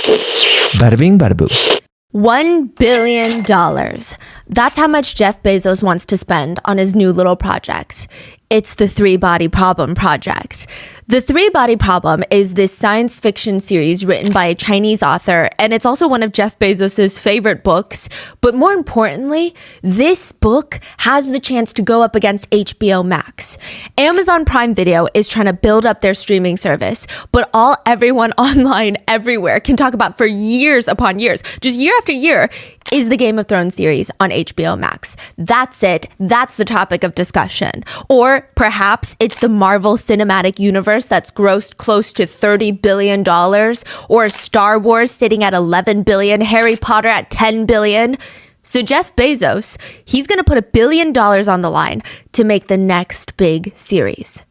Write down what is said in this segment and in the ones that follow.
Bada bing, bada boo. $1 billion. That's how much Jeff Bezos wants to spend on his new little project. It's the Three-Body Problem project. The Three-Body Problem is this science fiction series written by a Chinese author, and it's also one of Jeff Bezos' favorite books. But more importantly, this book has the chance to go up against HBO Max. Amazon Prime Video is trying to build up their streaming service, but all everyone online everywhere can talk about for years upon years, just year after year, is the Game of Thrones series on HBO Max. That's it. That's the topic of discussion. Or perhaps it's the Marvel Cinematic Universe that's grossed close to $30 billion, or Star Wars sitting at $11 billion, Harry Potter at $10 billion. So Jeff Bezos, he's going to put $1 billion on the line to make the next big series.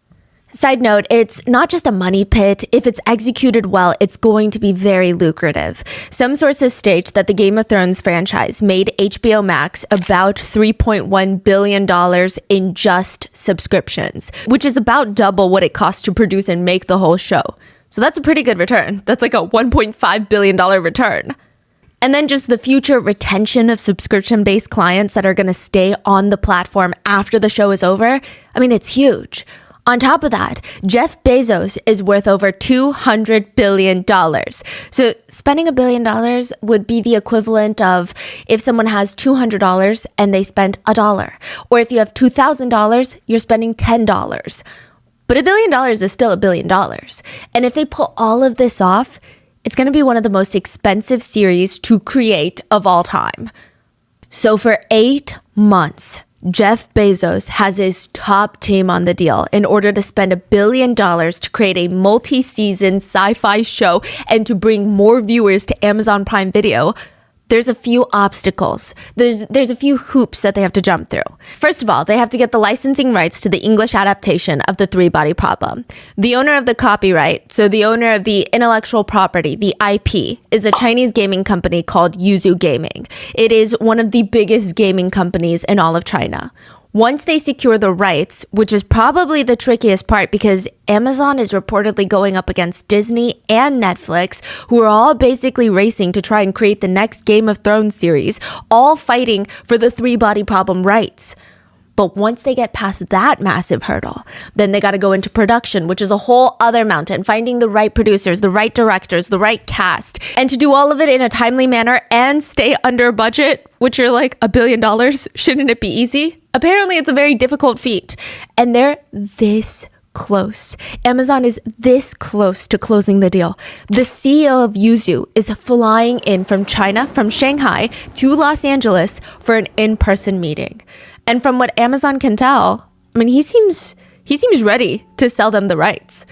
Side note, it's not just a money pit. If it's executed well, it's going to be very lucrative. Some sources state that the Game of Thrones franchise made HBO Max about $3.1 billion in just subscriptions, which is about double what it costs to produce and make the whole show. So that's a pretty good return. That's like a $1.5 billion return. And then just the future retention of subscription-based clients that are going to stay on the platform after the show is over. I mean, it's huge. On top of that, Jeff Bezos is worth over $200 billion. So spending $1 billion would be the equivalent of if someone has $200 and they spend $1. Or if you have $2,000, you're spending $10. But $1 billion is still $1 billion. And if they pull all of this off, it's going to be one of the most expensive series to create of all time. So for 8 months, Jeff Bezos has his top team on the deal in order to spend $1 billion to create a multi-season sci-fi show and to bring more viewers to Amazon Prime Video. There's a few obstacles. There's a few hoops that they have to jump through. First of all, they have to get the licensing rights to the English adaptation of the Three-Body Problem. The owner of the copyright, so the owner of the intellectual property, the IP, is a Chinese gaming company called Yuzu Gaming. It is one of the biggest gaming companies in all of China. Once they secure the rights, which is probably the trickiest part because Amazon is reportedly going up against Disney and Netflix, who are all basically racing to try and create the next Game of Thrones series, all fighting for the Three-Body Problem rights. But once they get past that massive hurdle, then they got to go into production, which is a whole other mountain, finding the right producers, the right directors, the right cast, and to do all of it in a timely manner and stay under budget, which are like $1 billion. Shouldn't it be easy? Apparently, it's a very difficult feat, and they're this close. Amazon is this close to closing the deal. The CEO of Yuzu is flying in from China, from Shanghai to Los Angeles for an in-person meeting. And from what Amazon can tell, I mean, he seems ready to sell them the rights.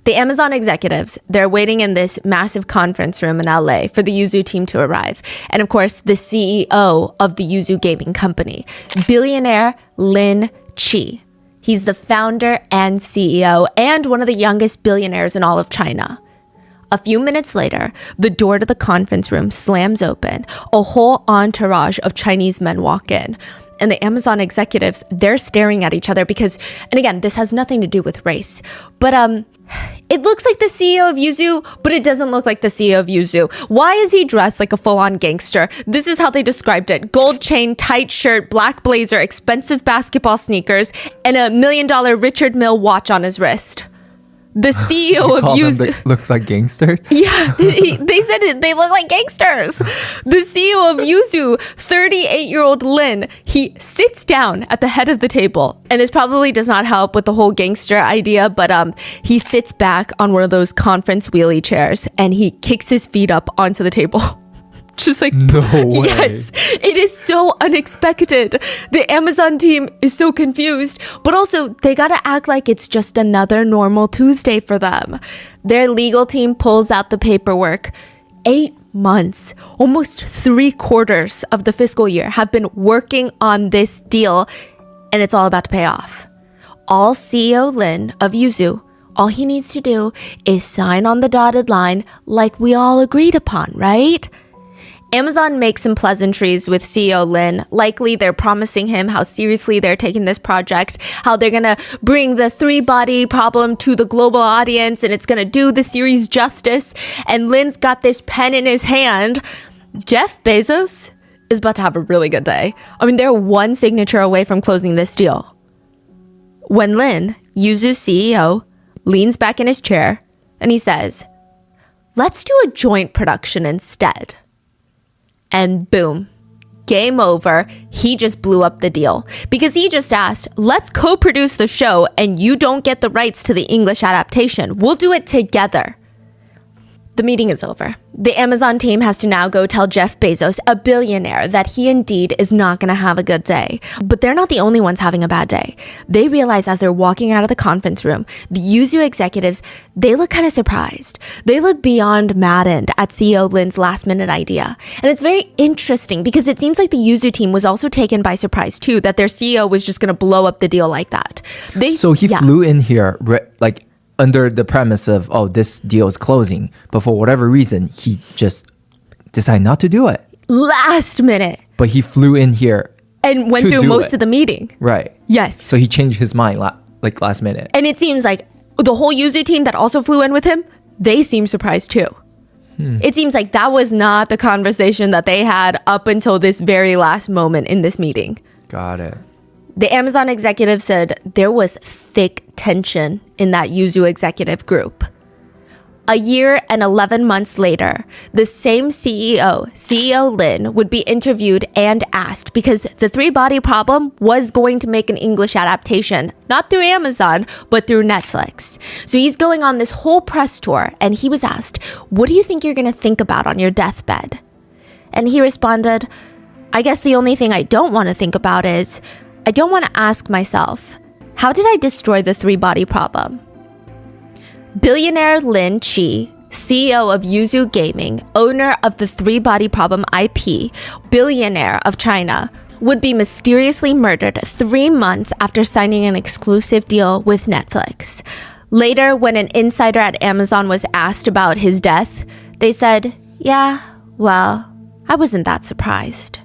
The Amazon executives, they're waiting in this massive conference room in LA for the Yuzu team to arrive. And of course, the CEO of the Yuzu gaming company, Billionaire Lin Qi. He's the founder and CEO and one of the youngest billionaires in all of China. A few minutes later, the door to the conference room slams open. A whole entourage of Chinese men walk in. And the Amazon executives, they're staring at each other because, and again, this has nothing to do with race, but it looks like the CEO of Yuzu, but it doesn't look like the CEO of Yuzu. Why is he dressed like a full-on gangster? This is how they described it. Gold chain, tight shirt, black blazer, expensive basketball sneakers, and $1 million Richard Mille watch on his wrist. The CEO of Yuzu looks like gangsters. Yeah, they said it. They look like gangsters. The CEO of Yuzu, 38-year-old Lin, he sits down at the head of the table, and this probably does not help with the whole gangster idea. But he sits back on one of those conference wheelie chairs, and he kicks his feet up onto the table. Just like, no way. Yes, it is so unexpected. The Amazon team is so confused, but also they gotta act like it's just another normal Tuesday for them. Their legal team pulls out the paperwork. 8 months, almost 3/4 of the fiscal year have been working on this deal, and it's all about to pay off. All CEO Lin of Yuzu, all he needs to do is sign on the dotted line like we all agreed upon, right? Amazon makes some pleasantries with CEO Lin. Likely they're promising him how seriously they're taking this project, how they're gonna bring the three-body problem to the global audience and it's gonna do the series justice. And Lin's got this pen in his hand. Jeff Bezos is about to have a really good day. I mean, they're one signature away from closing this deal. When Lin, Yuzu's CEO, leans back in his chair and he says, "Let's do a joint production instead." And boom, game over. He just blew up the deal because he just asked, "Let's co-produce the show and you don't get the rights to the English adaptation. We'll do it together." The meeting is over. The Amazon team has to now go tell Jeff Bezos, a billionaire, that he indeed is not going to have a good day. But they're not the only ones having a bad day. They realize as they're walking out of the conference room, the Yuzu executives, they look kind of surprised. They look beyond maddened at CEO Lin's last minute idea. And it's very interesting because it seems like the Yuzu team was also taken by surprise too, that their CEO was just going to blow up the deal like that. So he flew in here under the premise of, oh, this deal is closing. But for whatever reason, he just decided not to do it. Last minute. But he flew in here and went through most of the meeting. Right. Yes. So he changed his mind last minute. And it seems like the whole Yuzu team that also flew in with him, they seem surprised too. It seems like that was not the conversation that they had up until this very last moment in this meeting. Got it. The Amazon executive said there was thick tension in that Yuzu executive group. A year and 11 months later, the same CEO Lin, would be interviewed and asked because the three-body problem was going to make an English adaptation, not through Amazon, but through Netflix. So he's going on this whole press tour and he was asked, "What do you think you're going to think about on your deathbed?" And he responded, "I guess the only thing I don't want to think about is, I don't want to ask myself, how did I destroy the three-body problem?" Billionaire Lin Qi, CEO of Yuzu Gaming, owner of the three-body problem IP, billionaire of China, would be mysteriously murdered 3 months after signing an exclusive deal with Netflix. Later, when an insider at Amazon was asked about his death, they said, "Yeah, well, I wasn't that surprised."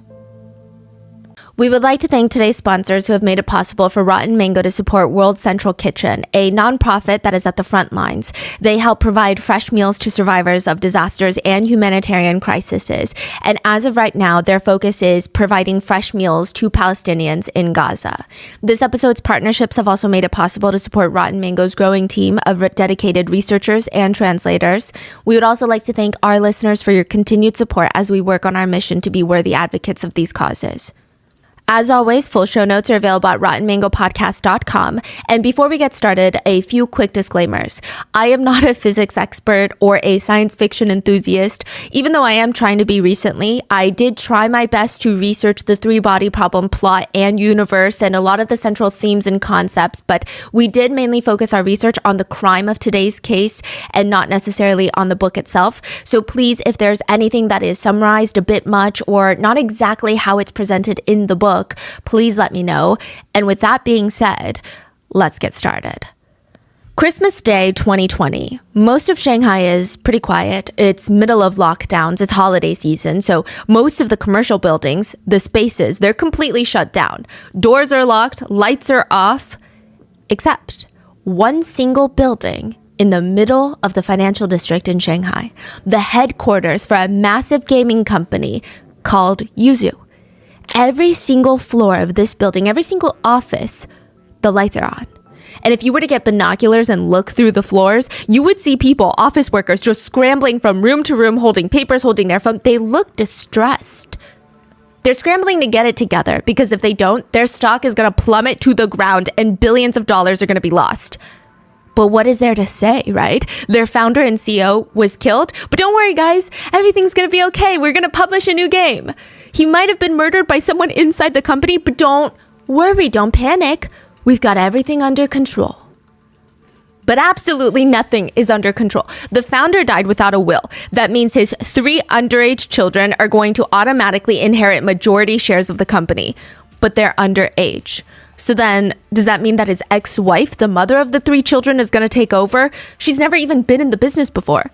We would like to thank today's sponsors who have made it possible for Rotten Mango to support World Central Kitchen, a nonprofit that is at the front lines. They help provide fresh meals to survivors of disasters and humanitarian crises. And as of right now, their focus is providing fresh meals to Palestinians in Gaza. This episode's partnerships have also made it possible to support Rotten Mango's growing team of dedicated researchers and translators. We would also like to thank our listeners for your continued support as we work on our mission to be worthy advocates of these causes. As always, full show notes are available at rottenmangopodcast.com. And before we get started, a few quick disclaimers. I am not a physics expert or a science fiction enthusiast. Even though I am trying to be recently, I did try my best to research the three-body problem plot and universe and a lot of the central themes and concepts, but we did mainly focus our research on the crime of today's case and not necessarily on the book itself. So please, if there's anything that is summarized a bit much or not exactly how it's presented in the book, please let me know. And with that being said, let's get started. Christmas Day 2020. Most of Shanghai is pretty quiet. It's middle of lockdowns. It's holiday season. So most of the commercial buildings, the spaces, they're completely shut down. Doors are locked, lights are off, except one single building in the middle of the financial district in Shanghai, the headquarters for a massive gaming company called Yuzu. Every single floor of this building, every single office, the lights are on. And if you were to get binoculars and look through the floors, you would see people, office workers, just scrambling from room to room, holding papers, holding their phone. They look distressed. They're scrambling to get it together because if they don't, their stock is going to plummet to the ground and billions of dollars are going to be lost. But what is there to say, right? Their founder and CEO was killed. But don't worry, guys. Everything's going to be okay. We're going to publish a new game. He might have been murdered by someone inside the company, but don't worry. Don't panic. We've got everything under control. But absolutely nothing is under control. The founder died without a will. That means his 3 underage children are going to automatically inherit majority shares of the company, but they're underage. So then, does that mean that his ex-wife, the mother of the 3 children, is going to take over? She's never even been in the business before.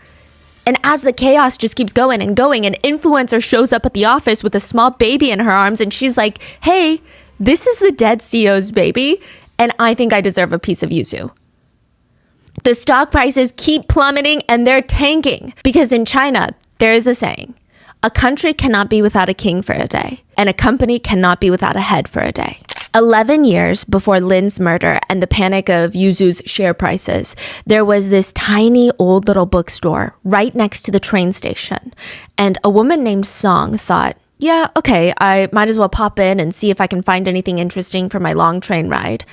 And as the chaos just keeps going and going, an influencer shows up at the office with a small baby in her arms, and she's like, hey, this is the dead CEO's baby, and I think I deserve a piece of Yuzu. The stock prices keep plummeting and they're tanking because in China, there is a saying, a country cannot be without a king for a day, and a company cannot be without a head for a day. 11 years before Lin's murder and the panic of Yuzu's share prices, there was this tiny old little bookstore right next to the train station. And a woman named Song thought, yeah, okay, I might as well pop in and see if I can find anything interesting for my long train ride.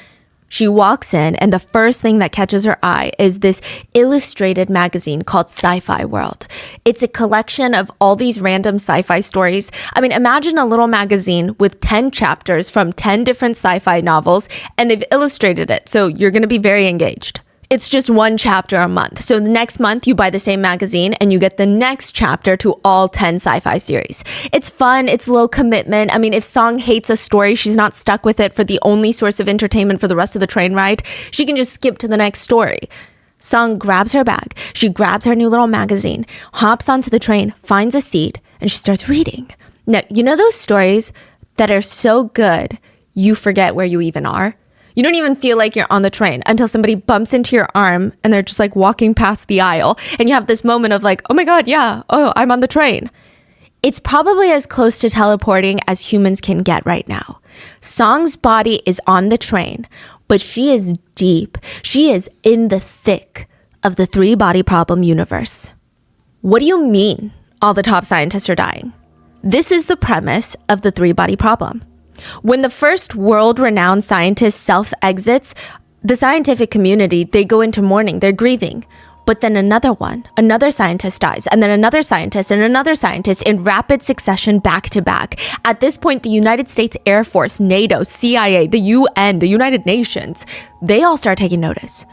She walks in, and the first thing that catches her eye is this illustrated magazine called Sci-Fi World. It's a collection of all these random sci-fi stories. I mean, imagine a little magazine with 10 chapters from 10 different sci-fi novels, and they've illustrated it, so you're going to be very engaged. It's just one chapter a month. So the next month you buy the same magazine and you get the next chapter to all 10 sci-fi series. It's fun. It's low commitment. I mean, if Song hates a story, she's not stuck with it for the only source of entertainment for the rest of the train ride. She can just skip to the next story. Song grabs her bag. She grabs her new little magazine, hops onto the train, finds a seat, and she starts reading. Now, you know those stories that are so good, you forget where you even are? You don't even feel like you're on the train until somebody bumps into your arm and they're just like walking past the aisle. And you have this moment of like, oh my God, yeah, oh, I'm on the train. It's probably as close to teleporting as humans can get right now. Song's body is on the train, but she is deep. She is in the thick of the three-body problem universe. What do you mean all the top scientists are dying? This is the premise of the three-body problem. When the first world-renowned scientist self-exits, the scientific community, they go into mourning, they're grieving. But then another scientist dies, and then another scientist and another scientist in rapid succession back to back. At this point, the United States Air Force, NATO, CIA, the UN, the United Nations, they all start taking notice.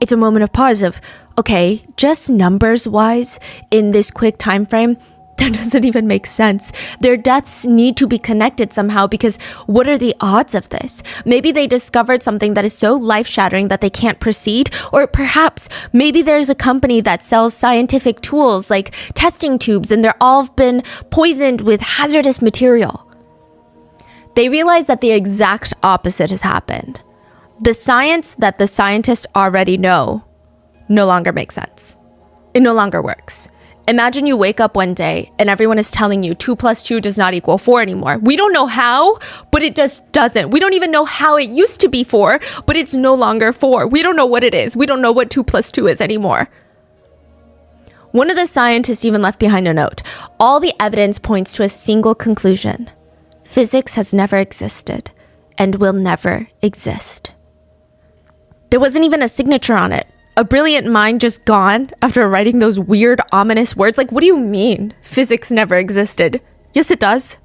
It's a moment of pause of, okay, just numbers-wise, in this quick time frame, that doesn't even make sense. Their deaths need to be connected somehow because what are the odds of this? Maybe they discovered something that is so life-shattering that they can't proceed, or perhaps maybe there's a company that sells scientific tools like testing tubes and they're all been poisoned with hazardous material. They realize that the exact opposite has happened. The science that the scientists already know no longer makes sense. It no longer works. Imagine you wake up one day and everyone is telling you 2 + 2 does not equal 4 anymore. We don't know how, but it just doesn't. We don't even know how it used to be 4, but it's no longer 4. We don't know what it is. We don't know what 2 + 2 is anymore. One of the scientists even left behind a note. All the evidence points to a single conclusion. Physics has never existed and will never exist. There wasn't even a signature on it. A brilliant mind just gone after writing those weird, ominous words. Like, what do you mean? Physics never existed. Yes, it does.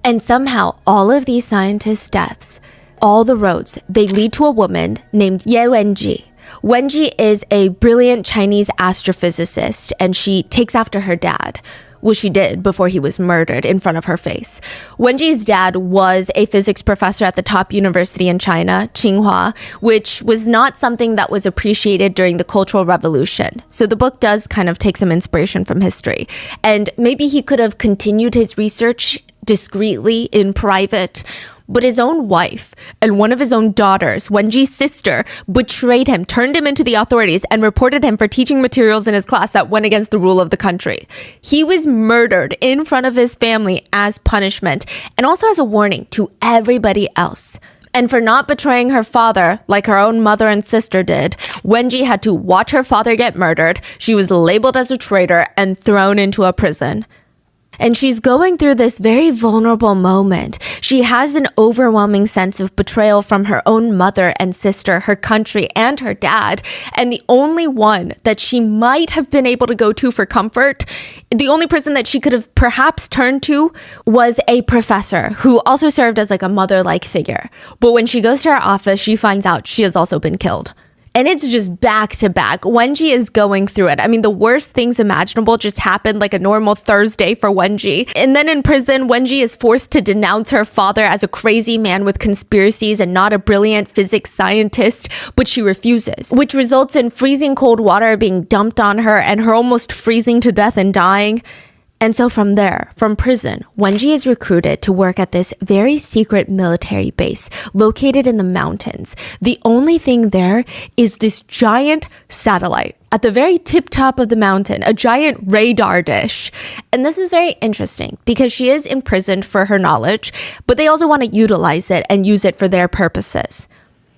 And somehow, all of these scientists' deaths, all the roads, they lead to a woman named Ye Wenji. Wenji is a brilliant Chinese astrophysicist, and she takes after her dad. Well, she did before he was murdered in front of her face. Wenji's dad was a physics professor at the top university in China, Tsinghua, which was not something that was appreciated during the Cultural Revolution. So the book does kind of take some inspiration from history. And maybe he could have continued his research discreetly in private, but his own wife and one of his own daughters, Wenji's sister, betrayed him, turned him into the authorities, and reported him for teaching materials in his class that went against the rule of the country. He was murdered in front of his family as punishment, and also as a warning to everybody else. And for not betraying her father like her own mother and sister did, Wenji had to watch her father get murdered. She was labeled as a traitor and thrown into a prison. And she's going through this very vulnerable moment. She has an overwhelming sense of betrayal from her own mother and sister, her country, and her dad. And the only one that she might have been able to go to for comfort, the only person that she could have perhaps turned to was a professor who also served as like a mother-like figure. But when she goes to her office, she finds out she has also been killed. And it's just back to back. Wenji is going through it. I mean, the worst things imaginable just happened like a normal Thursday for Wenji. And then in prison, Wenji is forced to denounce her father as a crazy man with conspiracies and not a brilliant physics scientist, but she refuses, which results in freezing cold water being dumped on her and her almost freezing to death and dying. And so from there, from prison, Wenji is recruited to work at this very secret military base located in the mountains. The only thing there is this giant satellite at the very tip top of the mountain, a giant radar dish. And this is very interesting because she is imprisoned for her knowledge, but they also want to utilize it and use it for their purposes.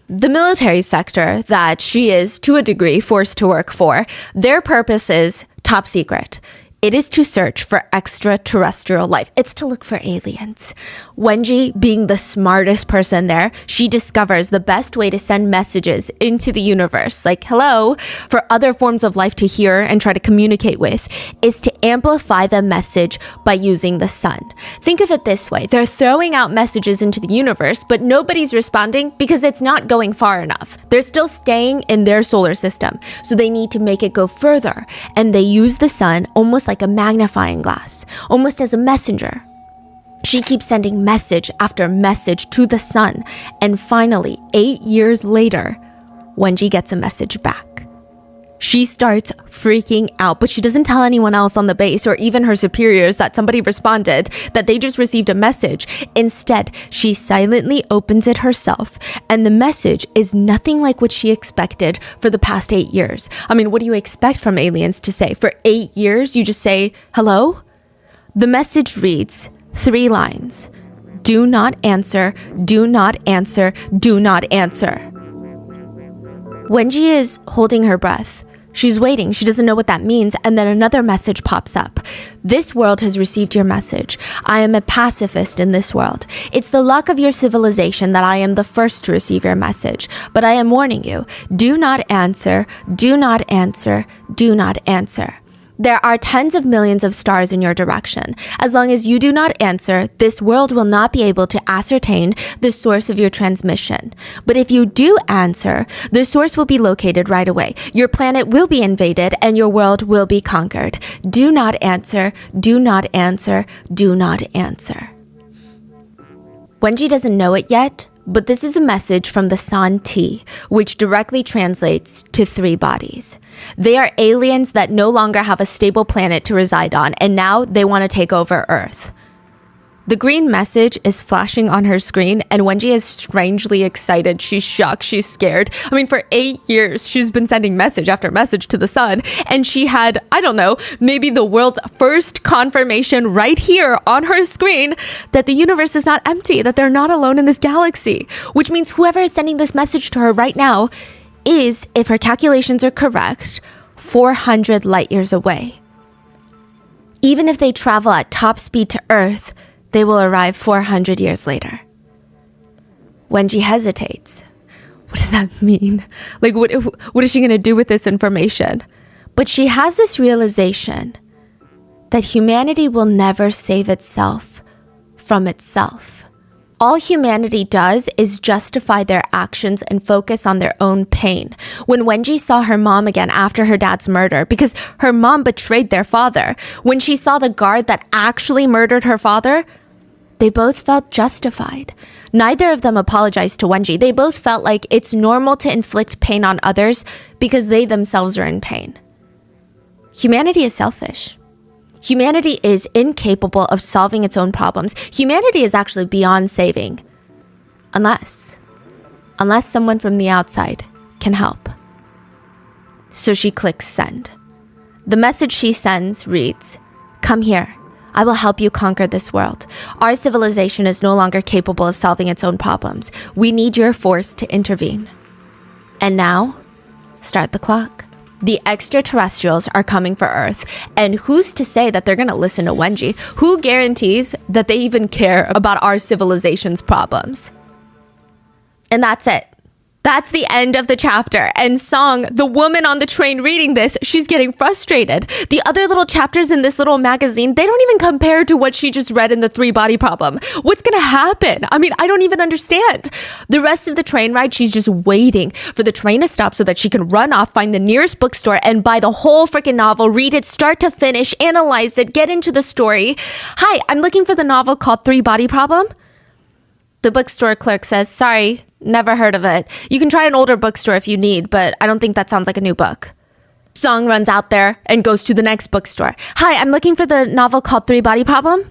The military sector that she is, to a degree, forced to work for, their purpose is top secret. It is to search for extraterrestrial life. It's to look for aliens. Wenji, being the smartest person there, she discovers the best way to send messages into the universe, like hello, for other forms of life to hear and try to communicate with, is to amplify the message by using the sun. Think of it this way. They're throwing out messages into the universe, but nobody's responding because it's not going far enough. They're still staying in their solar system, so they need to make it go further. And they use the sun almost like a magnifying glass, almost as a messenger. She keeps sending message after message to the sun, and finally, 8 years later, Wenji gets a message back. She starts freaking out, but she doesn't tell anyone else on the base or even her superiors that somebody responded, that they just received a message. Instead, she silently opens it herself, and the message is nothing like what she expected for the past 8 years. I mean, what do you expect from aliens to say? For 8 years, you just say, hello? The message reads 3 lines. Do not answer, do not answer, do not answer. Wenji is holding her breath. She's waiting. She doesn't know what that means. And then another message pops up. This world has received your message. I am a pacifist in this world. It's the luck of your civilization that I am the first to receive your message. But I am warning you, do not answer, do not answer, do not answer. There are tens of millions of stars in your direction. As long as you do not answer, this world will not be able to ascertain the source of your transmission. But if you do answer, the source will be located right away. Your planet will be invaded and your world will be conquered. Do not answer, do not answer, do not answer. Wenji doesn't know it yet, but this is a message from the San Ti, which directly translates to 3 bodies. They are aliens that no longer have a stable planet to reside on, and now they want to take over Earth. The green message is flashing on her screen, and Wenji is strangely excited. She's shocked. She's scared. I mean, for 8 years, she's been sending message after message to the sun, and she had, I don't know, maybe the world's first confirmation right here on her screen that the universe is not empty, that they're not alone in this galaxy, which means whoever is sending this message to her right now is, if her calculations are correct, 400 light years away. Even if they travel at top speed to Earth, they will arrive 400 years later. Wenji hesitates. What does that mean? Like, what is she going to do with this information? But she has this realization that humanity will never save itself from itself. All humanity does is justify their actions and focus on their own pain. When Wenji saw her mom again after her dad's murder, because her mom betrayed their father, when she saw the guard that actually murdered her father, they both felt justified. Neither of them apologized to Wenji. They both felt like it's normal to inflict pain on others because they themselves are in pain. Humanity is selfish. Humanity is incapable of solving its own problems. Humanity is actually beyond saving. Unless someone from the outside can help. So she clicks send. The message she sends reads, "Come here. I will help you conquer this world. Our civilization is no longer capable of solving its own problems. We need your force to intervene. And now, start the clock." The extraterrestrials are coming for Earth, and who's to say that they're going to listen to Wenji? Who guarantees that they even care about our civilization's problems? And that's it. That's the end of the chapter. And Song, the woman on the train reading this, she's getting frustrated. The other little chapters in this little magazine, they don't even compare to what she just read in the 3-body problem. What's going to happen? I mean, I don't even understand. The rest of the train ride, she's just waiting for the train to stop so that she can run off, find the nearest bookstore, and buy the whole freaking novel, read it start to finish, analyze it, get into the story. Hi, I'm looking for the novel called 3-Body Problem. The bookstore clerk says, sorry, never heard of it. You can try an older bookstore if you need, but I don't think that sounds like a new book. Song runs out there and goes to the next bookstore. Hi, I'm looking for the novel called 3-Body Problem.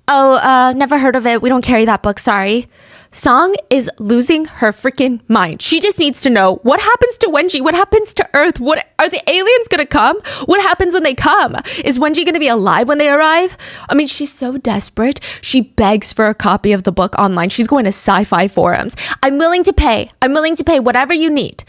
Oh, never heard of it. We don't carry that book, sorry. Song is losing her freaking mind. She just needs to know what happens to Wenji, what happens to Earth, what are the aliens gonna come? What happens when they come? Is Wenji gonna be alive when they arrive? I mean, she's so desperate. She begs for a copy of the book online. She's going to sci-fi forums. I'm willing to pay whatever you need.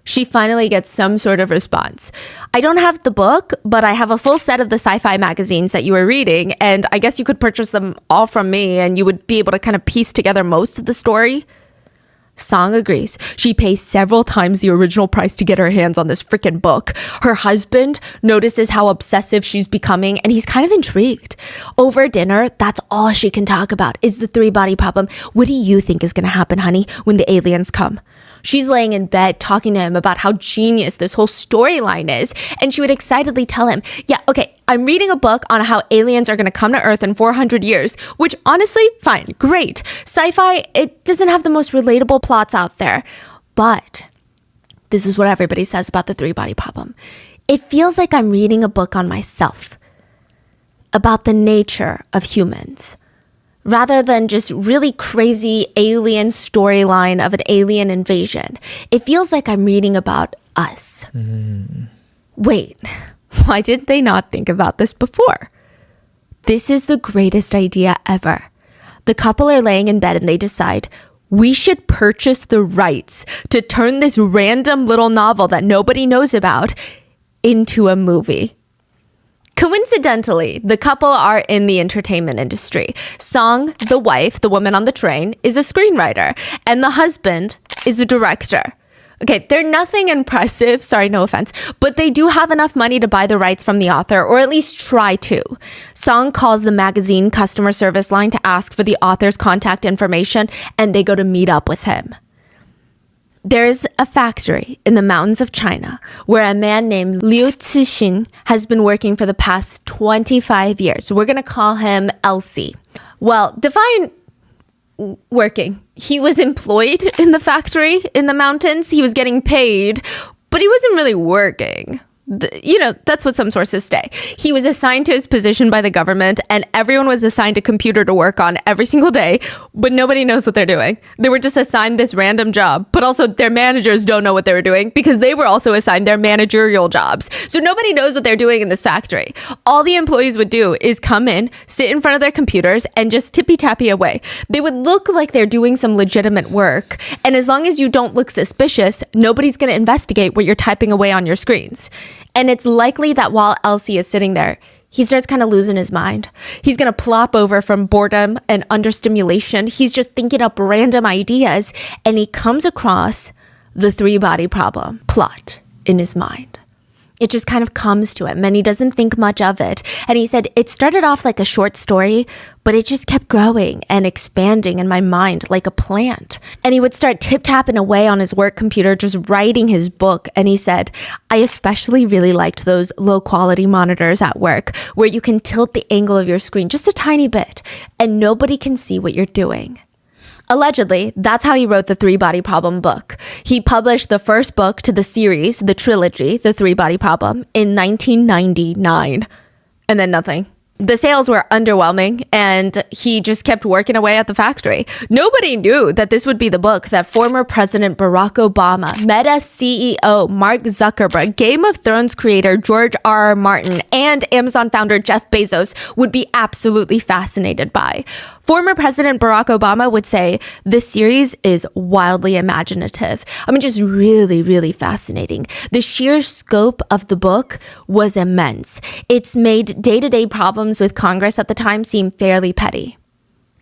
She finally gets some sort of response. I don't have the book, but I have a full set of the sci-fi magazines that you were reading, and I guess you could purchase them all from me, and you would be able to kind of piece together most of the story. Song agrees. She pays several times the original price to get her hands on this freaking book. Her husband notices how obsessive she's becoming, and he's kind of intrigued. Over dinner, that's all she can talk about is the 3-body problem. What do you think is going to happen, honey, when the aliens come? She's laying in bed talking to him about how genius this whole storyline is, and she would excitedly tell him, yeah, okay, I'm reading a book on how aliens are going to come to Earth in 400 years, which honestly, fine, great. Sci-fi, it doesn't have the most relatable plots out there, but this is what everybody says about the 3-body problem. It feels like I'm reading a book on myself, about the nature of humans. Rather than just really crazy alien storyline of an alien invasion, it feels like I'm reading about us. Wait, why did they not think about this before? This is the greatest idea ever. The couple are laying in bed and they decide, we should purchase the rights to turn this random little novel that nobody knows about into a movie. Coincidentally, the couple are in the entertainment industry. Song, the wife, the woman on the train, is a screenwriter, and the husband is a director. Okay, they're nothing impressive, sorry, no offense, but they do have enough money to buy the rights from the author, or at least try to. Song calls the magazine customer service line to ask for the author's contact information, and they go to meet up with him. There's a factory in the mountains of China where a man named Liu Qi has been working for the past 25 years. We're going to call him LC. Well, define working. He was employed in the factory in the mountains. He was getting paid, but he wasn't really working. That's what some sources say. He was assigned to his position by the government, and everyone was assigned a computer to work on every single day, but nobody knows what they're doing. They were just assigned this random job, but also their managers don't know what they were doing because they were also assigned their managerial jobs. So nobody knows what they're doing in this factory. All the employees would do is come in, sit in front of their computers, and just tippy-tappy away. They would look like they're doing some legitimate work, and as long as you don't look suspicious, nobody's going to investigate what you're typing away on your screens. And it's likely that while Elsie is sitting there, he starts kind of losing his mind. He's going to plop over from boredom and understimulation. He's just thinking up random ideas, and he comes across the 3-body problem plot in his mind. It just kind of comes to him, and he doesn't think much of it. And he said, it started off like a short story, but it just kept growing and expanding in my mind like a plant. And he would start tip-tapping away on his work computer, just writing his book. And he said, I especially really liked those low-quality monitors at work where you can tilt the angle of your screen just a tiny bit, and nobody can see what you're doing. Allegedly, that's how he wrote the 3-body problem book. He published the first book to the series, the trilogy, the 3-body problem, in 1999. And then nothing. The sales were underwhelming, and he just kept working away at the factory. Nobody knew that this would be the book that former President Barack Obama, Meta CEO Mark Zuckerberg, Game of Thrones creator George R.R. Martin, and Amazon founder Jeff Bezos would be absolutely fascinated by. Former President Barack Obama would say, this series is wildly imaginative. I mean, just really, really fascinating. The sheer scope of the book was immense. It's made day-to-day problems with Congress at the time seem fairly petty.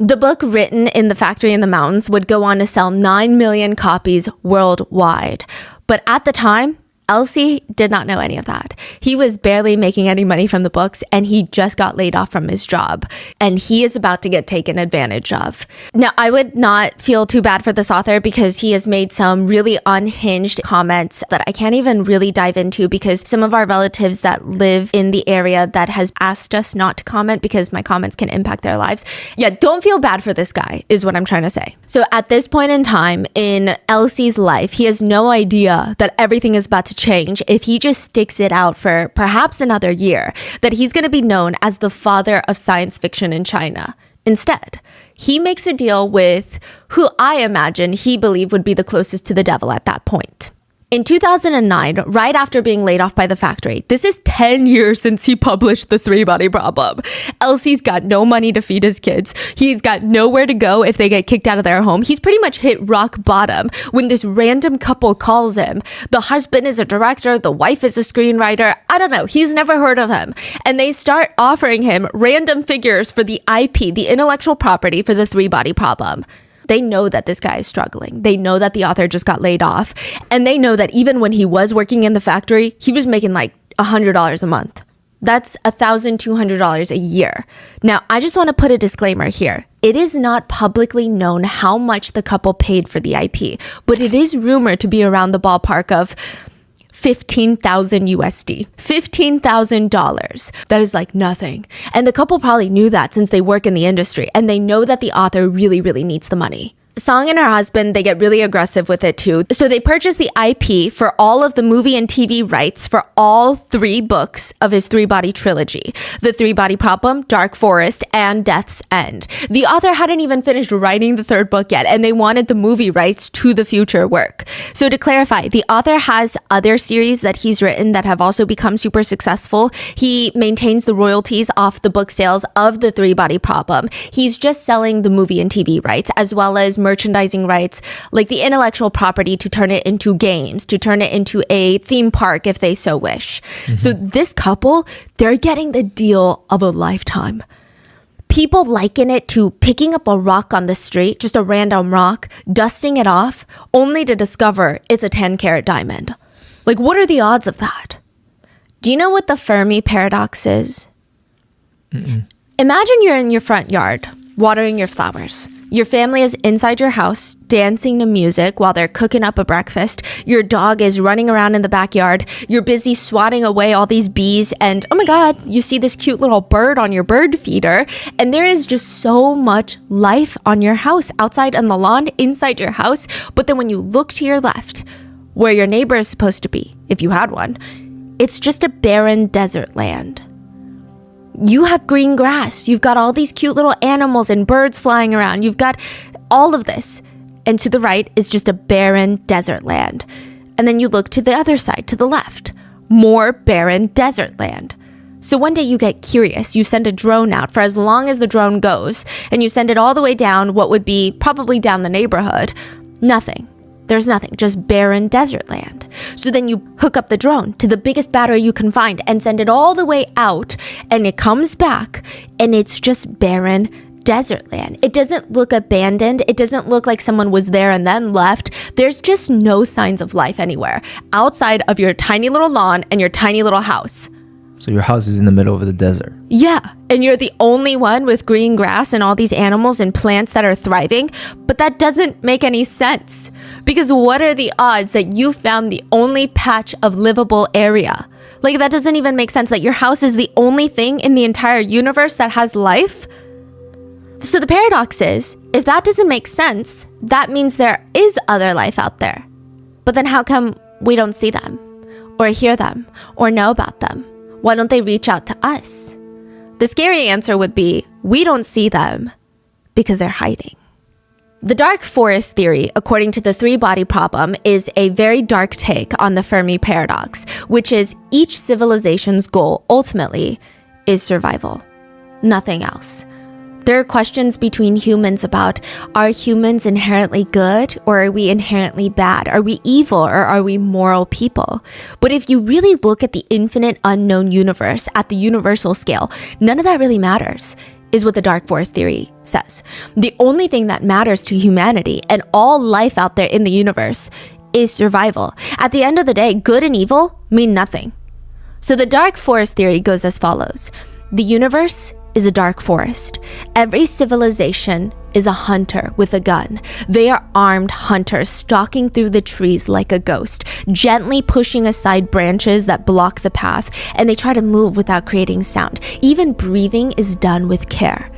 The book, written in the factory in the mountains, would go on to sell 9 million copies worldwide. But at the time, Elsie did not know any of that. He was barely making any money from the books, and he just got laid off from his job. And he is about to get taken advantage of. Now, I would not feel too bad for this author because he has made some really unhinged comments that I can't even really dive into because some of our relatives that live in the area that has asked us not to comment because my comments can impact their lives. Yeah, don't feel bad for this guy is what I'm trying to say. So at this point in time in Elsie's life, he has no idea that everything is about to change if he just sticks it out for perhaps another year, that he's going to be known as the father of science fiction in China. Instead, he makes a deal with who I imagine he believed would be the closest to the devil at that point. In 2009, right after being laid off by the factory, this is 10 years since he published The Three-Body Problem. Elsie's got no money to feed his kids. He's got nowhere to go if they get kicked out of their home. He's pretty much hit rock bottom when this random couple calls him. The husband is a director, the wife is a screenwriter. I don't know. He's never heard of him. And they start offering him random figures for the IP, the intellectual property for The Three-Body Problem. They know that this guy is struggling. They know that the author just got laid off. And they know that even when he was working in the factory, he was making like $100 a month. That's $1,200 a year. Now, I just want to put a disclaimer here. It is not publicly known how much the couple paid for the IP, but it is rumored to be around the ballpark of 15,000 USD, $15,000. That is like nothing. And the couple probably knew that since they work in the industry and they know that the author really, really needs the money. Song and her husband, they get really aggressive with it too. So they purchase the IP for all of the movie and TV rights for all 3 books of his 3-body trilogy. The Three-Body Problem, Dark Forest, and Death's End. The author hadn't even finished writing the 3rd book yet, and they wanted the movie rights to the future work. So to clarify, the author has other series that he's written that have also become super successful. He maintains the royalties off the book sales of the Three-Body Problem. He's just selling the movie and TV rights, as well as merchandising rights, like the intellectual property to turn it into games, to turn it into a theme park if they so wish. So this couple, they're getting the deal of a lifetime. People liken it to picking up a rock on the street, just a random rock, dusting it off, only to discover it's a 10-carat diamond. Like, what are the odds of that? Do you know what the Fermi paradox is? Imagine you're in your front yard, watering your flowers. Your family is inside your house, dancing to music while they're cooking up a breakfast. Your dog is running around in the backyard. You're busy swatting away all these bees. And oh my God, you see this cute little bird on your bird feeder. And there is just so much life on your house, outside on the lawn, inside your house. But then when you look to your left, where your neighbor is supposed to be, if you had one, it's just a barren desert land. You have green grass. You've got all these cute little animals and birds flying around. You've got all of this. And to the right is just a barren desert land. And then you look to the other side, to the left, more barren desert land. So one day you get curious. You send a drone out for as long as the drone goes, and you send it all the way down what would be probably down the neighborhood. Nothing. There's nothing, just barren desert land. So then you hook up the drone to the biggest battery you can find and send it all the way out, and it comes back and it's just barren desert land. It doesn't look abandoned. It doesn't look like someone was there and then left. There's just no signs of life anywhere outside of your tiny little lawn and your tiny little house. So your house is in the middle of the desert. Yeah, and you're the only one with green grass and all these animals and plants that are thriving, but that doesn't make any sense. Because what are the odds that you found the only patch of livable area? Like, that doesn't even make sense, that your house is the only thing in the entire universe that has life? So the paradox is, if that doesn't make sense, that means there is other life out there. But then how come we don't see them, or hear them, or know about them? Why don't they reach out to us? The scary answer would be, we don't see them because they're hiding. The dark forest theory, according to the Three-Body Problem, is a very dark take on the Fermi paradox, which is each civilization's goal ultimately is survival, nothing else. There are questions between humans about, are humans inherently good or are we inherently bad? Are we evil or are we moral people? But if you really look at the infinite unknown universe at the universal scale, none of that really matters. is what the dark forest theory says. The only thing that matters to humanity and all life out there in the universe is survival. At the end of the day, good and evil mean nothing. So the dark forest theory goes as follows. The universe is a dark forest. Every civilization is a hunter with a gun. They are armed hunters stalking through the trees like a ghost, gently pushing aside branches that block the path, and they try to move without creating sound. Even breathing is done with care.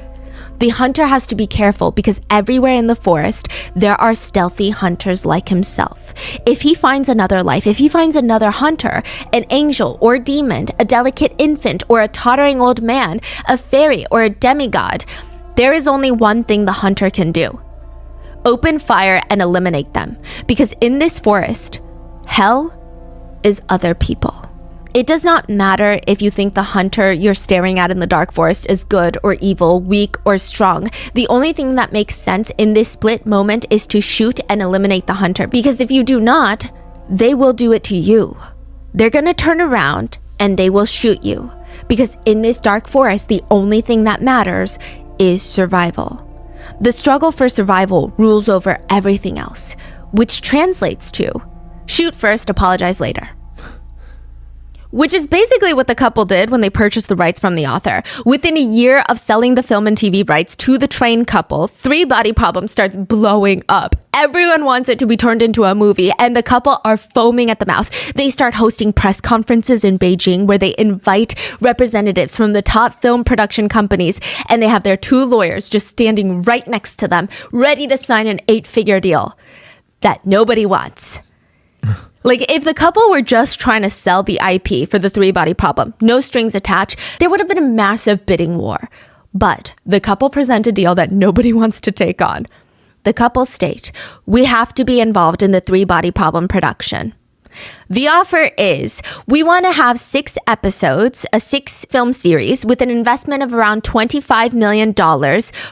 The hunter has to be careful because everywhere in the forest, there are stealthy hunters like himself. If he finds another life, if he finds another hunter, an angel or demon, a delicate infant or a tottering old man, a fairy or a demigod, there is only one thing the hunter can do. Open fire and eliminate them. Because in this forest, hell is other people. It does not matter if you think the hunter you're staring at in the dark forest is good or evil, weak or strong. The only thing that makes sense in this split moment is to shoot and eliminate the hunter. Because if you do not, they will do it to you. They're gonna turn around and they will shoot you. Because in this dark forest, the only thing that matters is survival. The struggle for survival rules over everything else, which translates to shoot first, apologize later. Which is basically what the couple did when they purchased the rights from the author. Within a year of selling the film and TV rights to the trained couple, Three Body Problem starts blowing up. Everyone wants it to be turned into a movie, and the couple are foaming at the mouth. They start hosting press conferences in Beijing where they invite representatives from the top film production companies, and they have their two lawyers just standing right next to them, ready to sign an 8-figure deal that nobody wants. Like, if the couple were just trying to sell the IP for the Three Body Problem, no strings attached, there would have been a massive bidding war. But the couple present a deal that nobody wants to take on. The couple state, we have to be involved in the Three Body Problem production. The offer is, we want to have 6 episodes, a 6-film series with an investment of around $25 million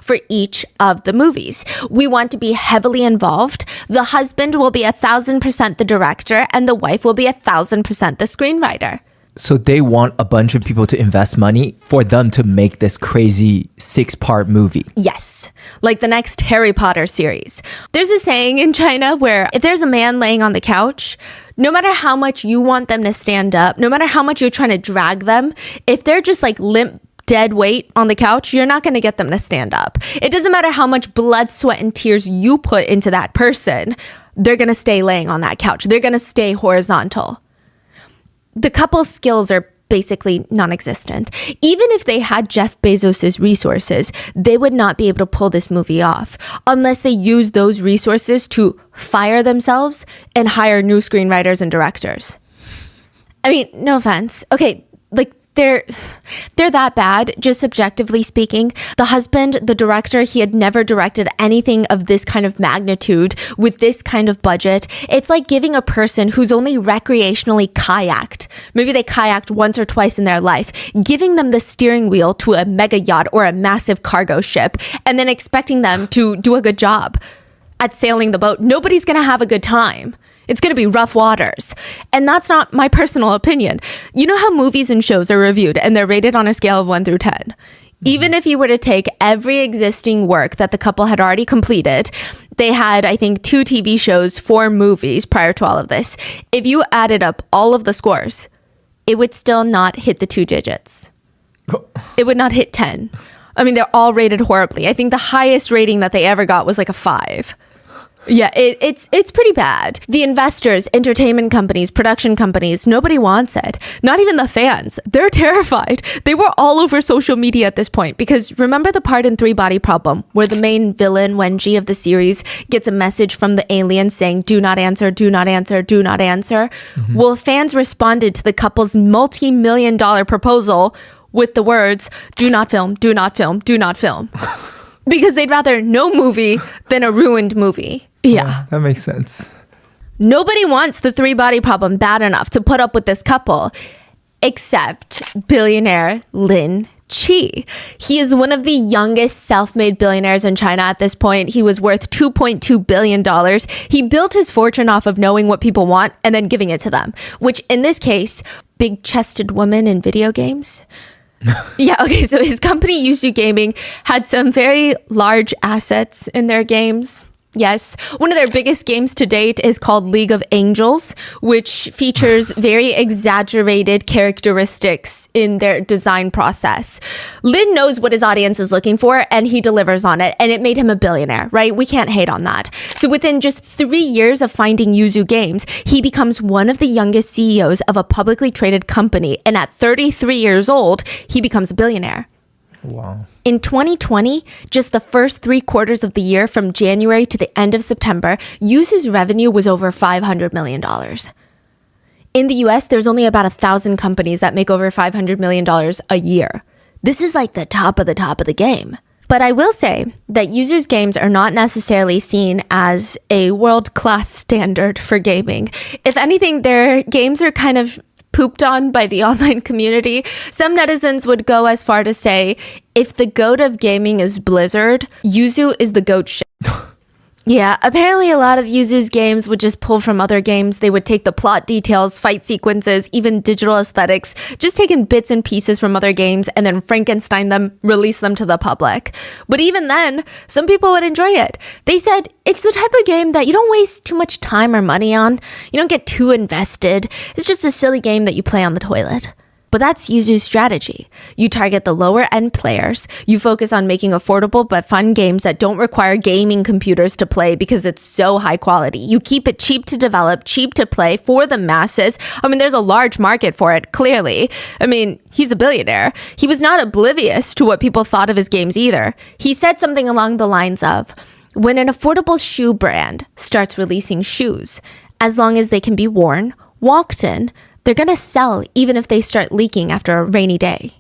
for each of the movies. We want to be heavily involved. The husband will be 1,000% the director and the wife will be 1,000% the screenwriter. So they want a bunch of people to invest money for them to make this crazy 6-part movie. Yes, like the next Harry Potter series. There's a saying in China where if there's a man laying on the couch, no matter how much you want them to stand up, no matter how much you're trying to drag them, if they're just like limp, dead weight on the couch, you're not going to get them to stand up. It doesn't matter how much blood, sweat, and tears you put into that person. They're going to stay laying on that couch. They're going to stay horizontal. The couple's skills are basically non-existent. Even if they had Jeff Bezos' resources, they would not be able to pull this movie off unless they use those resources to fire themselves and hire new screenwriters and directors. I mean, no offense. Okay, like they're that bad, just subjectively speaking. The husband, the director, he had never directed anything of this kind of magnitude with this kind of budget. It's like giving a person who's only recreationally kayaked, maybe they kayaked once or twice in their life, giving them the steering wheel to a mega yacht or a massive cargo ship, and then expecting them to do a good job at sailing the boat. Nobody's gonna have a good time. It's going to be rough waters. And that's not my personal opinion. You know how movies and shows are reviewed and they're rated on a scale of 1 through 10? Even if you were to take every existing work that the couple had already completed, they had, I think, 2 TV shows, 4 movies prior to all of this. If you added up all of the scores, it would still not hit the 2 digits. It would not hit 10. I mean, they're all rated horribly. I think the highest rating that they ever got was like a 5. Yeah, it's pretty bad. The investors, entertainment companies, production companies, nobody wants it. Not even the fans. They're terrified. They were all over social media at this point because remember the part in Three Body Problem where the main villain, Lin Qi of the series, gets a message from the alien saying, do not answer, do not answer, do not answer? Mm-hmm. Well, fans responded to the couple's multi-million-dollar proposal with the words, do not film, do not film, do not film. Because they'd rather no movie than a ruined movie. Yeah. That makes sense. Nobody wants the Three Body Problem bad enough to put up with this couple, except billionaire Lin Qi. He is one of the youngest self-made billionaires in China at this point. He was worth $2.2 billion. He built his fortune off of knowing what people want and then giving it to them, which in this case, big-chested women in video games. Yeah, okay, so his company, Yuzu Gaming, had some very large assets in their games. Yes. One of their biggest games to date is called League of Angels, which features very exaggerated characteristics in their design process. Lin knows what his audience is looking for and he delivers on it, and it made him a billionaire, right? We can't hate on that. So within just 3 years of founding Yuzu Games, he becomes one of the youngest CEOs of a publicly traded company, and at 33 years old, he becomes a billionaire. Wow. In 2020, just the first 3 quarters of the year from January to the end of September, Yuzu's revenue was over $500 million. In the US, there's only about 1,000 companies that make over $500 million a year. This is like the top of the game. But I will say that Yuzu's games are not necessarily seen as a world-class standard for gaming. If anything, their games are kind of pooped on by the online community. Some netizens would go as far to say, if the goat of gaming is Blizzard, Yuzu is the goat shit. Yeah, apparently a lot of Yuzu's games would just pull from other games. They would take the plot details, fight sequences, even digital aesthetics, just taking bits and pieces from other games and then Frankenstein them, release them to the public. But even then, some people would enjoy it. They said, it's the type of game that you don't waste too much time or money on. You don't get too invested. It's just a silly game that you play on the toilet. But that's Yuzu's strategy. You target the lower end players. You focus on making affordable but fun games that don't require gaming computers to play because it's so high quality. You keep it cheap to develop, cheap to play for the masses. I mean, there's a large market for it, clearly. I mean, he's a billionaire. He was not oblivious to what people thought of his games either. He said something along the lines of, when an affordable shoe brand starts releasing shoes, as long as they can be worn, walked in, they're going to sell even if they start leaking after a rainy day.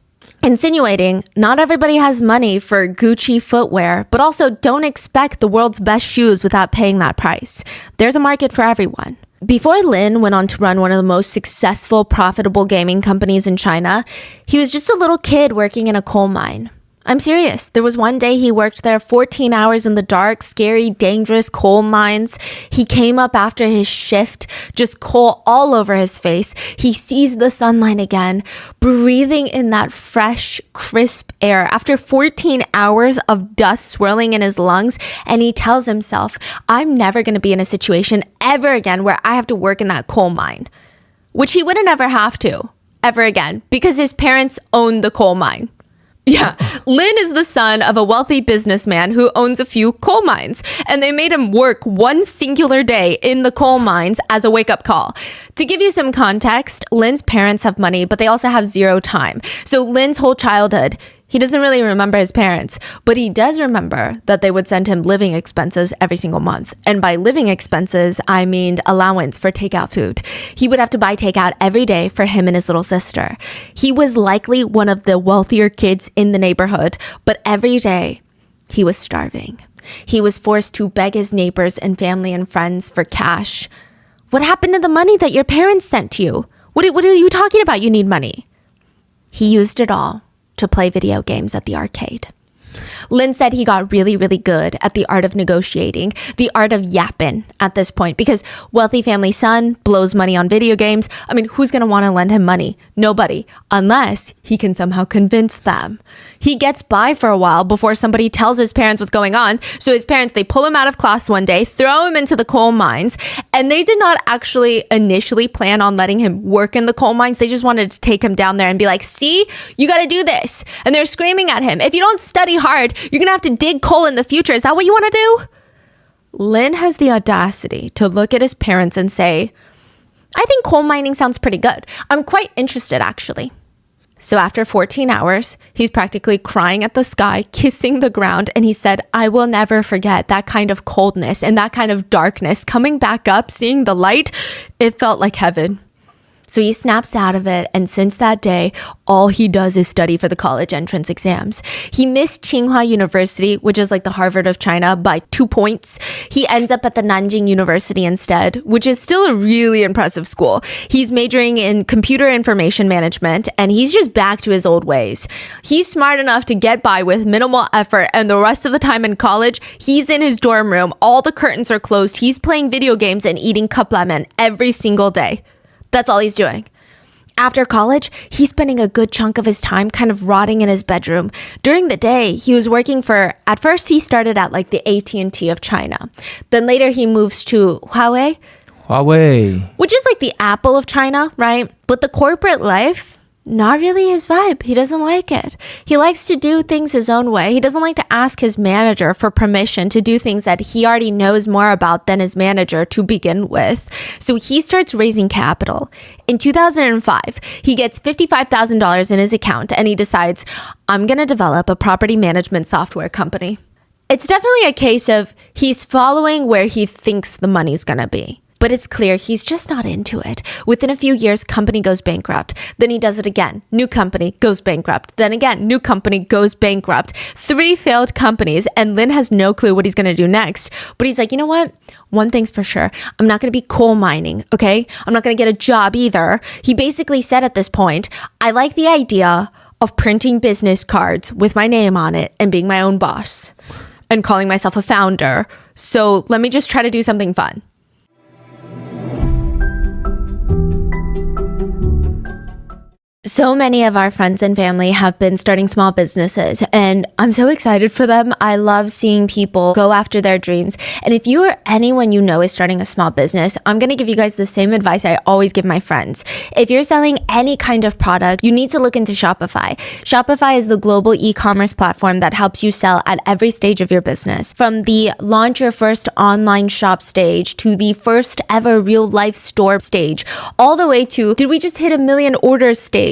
Insinuating not everybody has money for Gucci footwear, but also don't expect the world's best shoes without paying that price. There's a market for everyone. Before Lin went on to run one of the most successful, profitable gaming companies in China, he was just a little kid working in a coal mine. I'm serious. There was one day he worked there 14 hours in the dark, scary, dangerous coal mines. He came up after his shift, just coal all over his face. He sees the sunlight again, breathing in that fresh, crisp air after 14 hours of dust swirling in his lungs. And he tells himself, I'm never going to be in a situation ever again where I have to work in that coal mine, which he wouldn't ever have to ever again because his parents owned the coal mine. Yeah, Lin is the son of a wealthy businessman who owns a few coal mines, and they made him work one singular day in the coal mines as a wake-up call. To give you some context, Lin's parents have money, but they also have zero time. So Lin's whole childhood, he doesn't really remember his parents, but he does remember that they would send him living expenses every single month. And by living expenses, I mean allowance for takeout food. He would have to buy takeout every day for him and his little sister. He was likely one of the wealthier kids in the neighborhood, but every day he was starving. He was forced to beg his neighbors and family and friends for cash. What happened to the money that your parents sent to you? What are you talking about? You need money. He used it all to play video games at the arcade. Lin said he got really, really good at the art of negotiating, the art of yapping at this point, because wealthy family son blows money on video games. I mean, who's going to want to lend him money? Nobody, unless he can somehow convince them. He gets by for a while before somebody tells his parents what's going on. So his parents, they pull him out of class one day, throw him into the coal mines, and they did not actually initially plan on letting him work in the coal mines. They just wanted to take him down there and be like, see, you got to do this. And they're screaming at him, if you don't study hard, you're going to have to dig coal in the future. Is that what you want to do? Lin has the audacity to look at his parents and say, I think coal mining sounds pretty good. I'm quite interested, actually. So after 14 hours, he's practically crying at the sky, kissing the ground, and he said, I will never forget that kind of coldness and that kind of darkness. Coming back up, seeing the light, it felt like heaven. So he snaps out of it, and since that day, all he does is study for the college entrance exams. He missed Tsinghua University, which is like the Harvard of China, by 2 points. He ends up at the Nanjing University instead, which is still a really impressive school. He's majoring in computer information management, and he's just back to his old ways. He's smart enough to get by with minimal effort, and the rest of the time in college, he's in his dorm room. All the curtains are closed. He's playing video games and eating cup ramen every single day. That's all he's doing. After college, he's spending a good chunk of his time kind of rotting in his bedroom. During the day, he was working for, at first he started at like the AT&T of China. Then later he moves to Huawei, which is like the Apple of China, right? But the corporate life, not really his vibe. He doesn't like it. He likes to do things his own way. He doesn't like to ask his manager for permission to do things that he already knows more about than his manager to begin with. So he starts raising capital. In 2005, he gets $55,000 in his account and he decides, I'm going to develop a property management software company. It's definitely a case of he's following where he thinks the money's going to be. But it's clear he's just not into it. Within a few years, company goes bankrupt. Then he does it again. New company goes bankrupt. Then again, new company goes bankrupt. 3 failed companies, and Lin has no clue what he's going to do next. But he's like, you know what? One thing's for sure. I'm not going to be coal mining, okay? I'm not going to get a job either. He basically said at this point, I like the idea of printing business cards with my name on it and being my own boss and calling myself a founder. So let me just try to do something fun. So many of our friends and family have been starting small businesses, and I'm so excited for them. I love seeing people go after their dreams. And if you or anyone you know is starting a small business, I'm going to give you guys the same advice I always give my friends. If you're selling any kind of product, you need to look into Shopify. Shopify is the global e-commerce platform that helps you sell at every stage of your business. From the launch your first online shop stage to the first ever real life store stage, all the way to, did we just hit 1 million orders stage?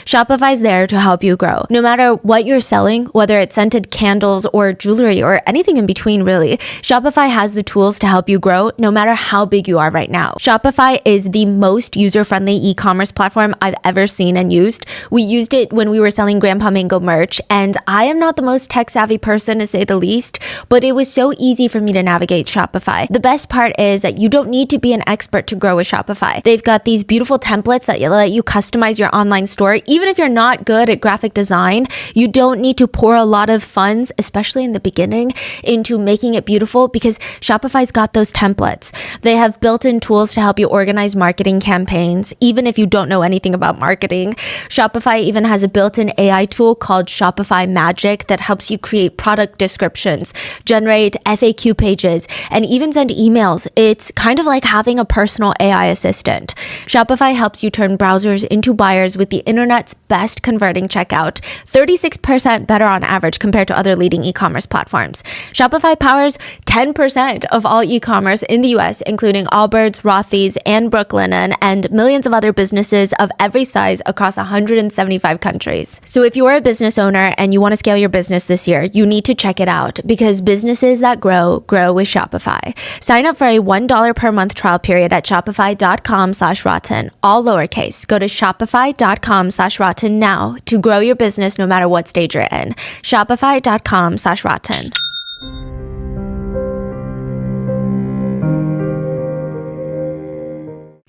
Shopify's there to help you grow. No matter what you're selling, whether it's scented candles or jewelry or anything in between, really, Shopify has the tools to help you grow no matter how big you are right now. Shopify is the most user-friendly e-commerce platform I've ever seen and used. We used it when we were selling Grandpa Mango merch, and I am not the most tech-savvy person to say the least, but it was so easy for me to navigate Shopify. The best part is that you don't need to be an expert to grow with Shopify. They've got these beautiful templates that let you customize your online store. Even if you're not good at graphic design, you don't need to pour a lot of funds, especially in the beginning, into making it beautiful because Shopify's got those templates. They have built-in tools to help you organize marketing campaigns, even if you don't know anything about marketing. Shopify even has a built-in AI tool called Shopify Magic that helps you create product descriptions, generate FAQ pages, and even send emails. It's kind of like having a personal AI assistant. Shopify helps you turn browsers into buyers with the internet's best converting checkout, 36% better on average compared to other leading e-commerce platforms. Shopify powers 10% of all e-commerce in the US, including Allbirds, Rothy's, and Brooklinen, and millions of other businesses of every size across 175 countries. So if you're a business owner and you want to scale your business this year, you need to check it out because businesses that grow with Shopify. Sign up for a $1 per month trial period at shopify.com/rotten, all lowercase. Go to shopify.com/rotten now to grow your business no matter what stage you're in. Shopify.com/rotten.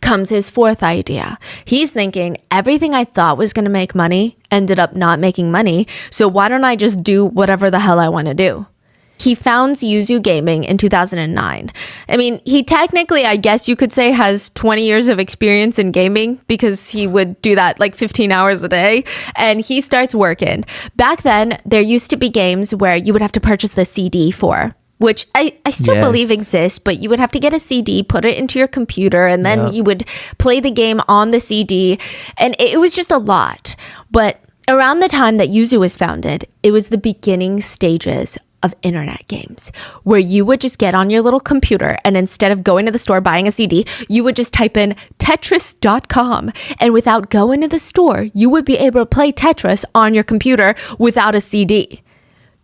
Comes his fourth idea. He's thinking, everything I thought was going to make money ended up not making money, so why don't I just do whatever the hell I want to do? He founds Yuzu Gaming in 2009. I mean, he technically, I guess you could say, has 20 years of experience in gaming because he would do that like 15 hours a day, and he starts working. Back then, there used to be games where you would have to purchase the CD for, which I still believe exists, but you would have to get a CD, put it into your computer, and then you would play the game on the CD, and it was just a lot. But around the time that Yuzu was founded, it was the beginning stages of internet games, where you would just get on your little computer and instead of going to the store buying a CD, you would just type in Tetris.com, and without going to the store, you would be able to play Tetris on your computer without a CD.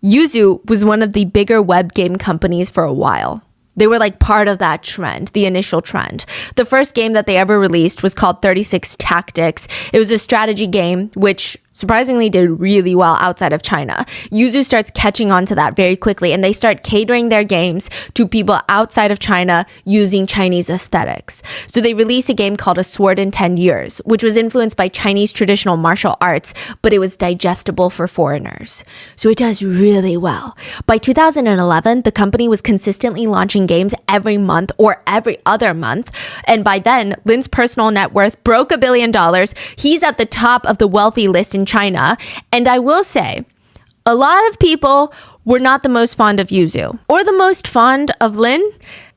Yuzu was one of the bigger web game companies for a while. They were like part of that trend, the initial trend. The first game that they ever released was called 36 Tactics. It was a strategy game, which surprisingly did really well outside of China. Yuzu starts catching on to that very quickly, and they start catering their games to people outside of China using Chinese aesthetics. So they release a game called A Sword in 10 Years, which was influenced by Chinese traditional martial arts, but it was digestible for foreigners. So it does really well. By 2011, the company was consistently launching games every month or every other month. And by then, Lin's personal net worth broke $1 billion. He's at the top of the wealthy list in China. And I will say, a lot of people were not the most fond of Yuzu or the most fond of Lin.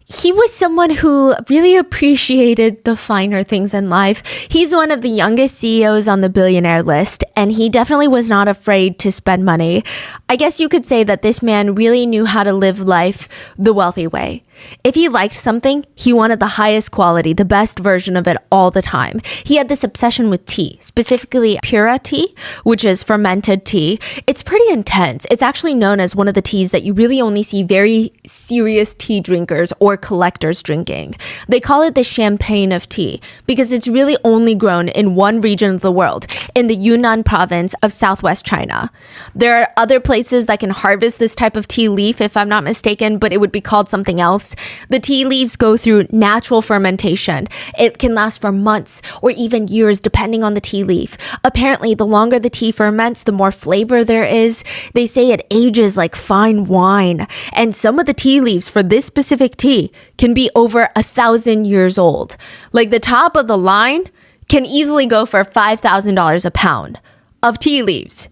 He was someone who really appreciated the finer things in life. He's one of the youngest CEOs on the billionaire list, and he definitely was not afraid to spend money. I guess you could say that this man really knew how to live life the wealthy way. If he liked something, he wanted the highest quality, the best version of it all the time. He had this obsession with tea, specifically pura tea, which is fermented tea. It's pretty intense. It's actually known as one of the teas that you really only see very serious tea drinkers or collectors drinking. They call it the champagne of tea because it's really only grown in one region of the world, in the Yunnan province of southwest China. There are other places that can harvest this type of tea leaf, if I'm not mistaken, but it would be called something else. The tea leaves go through natural fermentation. It can last for months or even years depending on the tea leaf. Apparently, the longer the tea ferments, the more flavor there is. They say it ages like fine wine. And some of the tea leaves for this specific tea can be over 1,000 years old. Like the top of the line can easily go for $5,000 a pound of tea leaves.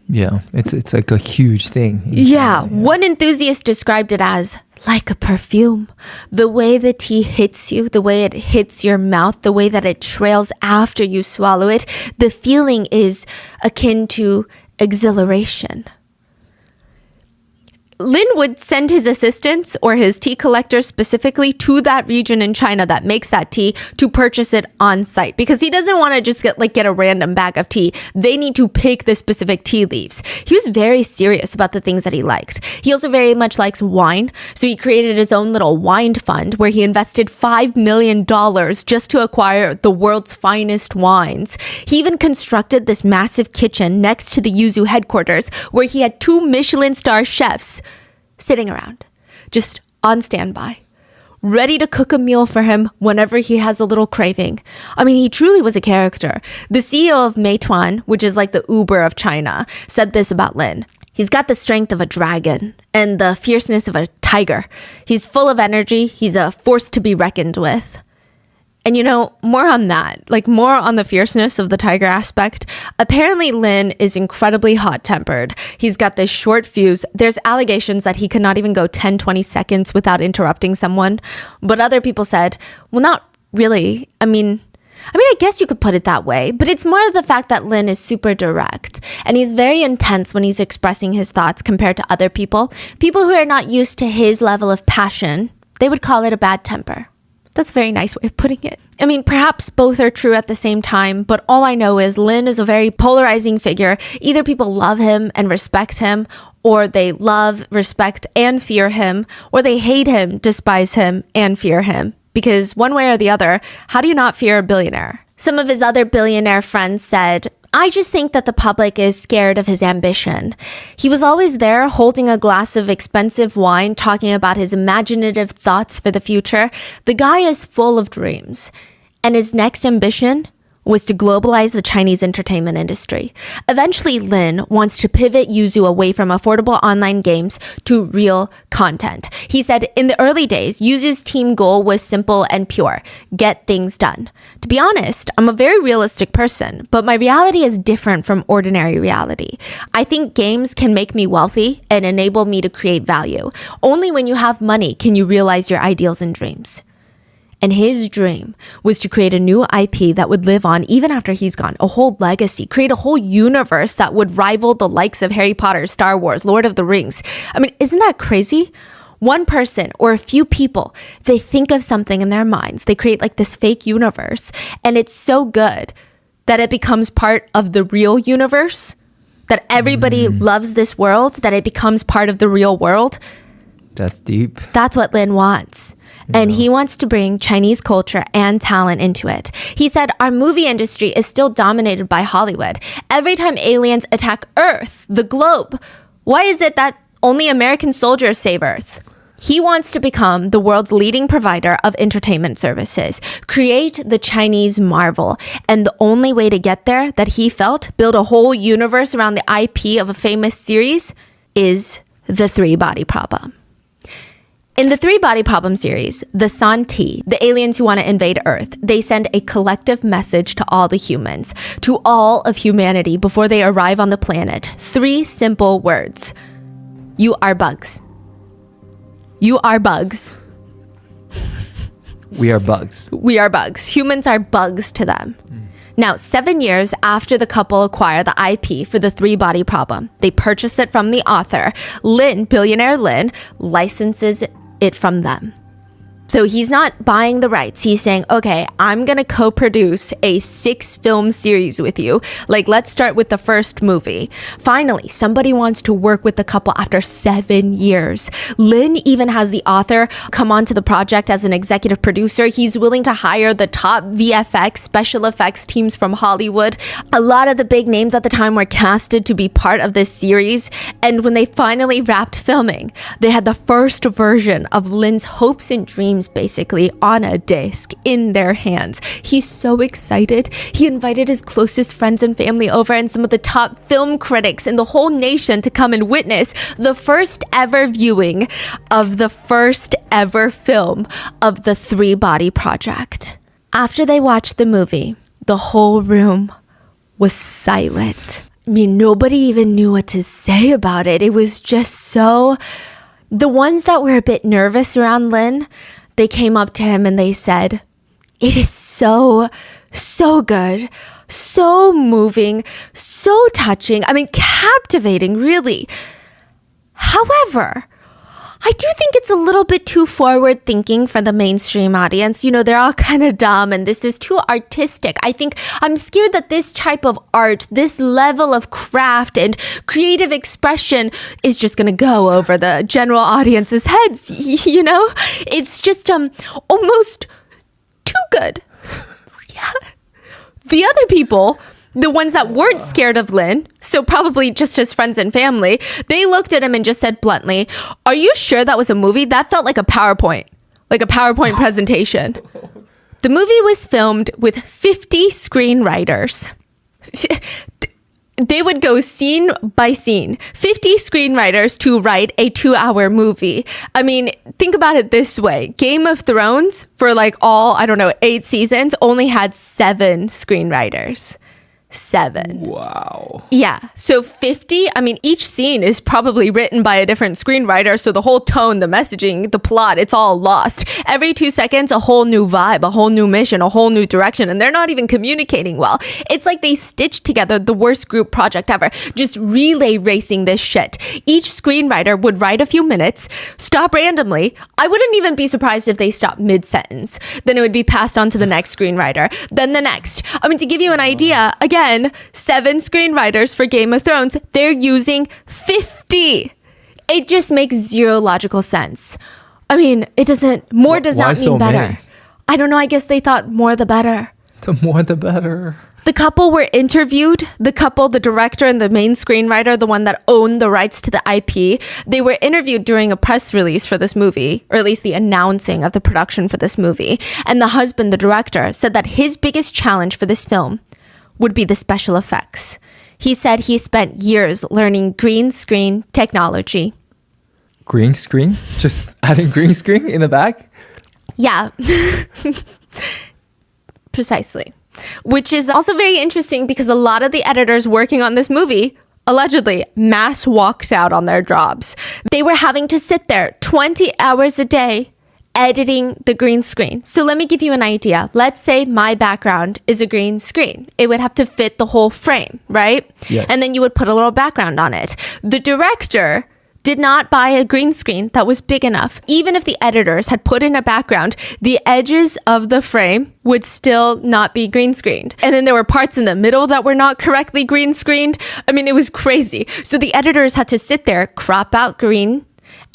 Yeah, it's like a huge thing. Yeah, one enthusiast described it as like a perfume. The way the tea hits you, the way it hits your mouth, the way that it trails after you swallow it, the feeling is akin to exhilaration. Lin would send his assistants or his tea collectors specifically to that region in China that makes that tea to purchase it on site because he doesn't want to just get a random bag of tea. They need to pick the specific tea leaves. He was very serious about the things that he liked. He also very much likes wine. So he created his own little wine fund where he invested $5 million just to acquire the world's finest wines. He even constructed this massive kitchen next to the Yuzu headquarters where he had 2 Michelin star chefs sitting around, just on standby, ready to cook a meal for him whenever he has a little craving. I mean, he truly was a character. The CEO of Meituan, which is like the Uber of China, said this about Lin. He's got the strength of a dragon and the fierceness of a tiger. He's full of energy. He's a force to be reckoned with. And more on that, like more on the fierceness of the tiger aspect. Apparently, Lin is incredibly hot-tempered. He's got this short fuse. There's allegations that he could not even go 10, 20 seconds without interrupting someone. But other people said, well, not really. I mean, I guess you could put it that way, but it's more of the fact that Lin is super direct and he's very intense when he's expressing his thoughts compared to other people. People who are not used to his level of passion, they would call it a bad temper. That's a very nice way of putting it. I mean, perhaps both are true at the same time, but all I know is Lin is a very polarizing figure. Either people love him and respect him, or they love, respect, and fear him, or they hate him, despise him, and fear him. Because one way or the other, how do you not fear a billionaire? Some of his other billionaire friends said, I just think that the public is scared of his ambition. He was always there holding a glass of expensive wine, talking about his imaginative thoughts for the future. The guy is full of dreams. And his next ambition was to globalize the Chinese entertainment industry. Eventually, Lin wants to pivot Yuzu away from affordable online games to real content. He said, in the early days, Yuzu's team goal was simple and pure: get things done. To be honest, I'm a very realistic person, but my reality is different from ordinary reality. I think games can make me wealthy and enable me to create value. Only when you have money can you realize your ideals and dreams. And his dream was to create a new IP that would live on even after he's gone, a whole legacy, create a whole universe that would rival the likes of Harry Potter, Star Wars, Lord of the Rings. I mean, isn't that crazy? One person or a few people, they think of something in their minds. They create like this fake universe, and it's so good that it becomes part of the real universe, that everybody loves this world, that it becomes part of the real world. That's deep. That's what Lin wants. And he wants to bring Chinese culture and talent into it. He said, our movie industry is still dominated by Hollywood. Every time aliens attack Earth, the globe, why is it that only American soldiers save Earth? He wants to become the world's leading provider of entertainment services, create the Chinese marvel. And the only way to get there, that he felt, build a whole universe around the IP of a famous series, is the three-body problem. In the three-body problem series, the Santi, the aliens who want to invade Earth, they send a collective message to all the humans, to all of humanity before they arrive on the planet. 3 simple words. You are bugs. You are bugs. We are bugs. We are bugs. Humans are bugs to them. Now, 7 years after the couple acquire the IP for the three-body problem, they purchase it from the author. Lin, Billionaire Lin, licenses it from them. So he's not buying the rights. He's saying, okay, I'm going to co-produce a 6-film series with you. Like, let's start with the first movie. Finally, somebody wants to work with the couple after 7 years. Lin even has the author come onto the project as an executive producer. He's willing to hire the top VFX, special effects teams from Hollywood. A lot of the big names at the time were casted to be part of this series. And when they finally wrapped filming, they had the first version of Lin's hopes and dreams basically on a disc in their hands. He's so excited. He invited his closest friends and family over and some of the top film critics in the whole nation to come and witness the first ever viewing of the first ever film of the three-body project. After they watched the movie, the whole room was silent. I mean, nobody even knew what to say about it. It was just so... The ones that were a bit nervous around Lin, they came up to him and they said, it is so good, so moving, so touching. I mean, captivating, really. However, I do think it's a little bit too forward thinking for the mainstream audience. You know, they're all kind of dumb and this is too artistic. I think I'm scared that this type of art, this level of craft and creative expression is just going to go over the general audience's heads. You know, it's just almost too good. Yeah. The other people, the ones that weren't scared of Lin, so probably just his friends and family, they looked at him and just said bluntly, are you sure that was a movie? That felt like a PowerPoint presentation. The movie was filmed with 50 screenwriters. They would go scene by scene, 50 screenwriters to write a 2-hour movie. I mean, think about it this way. Game of Thrones, for like all, 8 seasons, only had 7 screenwriters. 7. Wow. Yeah. So 50, I mean, each scene is probably written by a different screenwriter. So the whole tone, the messaging, the plot, it's all lost. Every 2 seconds, a whole new vibe, a whole new mission, a whole new direction. And they're not even communicating well. It's like they stitched together the worst group project ever, just relay racing this shit. Each screenwriter would write a few minutes, stop randomly. I wouldn't even be surprised if they stopped mid-sentence. Then it would be passed on to the next screenwriter, then the next. I mean, to give you an idea, again, 7 screenwriters for Game of Thrones. They're using 50. It just makes zero logical sense. I mean, it doesn't... More does not mean better. Many? I don't know. I guess they thought more the better. The more the better. The couple were interviewed. The couple, the director and the main screenwriter, the one that owned the rights to the IP, they were interviewed during a press release for this movie, or at least the announcing of the production for this movie. And the husband, the director, said that his biggest challenge for this film would be the special effects. He said he spent years learning green screen technology. Green screen? Just adding green screen in the back? Yeah. Precisely. Which is also very interesting because a lot of the editors working on this movie allegedly mass walked out on their jobs. They were having to sit there 20 hours a day editing the green screen. So let me give you an idea. Let's say my background is a green screen. It would have to fit the whole frame, right? Yes. And then you would put a little background on it. The director did not buy a green screen that was big enough. Even if the editors had put in a background, the edges of the frame would still not be green screened. And then there were parts in the middle that were not correctly green screened. I mean, it was crazy. So the editors had to sit there, crop out green,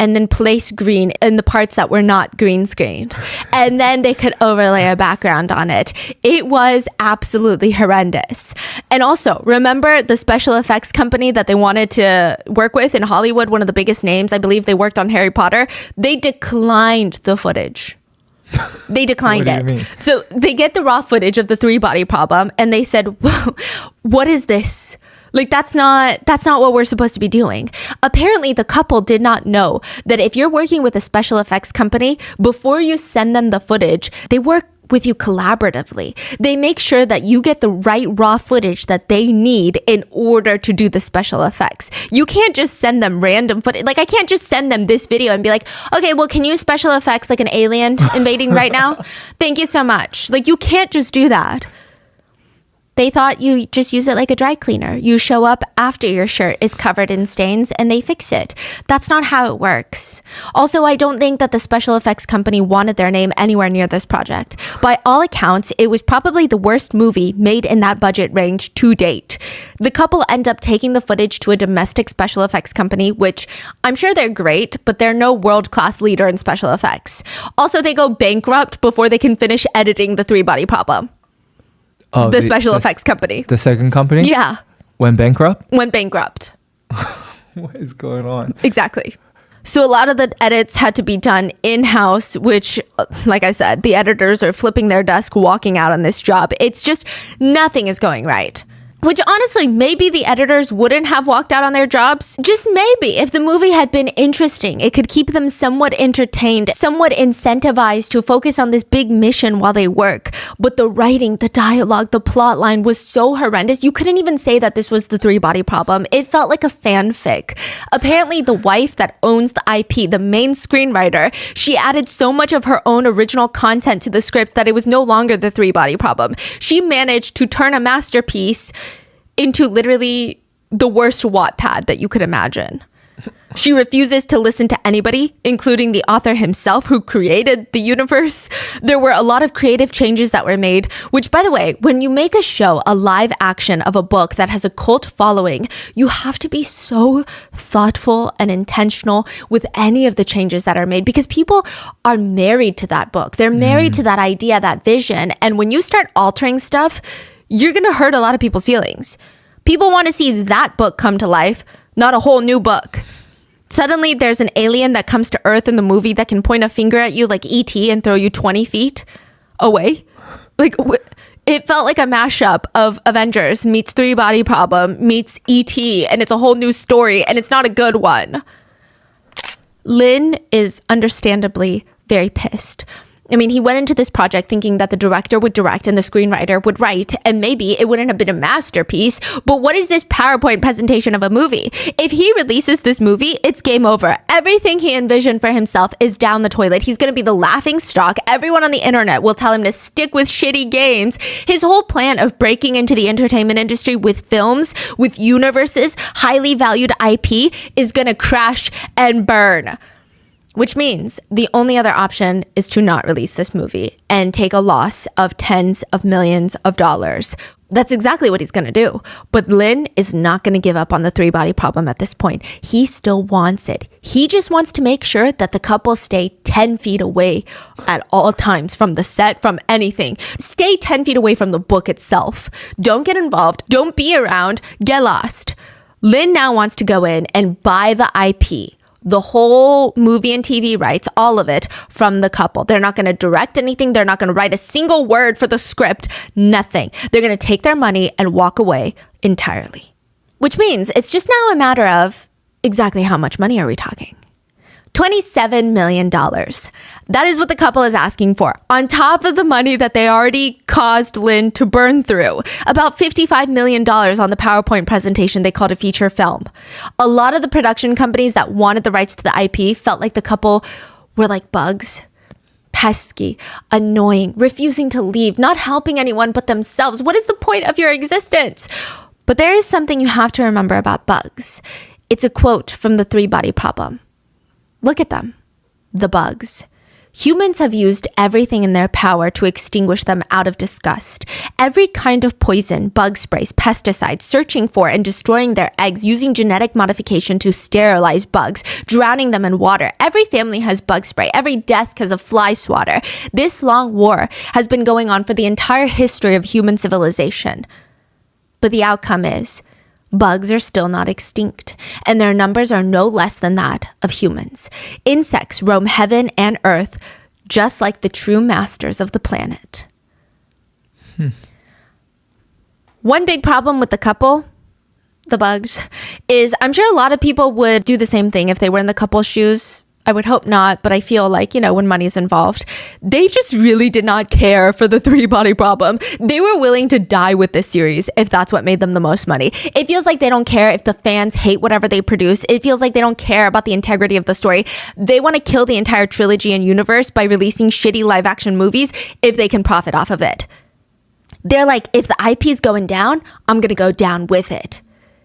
and then place green in the parts that were not green screened. And then they could overlay a background on it. It was absolutely horrendous. And also, remember the special effects company that they wanted to work with in Hollywood, one of the biggest names, I believe they worked on Harry Potter? They declined the footage. They declined it. So they get the raw footage of the 3-body problem and they said, whoa, what is this? Like, that's not what we're supposed to be doing. Apparently, the couple did not know that if you're working with a special effects company, before you send them the footage, they work with you collaboratively. They make sure that you get the right raw footage that they need in order to do the special effects. You can't just send them random footage. Like, I can't just send them this video and be like, okay, well, can you special effects like an alien invading right now? Thank you so much. Like, you can't just do that. They thought you just use it like a dry cleaner. You show up after your shirt is covered in stains and they fix it. That's not how it works. Also, I don't think that the special effects company wanted their name anywhere near this project. By all accounts, it was probably the worst movie made in that budget range to date. The couple end up taking the footage to a domestic special effects company, which I'm sure they're great, but they're no world-class leader in special effects. Also, they go bankrupt before they can finish editing the 3-body problem. Oh, the special effects company. The second company? Yeah. Went bankrupt? Went bankrupt. What is going on? Exactly. So a lot of the edits had to be done in-house, which, like I said, the editors are flipping their desk, walking out on this job. It's just nothing is going right. Which honestly, maybe the editors wouldn't have walked out on their jobs. Just maybe. If the movie had been interesting, it could keep them somewhat entertained, somewhat incentivized to focus on this big mission while they work. But the writing, the dialogue, the plot line was so horrendous. You couldn't even say that this was the 3-body problem. It felt like a fanfic. Apparently, the wife that owns the IP, the main screenwriter, she added so much of her own original content to the script that it was no longer the 3-body problem. She managed to turn a masterpiece into literally the worst Wattpad that you could imagine. She refuses to listen to anybody, including the author himself who created the universe. There were a lot of creative changes that were made, which, by the way, when you make a show, a live action of a book that has a cult following, you have to be so thoughtful and intentional with any of the changes that are made because people are married to that book. They're married to that idea, that vision. And when you start altering stuff, you're going to hurt a lot of people's feelings. People want to see that book come to life, not a whole new book. Suddenly, there's an alien that comes to Earth in the movie that can point a finger at you like E.T. and throw you 20 feet away. Like, it felt like a mashup of Avengers meets 3-body problem meets E.T. and it's a whole new story and it's not a good one. Lin is understandably very pissed. I mean, he went into this project thinking that the director would direct and the screenwriter would write, and maybe it wouldn't have been a masterpiece, but what is this PowerPoint presentation of a movie? If he releases this movie, it's game over. Everything he envisioned for himself is down the toilet. He's going to be the laughing stock. Everyone on the internet will tell him to stick with shitty games. His whole plan of breaking into the entertainment industry with films, with universes, highly valued IP is going to crash and burn. Which means the only other option is to not release this movie and take a loss of tens of millions of dollars. That's exactly what he's going to do. But Lin is not going to give up on the 3-body problem at this point. He still wants it. He just wants to make sure that the couple stay 10 feet away at all times from the set, from anything. Stay 10 feet away from the book itself. Don't get involved. Don't be around. Get lost. Lin now wants to go in and buy the IP. The whole movie and TV rights, all of it, from the couple. They're not going to direct anything. They're not going to write a single word for the script. Nothing. They're going to take their money and walk away entirely. Which means it's just now a matter of exactly how much money are we talking? $27 million. That is what the couple is asking for, on top of the money that they already caused Lin to burn through. About $55 million on the PowerPoint presentation they called a feature film. A lot of the production companies that wanted the rights to the IP felt like the couple were like bugs. Pesky, annoying, refusing to leave, not helping anyone but themselves. What is the point of your existence? But there is something you have to remember about bugs. It's a quote from the 3-body problem. Look at them, the bugs. Humans have used everything in their power to extinguish them out of disgust. Every kind of poison, bug sprays, pesticides, searching for and destroying their eggs, using genetic modification to sterilize bugs, drowning them in water. Every family has bug spray. Every desk has a fly swatter. This long war has been going on for the entire history of human civilization. But the outcome is, bugs are still not extinct, and their numbers are no less than that of humans. Insects roam heaven and earth, just like the true masters of the planet. One big problem with the couple, the bugs, is I'm sure a lot of people would do the same thing if they were in the couple's shoes. I would hope not, but I feel like, when money's involved, they just really did not care for the three-body problem. They were willing to die with this series if that's what made them the most money. It feels like they don't care if the fans hate whatever they produce. It feels like they don't care about the integrity of the story. They want to kill the entire trilogy and universe by releasing shitty live-action movies if they can profit off of it. They're like, if the IP is going down, I'm going to go down with it.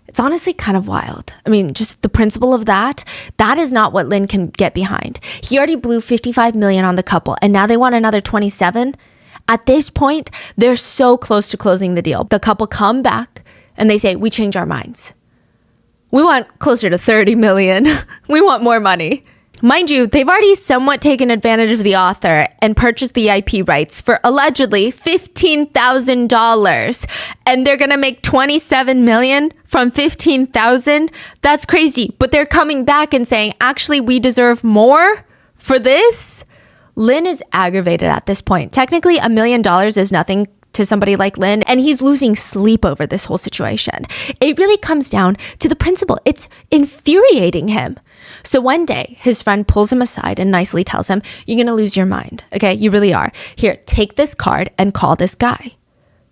It's honestly kind of wild. I mean, just the principle of that is not what Lin can get behind. He already blew 55 million on the couple, and now they want another 27. At this point, they're so close to closing the deal. The couple come back and they say, we change our minds. We want closer to 30 million. We want more money. Mind you, they've already somewhat taken advantage of the author and purchased the IP rights for allegedly $15,000. And they're going to make 27 million from 15,000. That's crazy. But they're coming back and saying, actually, we deserve more for this. Lin is aggravated at this point. Technically, $1 million is nothing to somebody like Lin, and he's losing sleep over this whole situation. It really comes down to the principle. It's infuriating him. So one day, his friend pulls him aside and nicely tells him, you're going to lose your mind. Okay, you really are. Here, take this card and call this guy.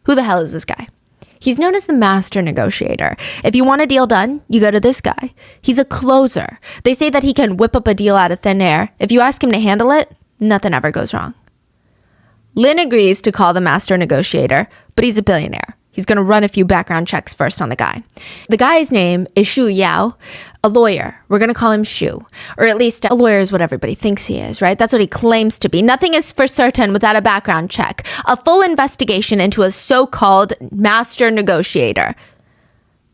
Who the hell is this guy? He's known as the master negotiator. If you want a deal done, you go to this guy. He's a closer. They say that he can whip up a deal out of thin air. If you ask him to handle it, nothing ever goes wrong. Lin agrees to call the master negotiator, but he's a billionaire. He's going to run a few background checks first on the guy. The guy's name is Shu Yao, a lawyer. We're going to call him Shu. Or at least a lawyer is what everybody thinks he is, right? That's what he claims to be. Nothing is for certain without a background check. A full investigation into a so-called master negotiator.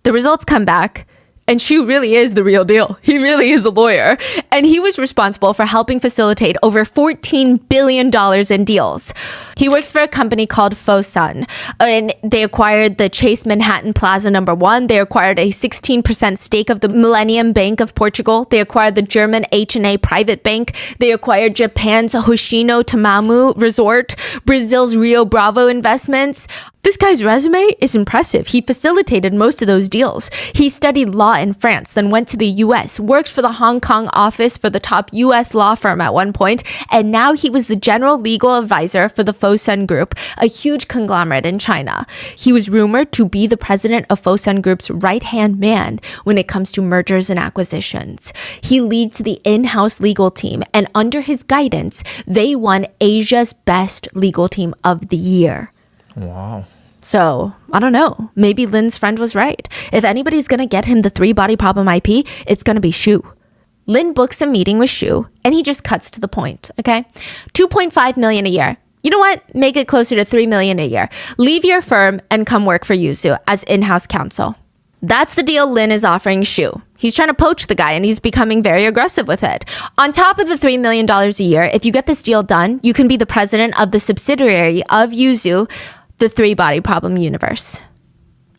The results come back, and Shu really is the real deal. He really is a lawyer. And he was responsible for helping facilitate over $14 billion in deals. He works for a company called Fosun, and they acquired the Chase Manhattan Plaza #1. They acquired a 16% stake of the Millennium Bank of Portugal. They acquired the German H&A Private Bank. They acquired Japan's Hoshino Tamamu Resort, Brazil's Rio Bravo Investments. This guy's resume is impressive. He facilitated most of those deals. He studied law in France, then went to the US, worked for the Hong Kong office for the top US law firm at one point, and now he was the general legal advisor for the Fosun Group, a huge conglomerate in China. He was rumored to be the president of Fosun Group's right-hand man when it comes to mergers and acquisitions. He leads the in-house legal team, and under his guidance, they won Asia's best legal team of the year. Wow. So, I don't know. Maybe Lin's friend was right. If anybody's going to get him the three-body problem IP, it's going to be Shu. Lin books a meeting with Shu, and he just cuts to the point, okay? 2.5 million a year. You know what? Make it closer to 3 million a year. Leave your firm and come work for Yuzu as in-house counsel. That's the deal Lin is offering Shu. He's trying to poach the guy, and he's becoming very aggressive with it. On top of the $3 million a year, if you get this deal done, you can be the president of the subsidiary of Yuzu, the three-body problem universe.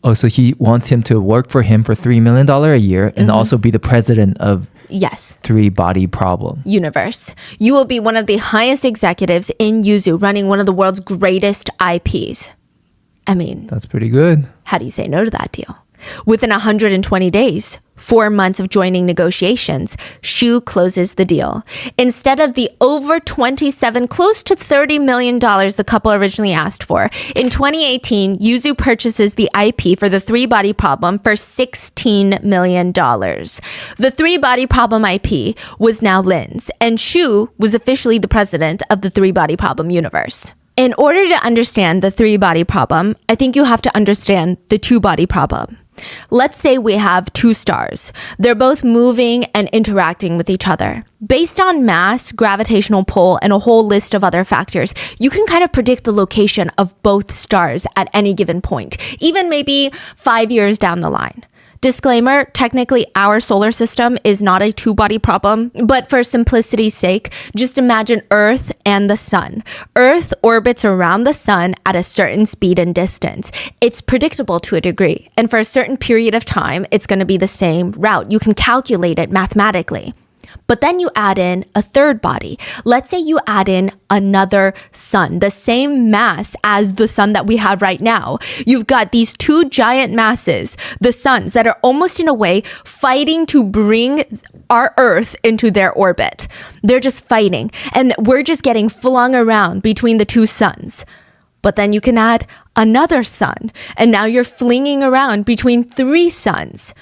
Oh, so he wants him to work for him for $3 million a year and also be the president of three-body problem universe. You will be one of the highest executives in Yuzu, running one of the world's greatest IPs. I mean, that's pretty good. How do you say no to that deal? Within 120 days, 4 months of joining negotiations, Shu closes the deal. Instead of the over 27, close to $30 million the couple originally asked for, in 2018, Yuzu purchases the IP for the three-body problem for $16 million. The three-body problem IP was now Lin's, and Shu was officially the president of the three-body problem universe. In order to understand the three-body problem, I think you have to understand the two-body problem. Let's say we have two stars. They're both moving and interacting with each other. Based on mass, gravitational pull, and a whole list of other factors, you can kind of predict the location of both stars at any given point, even maybe 5 years down the line. Disclaimer, technically our solar system is not a two-body problem, but for simplicity's sake, just imagine Earth and the sun. Earth orbits around the sun at a certain speed and distance. It's predictable to a degree, and for a certain period of time, it's going to be the same route. You can calculate it mathematically. But then you add in a third body. Let's say you add in another sun, the same mass as the sun that we have right now. You've got these two giant masses, the suns, that are almost in a way fighting to bring our Earth into their orbit. They're just fighting, and we're just getting flung around between the two suns. But then you can add another sun, and now you're flinging around between three suns.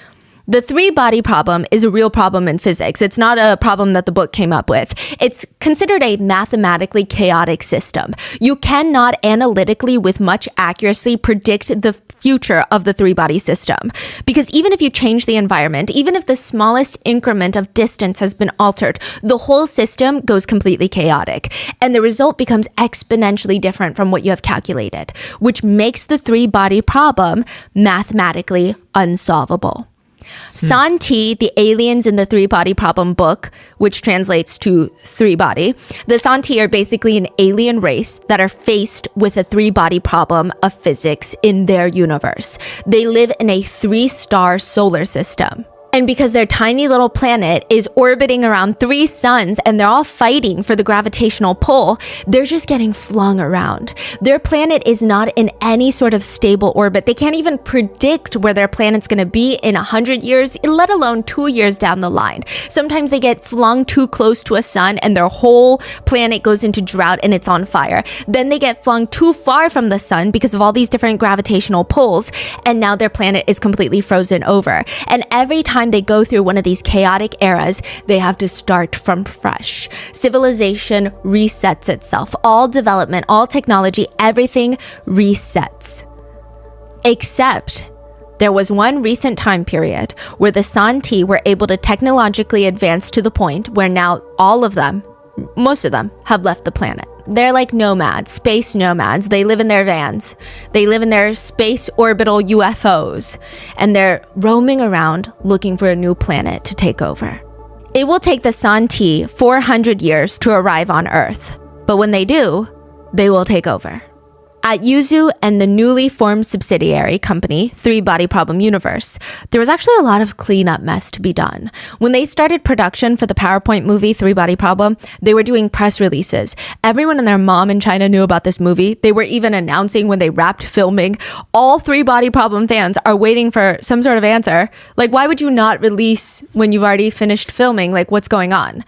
The three-body problem is a real problem in physics. It's not a problem that the book came up with. It's considered a mathematically chaotic system. You cannot analytically, with much accuracy, predict the future of the three-body system. Because even if you change the environment, even if the smallest increment of distance has been altered, the whole system goes completely chaotic. And the result becomes exponentially different from what you have calculated, which makes the three-body problem mathematically unsolvable. San-Ti, the aliens in the three-body problem book, which translates to three-body, the San-Ti are basically an alien race that are faced with a three-body problem of physics in their universe. They live in a three-star solar system. And because their tiny little planet is orbiting around three suns and they're all fighting for the gravitational pull, they're just getting flung around. Their planet is not in any sort of stable orbit. They can't even predict where their planet's going to be in 100 years, let alone 2 years down the line. Sometimes they get flung too close to a sun and their whole planet goes into drought and it's on fire. Then they get flung too far from the sun because of all these different gravitational pulls, and now their planet is completely frozen over. And every time they go through one of these chaotic eras, they have to start from fresh. Civilization resets itself. All development, all technology, everything resets. Except there was one recent time period where the San-Ti were able to technologically advance to the point where now all of them, most of them, have left the planet. They're like nomads, space nomads. They live in their vans. They live in their space orbital UFOs. And they're roaming around looking for a new planet to take over. It will take the San-Ti 400 years to arrive on Earth. But when they do, they will take over. At Yuzu and the newly formed subsidiary company, Three Body Problem Universe, there was actually a lot of cleanup mess to be done. When they started production for the PowerPoint movie, Three Body Problem, they were doing press releases. Everyone and their mom in China knew about this movie. They were even announcing when they wrapped filming. All Three Body Problem fans are waiting for some sort of answer. Like, why would you not release when you've already finished filming? Like, what's going on?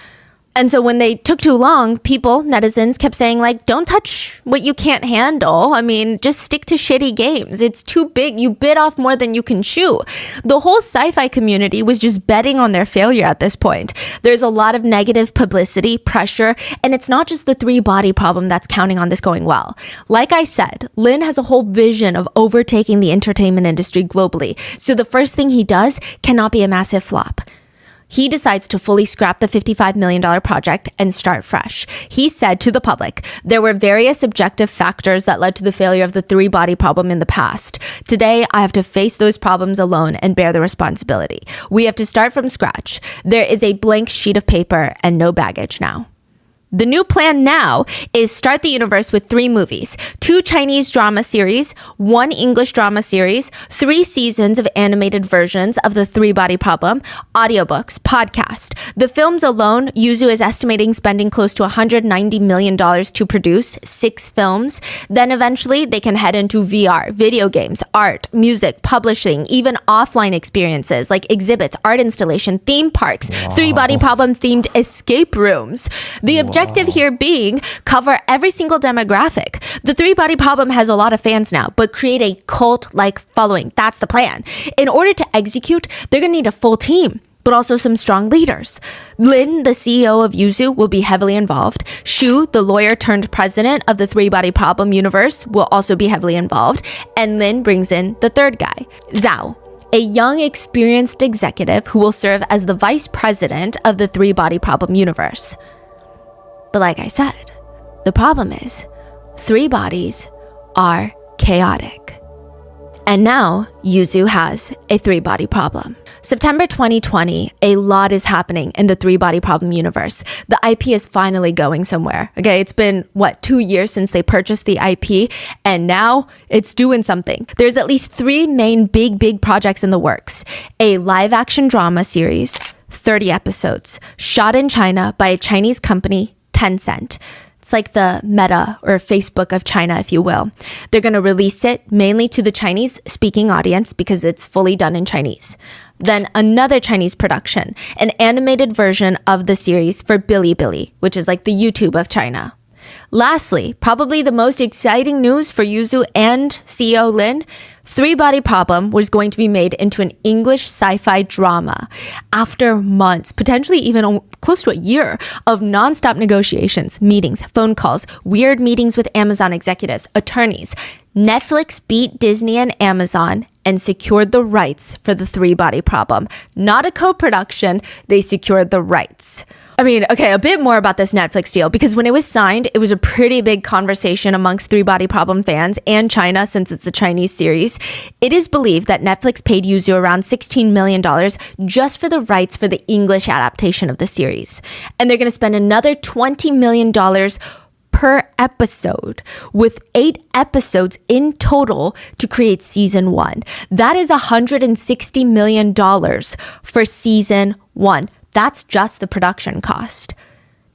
And so when they took too long, people, netizens, kept saying, like, don't touch what you can't handle. I mean, just stick to shitty games. It's too big. You bit off more than you can chew. The whole sci-fi community was just betting on their failure at this point. There's a lot of negative publicity, pressure, and it's not just the three-body problem that's counting on this going well. Like I said, Lin has a whole vision of overtaking the entertainment industry globally. So the first thing he does cannot be a massive flop. He decides to fully scrap the $55 million project and start fresh. He said to the public, there were various objective factors that led to the failure of the three-body problem in the past. Today, I have to face those problems alone and bear the responsibility. We have to start from scratch. There is a blank sheet of paper and no baggage now. The new plan now is start the universe with 3 movies, 2 Chinese drama series, 1 English drama series, 3 seasons of animated versions of the three-body problem, audiobooks, podcast. The films alone, Yuzu is estimating spending close to $190 million to produce 6 films. Then eventually they can head into VR, video games, art, music, publishing, even offline experiences like exhibits, art installation, theme parks, three-body problem themed escape rooms. The objective here being cover every single demographic. The three-body problem has a lot of fans now, but create a cult-like following. That's the plan. In order to execute, they're going to need a full team, but also some strong leaders. Lin, the CEO of Yuzu, will be heavily involved. Shu, the lawyer turned president of the three-body problem universe, will also be heavily involved. And Lin brings in the third guy, Zhao, a young, experienced executive who will serve as the vice president of the three-body problem universe. But like I said, the problem is three bodies are chaotic. And now Yuzu has a three-body problem. September 2020, a lot is happening in the three-body problem universe. The IP is finally going somewhere. Okay, it's been, 2 years since they purchased the IP, and now it's doing something. There's at least 3 main big projects in the works. A live-action drama series, 30 episodes, shot in China by a Chinese company, Tencent. It's like the Meta or Facebook of China, if you will. They're going to release it mainly to the Chinese-speaking audience because it's fully done in Chinese. Then another Chinese production, an animated version of the series for Bilibili, which is like the YouTube of China. Lastly, probably the most exciting news for Yuzu and CEO Lin, Three-Body Problem was going to be made into an English sci-fi drama after months, potentially even close to a year of nonstop negotiations, meetings, phone calls, weird meetings with Amazon executives, attorneys. Netflix beat Disney and Amazon and secured the rights for the Three-Body Problem. Not a co-production, they secured the rights. I mean, okay, a bit more about this Netflix deal, because when it was signed, it was a pretty big conversation amongst Three-Body Problem fans and China, since it's a Chinese series. It is believed that Netflix paid Yuzu around $16 million just for the rights for the English adaptation of the series. And they're going to spend another $20 million per episode, with 8 episodes in total to create season 1. That is $160 million for season 1. That's just the production cost.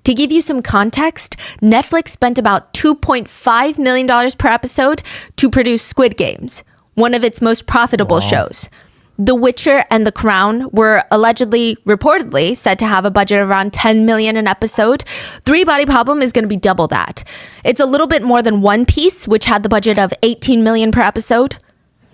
To give you some context, Netflix spent about $2.5 million per episode to produce Squid Games, one of its most profitable shows. The Witcher and The Crown were reportedly said to have a budget of around $10 million an episode. Three-Body Problem is going to be double that. It's a little bit more than One Piece, which had the budget of $18 million per episode.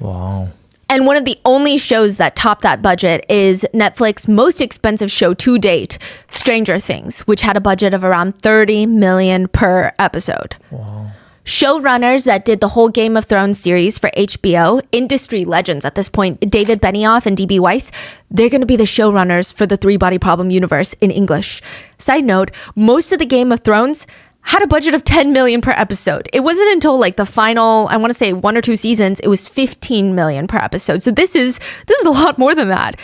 Wow. And one of the only shows that top that budget is Netflix's most expensive show to date, Stranger Things, which had a budget of around $30 million per episode. Wow. Showrunners that did the whole Game of Thrones series for HBO, industry legends at this point, David Benioff and D.B. Weiss, they're going to be the showrunners for the Three-Body Problem universe in English. Side note, most of the Game of Thrones had a budget of $10 million per episode. It wasn't until like the final, I want to say 1 or 2 seasons, it was $15 million per episode. So this is a lot more than that.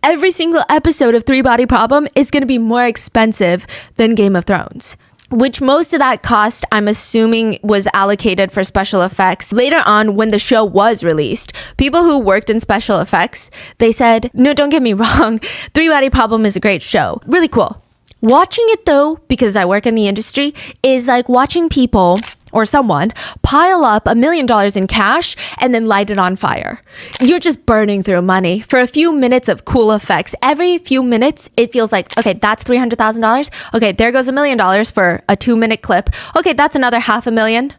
Every single episode of Three-Body Problem is going to be more expensive than Game of Thrones, which most of that cost, I'm assuming, was allocated for special effects. Later on, when the show was released, people who worked in special effects, they said, no, don't get me wrong, Three-Body Problem is a great show. Really cool. Watching it though, because I work in the industry, is like watching people or someone pile up $1 million in cash and then light it on fire. You're just burning through money for a few minutes of cool effects. Every few minutes, it feels like, okay, that's $300,000. Okay, there goes $1 million for a 2-minute clip. Okay, that's another $500,000.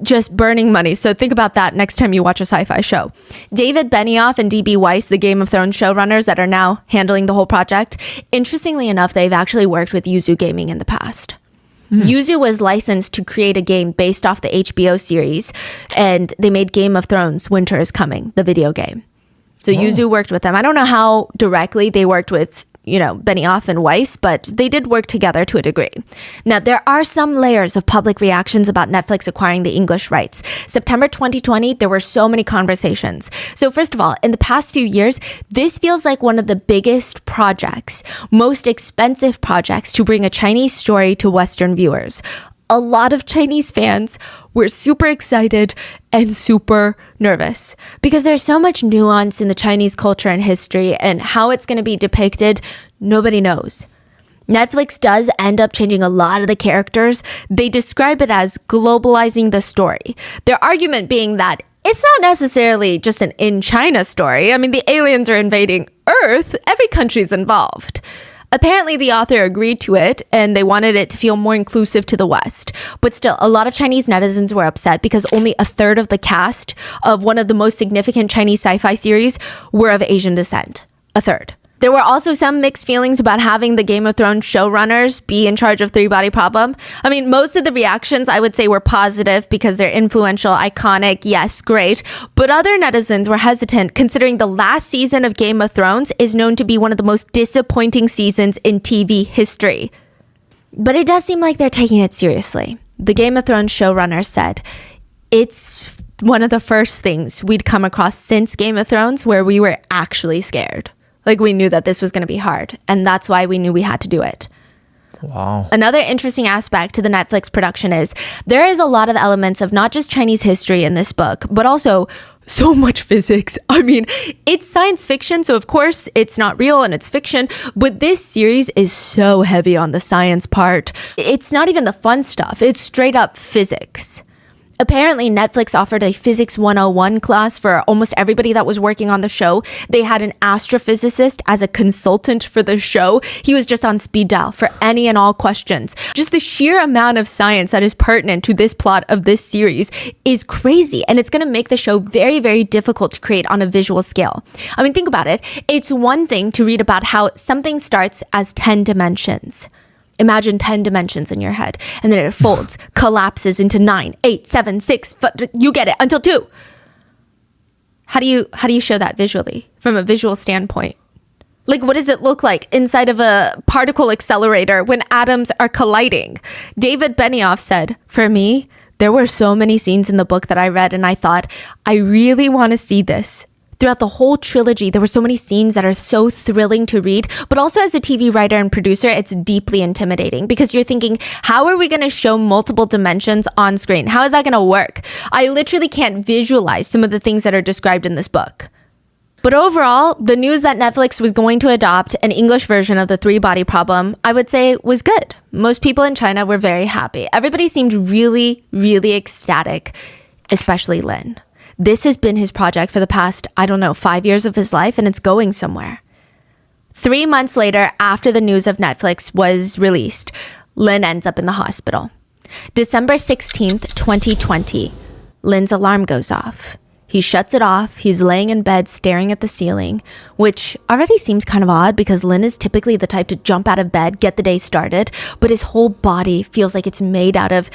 Just burning money. So think about that next time you watch a sci-fi show. David Benioff and D.B. Weiss, the Game of Thrones showrunners that are now handling the whole project, interestingly enough, they've actually worked with Yuzu Gaming in the past. Yuzu was licensed to create a game based off the HBO series, and they made Game of Thrones Winter is Coming, the video game. So Yuzu worked with them. I don't know how directly they worked with Benioff and Weiss, but they did work together to a degree. Now, there are some layers of public reactions about Netflix acquiring the English rights. September 2020, there were so many conversations. So first of all, in the past few years, this feels like one of the biggest projects, most expensive projects to bring a Chinese story to Western viewers. A lot of Chinese fans were super excited and super nervous because there's so much nuance in the Chinese culture and history, and how it's going to be depicted, nobody knows. Netflix does end up changing a lot of the characters. They describe it as globalizing the story. Their argument being that it's not necessarily just an in China story. I mean, the aliens are invading Earth. Every country's involved. Apparently, the author agreed to it, and they wanted it to feel more inclusive to the West. But still, a lot of Chinese netizens were upset because only a third of the cast of one of the most significant Chinese sci-fi series were of Asian descent. A third. There were also some mixed feelings about having the Game of Thrones showrunners be in charge of Three Body Problem. I mean, most of the reactions I would say were positive because they're influential, iconic, yes, great. But other netizens were hesitant considering the last season of Game of Thrones is known to be one of the most disappointing seasons in TV history. But it does seem like they're taking it seriously. The Game of Thrones showrunner said, it's one of the first things we'd come across since Game of Thrones where we were actually scared. Like we knew that this was going to be hard, and that's why we knew we had to do it. Wow. Another interesting aspect to the Netflix production is there is a lot of elements of not just Chinese history in this book, but also so much physics. I mean, it's science fiction, so of course it's not real and it's fiction, but this series is so heavy on the science part. It's not even the fun stuff. It's straight up physics. Apparently, Netflix offered a Physics 101 class for almost everybody that was working on the show. They had an astrophysicist as a consultant for the show. He was just on speed dial for any and all questions. Just the sheer amount of science that is pertinent to this plot of this series is crazy. And it's going to make the show very, very difficult to create on a visual scale. I mean, think about it. It's one thing to read about how something starts as 10 dimensions. Imagine 10 dimensions in your head, and then it folds, collapses into 9, 8, 7, 6, you get it, until 2. How do you show that visually, from a visual standpoint? Like, what does it look like inside of a particle accelerator when atoms are colliding? David Benioff said, for me, there were so many scenes in the book that I read, and I thought, I really want to see this. Throughout the whole trilogy, there were so many scenes that are so thrilling to read, but also as a TV writer and producer, it's deeply intimidating because you're thinking, how are we going to show multiple dimensions on screen? How is that going to work? I literally can't visualize some of the things that are described in this book. But overall, the news that Netflix was going to adopt an English version of the Three Body Problem, I would say was good. Most people in China were very happy. Everybody seemed really, really ecstatic, especially Lin. This has been his project for the past, 5 years of his life, and it's going somewhere. 3 months later, after the news of Netflix was released, Lin ends up in the hospital. December 16th, 2020, Lin's alarm goes off. He shuts it off. He's laying in bed staring at the ceiling, which already seems kind of odd because Lin is typically the type to jump out of bed, get the day started, but his whole body feels like it's made out of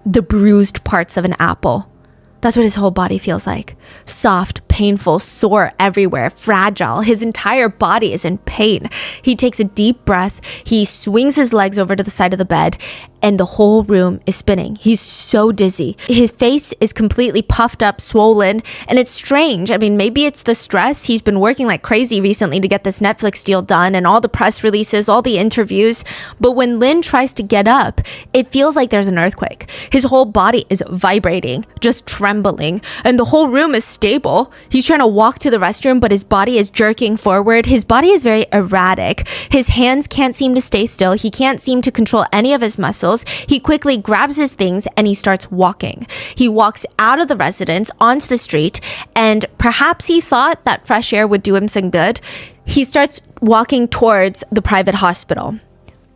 the bruised parts of an apple. That's what his whole body feels like. Soft, painful, sore everywhere, fragile. His entire body is in pain. He takes a deep breath. He swings his legs over to the side of the bed, and the whole room is spinning. He's so dizzy. His face is completely puffed up, swollen, and it's strange. I mean, maybe it's the stress. He's been working like crazy recently to get this Netflix deal done and all the press releases, all the interviews. But when Lin tries to get up, it feels like there's an earthquake. His whole body is vibrating, just trembling, and the whole room is stable. He's trying to walk to the restroom, but his body is jerking forward. His body is very erratic. His hands can't seem to stay still. He can't seem to control any of his muscles. He quickly grabs his things and he starts walking. He walks out of the residence onto the street, and perhaps he thought that fresh air would do him some good. He starts walking towards the private hospital.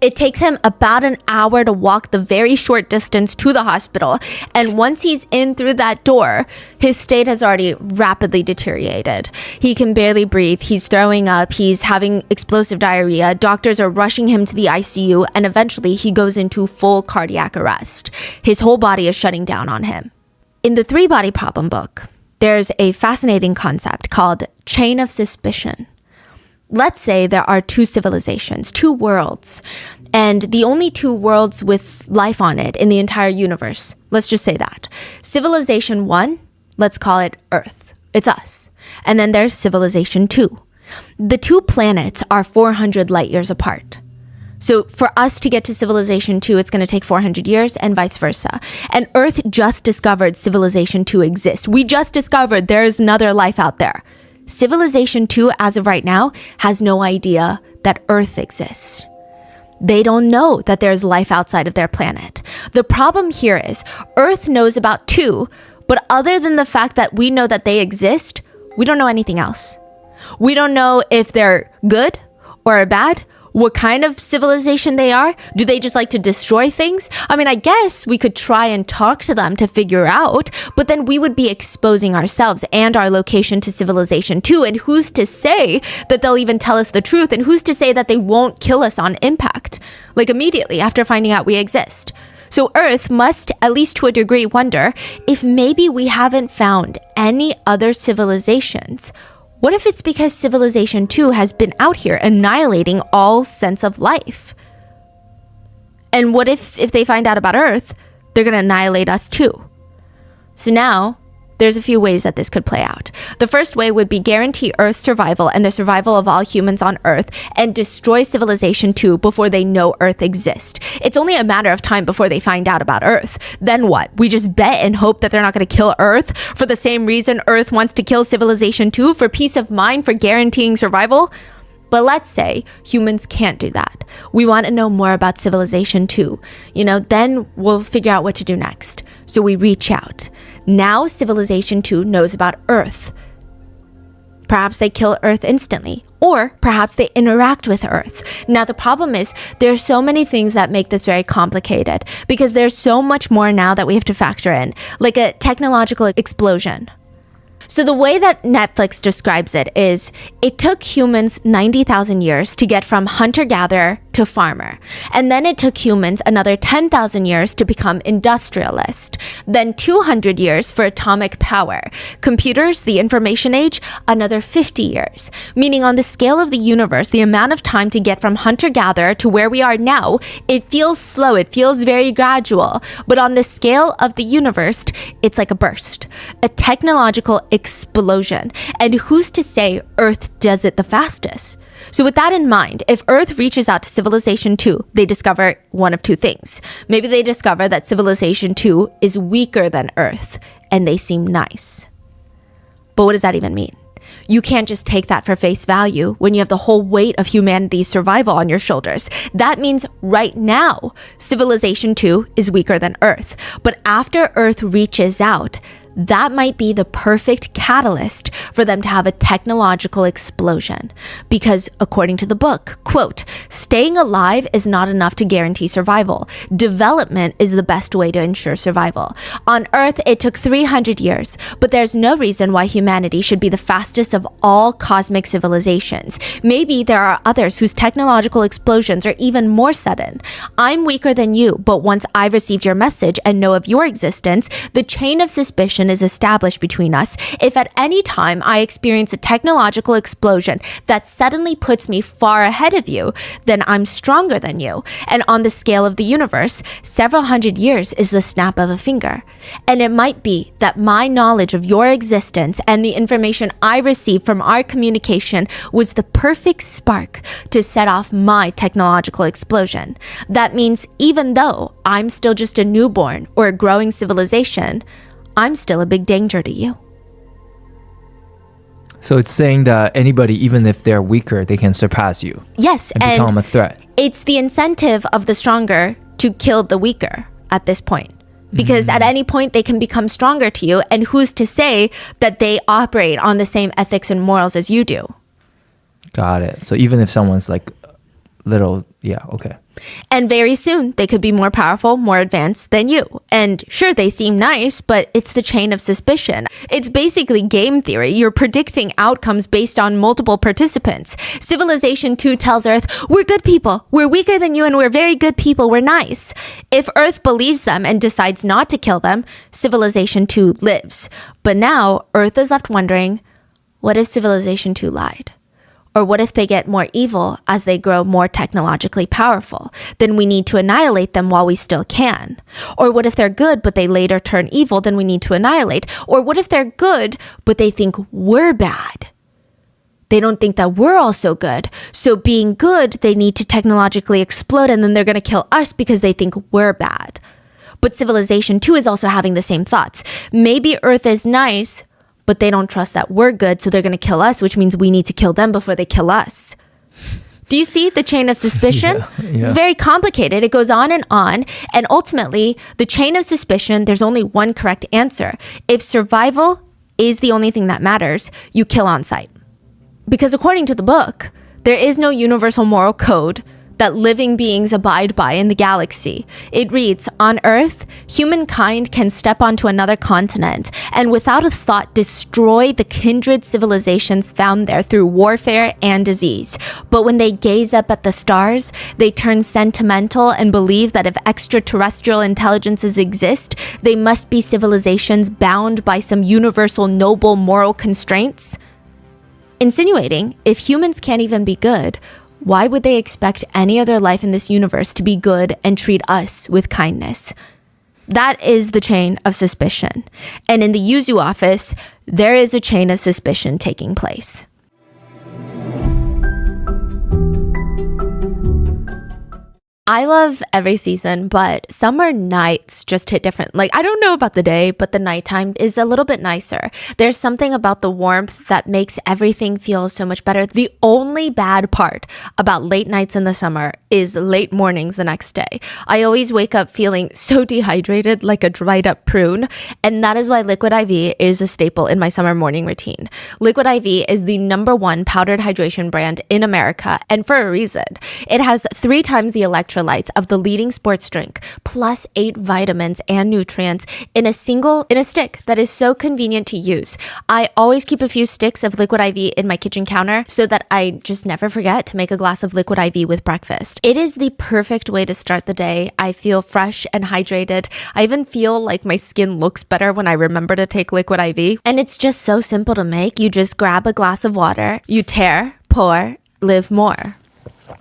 It takes him about an hour to walk the very short distance to the hospital. And once he's in through that door, his state has already rapidly deteriorated. He can barely breathe. He's throwing up. He's having explosive diarrhea. Doctors are rushing him to the ICU. And eventually he goes into full cardiac arrest. His whole body is shutting down on him. In the Three Body Problem book, there's a fascinating concept called chain of suspicion. Let's say there are 2 civilizations, 2 worlds, and the only 2 worlds with life on it in the entire universe. Let's just say that. Civilization 1, let's call it Earth. It's us. And then there's Civilization 2. The 2 planets are 400 light years apart. So for us to get to Civilization 2, it's going to take 400 years and vice versa. And Earth just discovered Civilization 2 exists. We just discovered there's another life out there. Civilization 2, as of right now, has no idea that Earth exists. They don't know that there's life outside of their planet. The problem here is Earth knows about 2, but other than the fact that we know that they exist, we don't know anything else. We don't know if they're good or bad. what kind of civilization they are? Do they just like to destroy things? I mean, I guess we could try and talk to them to figure out, but then we would be exposing ourselves and our location to civilization too. And who's to say that they'll even tell us the truth? And who's to say that they won't kill us on impact, like immediately after finding out we exist? So Earth must, at least to a degree, wonder if maybe we haven't found any other civilizations. What if it's because civilization 2 has been out here annihilating all sense of life? And what if they find out about Earth, they're going to annihilate us too? So now, there's a few ways that this could play out. The first way would be guarantee Earth's survival and the survival of all humans on Earth and destroy civilization 2 before they know Earth exists. It's only a matter of time before they find out about Earth. Then what? We just bet and hope that they're not going to kill Earth for the same reason Earth wants to kill civilization 2, for peace of mind, for guaranteeing survival? But let's say humans can't do that. We want to know more about civilization 2. Then we'll figure out what to do next. So we reach out. Now civilization 2 knows about Earth. Perhaps they kill Earth instantly, or perhaps they interact with Earth. Now the problem is there are so many things that make this very complicated because there's so much more now that we have to factor in, like a technological explosion. So the way that Netflix describes it is it took humans 90,000 years to get from hunter-gatherer to farmer. And then it took humans another 10,000 years to become industrialist. Then 200 years for atomic power. Computers, the information age, another 50 years. Meaning on the scale of the universe, the amount of time to get from hunter-gatherer to where we are now, it feels slow, it feels very gradual. But on the scale of the universe, it's like a burst. A technological explosion. And who's to say Earth does it the fastest? So with that in mind, if Earth reaches out to civilization 2, they discover one of two things. Maybe they discover that civilization 2 is weaker than Earth, and they seem nice. But what does that even mean? You can't just take that for face value when you have the whole weight of humanity's survival on your shoulders. That means right now, civilization 2 is weaker than Earth. But after Earth reaches out, that might be the perfect catalyst for them to have a technological explosion. Because according to the book, quote, staying alive is not enough to guarantee survival. Development is the best way to ensure survival. On Earth, it took 300 years, but there's no reason why humanity should be the fastest of all cosmic civilizations. Maybe there are others whose technological explosions are even more sudden. I'm weaker than you, but once I've received your message and know of your existence, the chain of suspicion is established between us. If at any time I experience a technological explosion that suddenly puts me far ahead of you, then I'm stronger than you. And on the scale of the universe, several hundred years is the snap of a finger. And it might be that my knowledge of your existence and the information I received from our communication was the perfect spark to set off my technological explosion. That means even though I'm still just a newborn or a growing civilization, I'm still a big danger to you. So it's saying that anybody, even if they're weaker, they can surpass you. Yes, and become a threat. It's the incentive of the stronger to kill the weaker at this point. Because at any point they can become stronger to you, and who's to say that they operate on the same ethics and morals as you do? Got it. So even if someone's like little, yeah, okay. And very soon, they could be more powerful, more advanced than you. And sure, they seem nice, but it's the chain of suspicion. It's basically game theory. You're predicting outcomes based on multiple participants. Civilization 2 tells Earth, we're good people. We're weaker than you and we're very good people. We're nice. If Earth believes them and decides not to kill them, Civilization 2 lives. But now, Earth is left wondering, what if Civilization 2 lied? Or what if they get more evil as they grow more technologically powerful? Then we need to annihilate them while we still can. Or what if they're good but they later turn evil? Then we need to annihilate. Or what if they're good but they think we're bad? They don't think that we're also good. So being good, they need to technologically explode and then they're going to kill us because they think we're bad. But Civilization 2 is also having the same thoughts. Maybe Earth is nice, but they don't trust that we're good, so they're going to kill us, which means we need to kill them before they kill us. Do you see the chain of suspicion? Yeah. It's very complicated. It goes on, and ultimately, the chain of suspicion, there's only one correct answer. If survival is the only thing that matters, you kill on sight. Because according to the book, There is no universal moral code that living beings abide by in the galaxy. It reads, on Earth, humankind can step onto another continent and without a thought destroy the kindred civilizations found there through warfare and disease. But when they gaze up at the stars, they turn sentimental and believe that if extraterrestrial intelligences exist, they must be civilizations bound by some universal noble moral constraints. Insinuating, if humans can't even be good, why would they expect any other life in this universe to be good and treat us with kindness? That is the chain of suspicion. And in the Yuzu office, there is a chain of suspicion taking place. I love every season, but summer nights just hit different. Like, I don't know about the day, but the nighttime is a little bit nicer. There's something about the warmth that makes everything feel so much better. The only bad part about late nights in the summer is late mornings the next day. I always wake up feeling so dehydrated, like a dried up prune. And that is why Liquid IV is a staple in my summer morning routine. Liquid IV is the #1 powdered hydration brand in America, and for a reason. It has 3 times the electrolytes of the leading sports drink, plus 8 vitamins and nutrients in a stick that is so convenient to use. I always keep a few sticks of Liquid IV in my kitchen counter so that I just never forget to make a glass of Liquid IV with breakfast. It is the perfect way to start the day. I feel fresh and hydrated. I even feel like my skin looks better when I remember to take Liquid IV. And it's just so simple to make. You just grab a glass of water, you tear, pour, live more.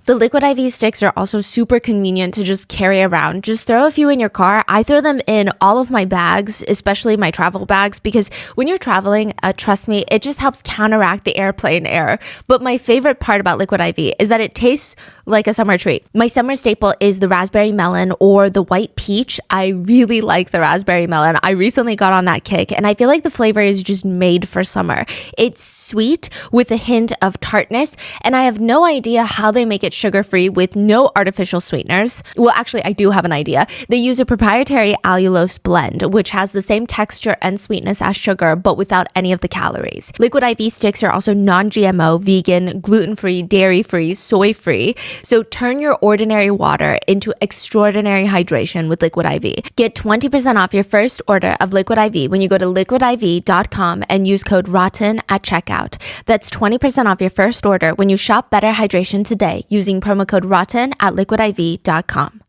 The Liquid IV sticks are also super convenient to just carry around. Just throw a few in your car. I throw them in all of my bags, especially my travel bags, because when you're traveling, trust me, it just helps counteract the airplane air. But my favorite part about Liquid IV is that it tastes like a summer treat. My summer staple is the raspberry melon or the white peach. I really like the raspberry melon. I recently got on that kick, and I feel like the flavor is just made for summer. It's sweet with a hint of tartness, and I have no idea how they make it sugar-free with no artificial sweeteners. Well, actually, I do have an idea. They use a proprietary allulose blend, which has the same texture and sweetness as sugar, but without any of the calories. Liquid IV sticks are also non-GMO, vegan, gluten-free, dairy-free, soy-free. So turn your ordinary water into extraordinary hydration with Liquid IV. Get 20% off your first order of Liquid IV when you go to liquidiv.com and use code ROTTEN at checkout. That's 20% off your first order when you shop Better Hydration today using promo code ROTTEN at liquidiv.com.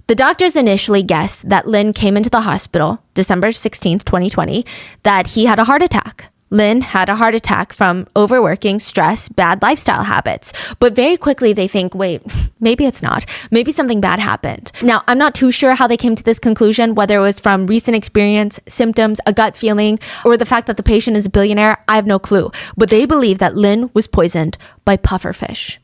The doctors initially guessed that Lin came into the hospital December 16th, 2020, that he had a heart attack. Lin had a heart attack from overworking, stress, bad lifestyle habits. But very quickly they think, wait, maybe it's not. Maybe something bad happened. Now, I'm not too sure how they came to this conclusion, whether it was from recent experience, symptoms, a gut feeling, or the fact that the patient is a billionaire. I have no clue. But they believe that Lin was poisoned by pufferfish.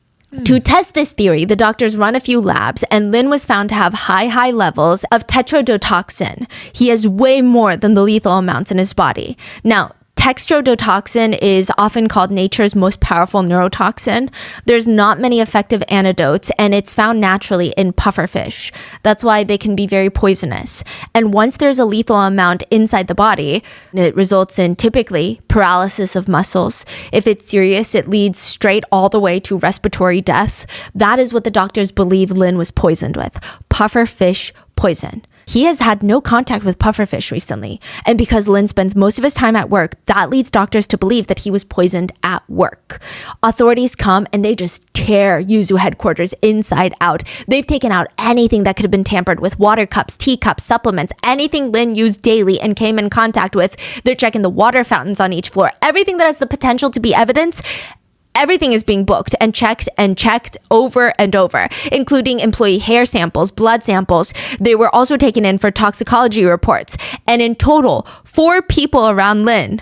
To test this theory, the doctors run a few labs, and Lin was found to have high levels of tetrodotoxin. He has way more than the lethal amounts in his body. Now, tetrodotoxin is often called nature's most powerful neurotoxin. There's not many effective antidotes, and it's found naturally in pufferfish. That's why they can be very poisonous. And once there's a lethal amount inside the body, it results in typically paralysis of muscles. If it's serious, it leads straight all the way to respiratory death. That is what the doctors believe Lin was poisoned with. Pufferfish poison. He has had no contact with pufferfish recently, and because Lin spends most of his time at work, that leads doctors to believe that he was poisoned at work. Authorities come and they just tear Yuzu headquarters inside out. They've taken out anything that could have been tampered with: water cups, teacups, supplements, anything Lin used daily and came in contact with. They're checking the water fountains on each floor. Everything that has the potential to be evidence. Everything is being booked and checked over and over, including employee hair samples, blood samples. They were also taken in for toxicology reports. And in total, 4 people around Lin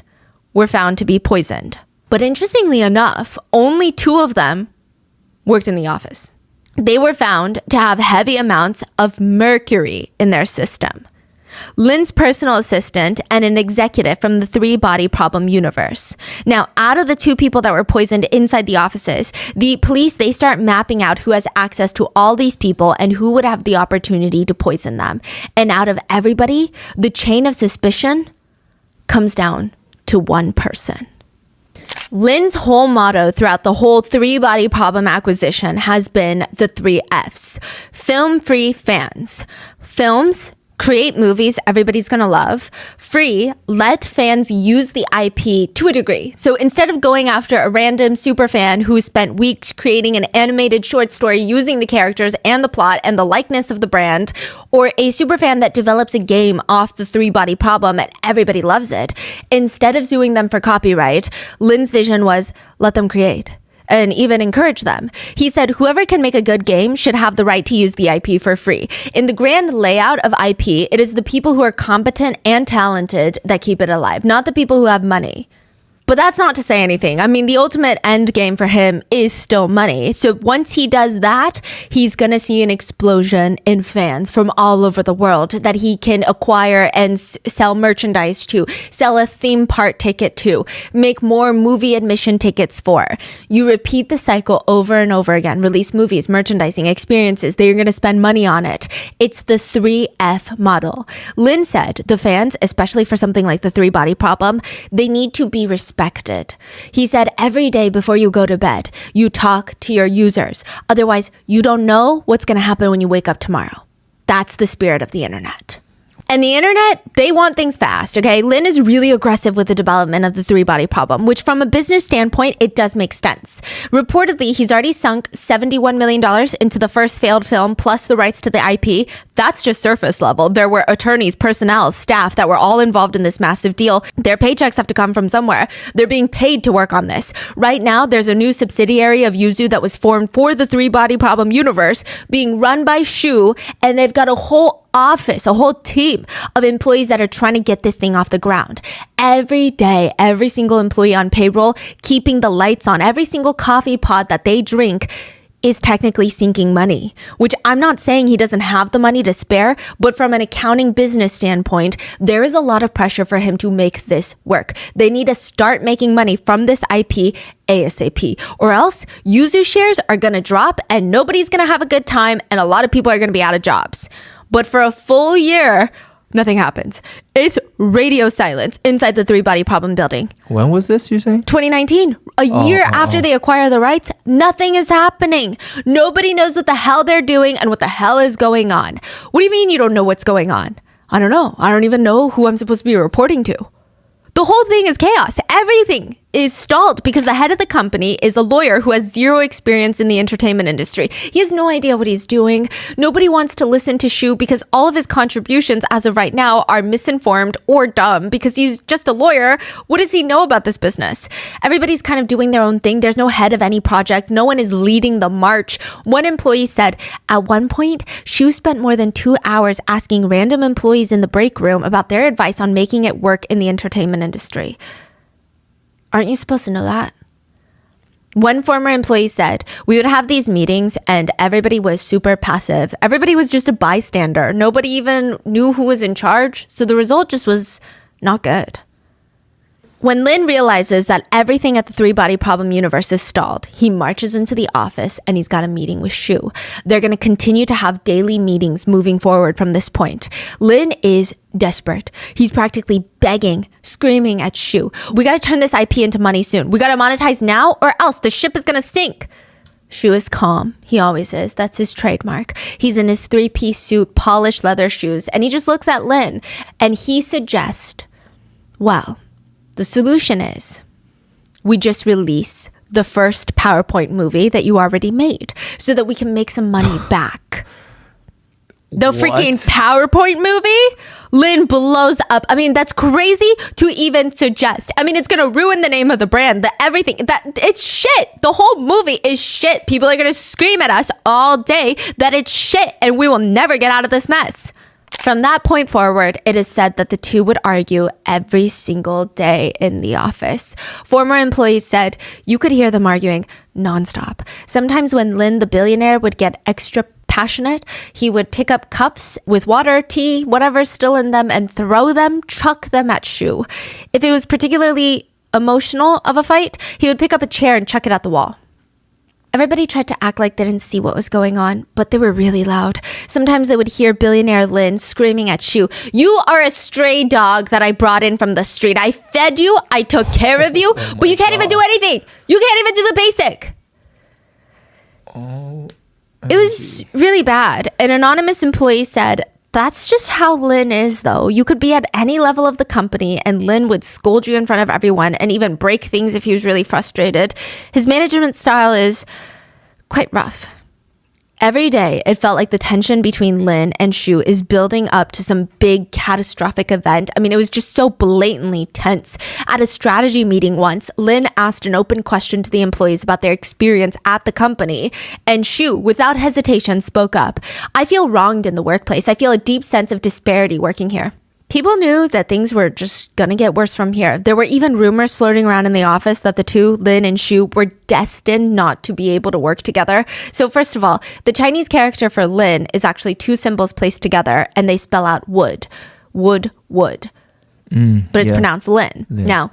were found to be poisoned. But interestingly enough, only 2 of them worked in the office. They were found to have heavy amounts of mercury in their system. Lin's personal assistant and an executive from the 3-body problem universe. Now, out of the 2 people that were poisoned inside the offices, the police, they start mapping out who has access to all these people and who would have the opportunity to poison them. And out of everybody, the chain of suspicion comes down to one person. Lin's whole motto throughout the whole three body problem acquisition has been the 3 F's. Film free fans. Films, create movies everybody's gonna love. Free, let fans use the IP to a degree. So instead of going after a random super fan who spent weeks creating an animated short story using the characters and the plot and the likeness of the brand, or a super fan that develops a game off the 3 body problem and everybody loves it, instead of suing them for copyright, Lin's vision was let them create. And even encourage them. He said, whoever can make a good game should have the right to use the IP for free. In the grand layout of IP, it is the people who are competent and talented that keep it alive, not the people who have money. But that's not to say anything. I mean, the ultimate end game for him is still money. So once he does that, he's going to see an explosion in fans from all over the world that he can acquire and sell merchandise to, sell a theme park ticket to, make more movie admission tickets for. You repeat the cycle over and over again. Release movies, merchandising, experiences. They're going to spend money on it. It's the 3F model. Lin said the fans, especially for something like the 3 body problem, they need to be respected. He said every day before you go to bed, you talk to your users. Otherwise, you don't know what's going to happen when you wake up tomorrow. That's the spirit of the internet. And the internet, they want things fast, okay? Lin is really aggressive with the development of the 3 body problem, which from a business standpoint, it does make sense. Reportedly, he's already sunk $71 million into the first failed film, plus the rights to the IP. That's just surface level. There were attorneys, personnel, staff that were all involved in this massive deal. Their paychecks have to come from somewhere. They're being paid to work on this. Right now, there's a new subsidiary of Yuzu that was formed for the 3 body problem universe being run by Shu, and they've got a whole office, a whole team of employees that are trying to get this thing off the ground. Every day, every single employee on payroll, keeping the lights on, every single coffee pod that they drink is technically sinking money, which I'm not saying he doesn't have the money to spare, but from an accounting business standpoint, there is a lot of pressure for him to make this work. They need to start making money from this IP ASAP, or else Yuzu shares are going to drop and nobody's going to have a good time and a lot of people are going to be out of jobs. But for a full year, nothing happens. It's radio silence inside the 3 body problem building. When was this, you say? 2019. A year after they acquire the rights, nothing is happening. Nobody knows what the hell they're doing and what the hell is going on. What do you mean you don't know what's going on? I don't know. I don't even know who I'm supposed to be reporting to. The whole thing is chaos. Everything is stalled because the head of the company is a lawyer who has zero experience in the entertainment industry. He has no idea what he's doing. Nobody wants to listen to Shu because all of his contributions as of right now are misinformed or dumb because he's just a lawyer. What does he know about this business? Everybody's kind of doing their own thing. There's no head of any project. No one is leading the march. One employee said, at one point, Shu spent more than 2 hours asking random employees in the break room about their advice on making it work in the entertainment industry. Aren't you supposed to know that? One former employee said, we would have these meetings and everybody was super passive. Everybody was just a bystander. Nobody even knew who was in charge. So the result just was not good. When Lin realizes that everything at the 3 body problem universe is stalled, he marches into the office and he's got a meeting with Shu. They're going to continue to have daily meetings moving forward from this point. Lin is desperate. He's practically begging, screaming at Shu. We got to turn this IP into money soon. We got to monetize now or else the ship is going to sink. Shu is calm. He always is. That's his trademark. He's in his 3-piece suit, polished leather shoes, and he just looks at Lin and he suggests, well, the solution is we just release the first PowerPoint movie that you already made so that we can make some money back. The freaking PowerPoint movie? Lin blows up. I mean, that's crazy to even suggest. I mean, it's going to ruin the name of the brand, everything. It's shit. The whole movie is shit. People are going to scream at us all day that it's shit and we will never get out of this mess. From that point forward, it is said that the two would argue every single day in the office. Former employees said you could hear them arguing nonstop. Sometimes when Lin, the billionaire, would get extra passionate, he would pick up cups with water, tea, whatever's still in them and throw them, chuck them at Shu. If it was particularly emotional of a fight, he would pick up a chair and chuck it at the wall. Everybody tried to act like they didn't see what was going on, but they were really loud. Sometimes they would hear billionaire Lin screaming at Shu, "You are a stray dog that I brought in from the street. I fed you, I took care of you, but you can't even do anything. You can't even do the basic." It was really bad. An anonymous employee said, "That's just how Lin is, though. You could be at any level of the company and Lin would scold you in front of everyone and even break things if he was really frustrated. His management style is quite rough." Every day, it felt like the tension between Lin and Shu is building up to some big catastrophic event. I mean, it was just so blatantly tense. At a strategy meeting once, Lin asked an open question to the employees about their experience at the company, and Shu, without hesitation, spoke up. "I feel wronged in the workplace. I feel a deep sense of disparity working here." People knew that things were just gonna get worse from here. There were even rumors floating around in the office that the two, Lin and Shu, were destined not to be able to work together. So first of all, the Chinese character for Lin is actually two symbols placed together and they spell out wood. Wood, wood. But it's pronounced Lin. Now,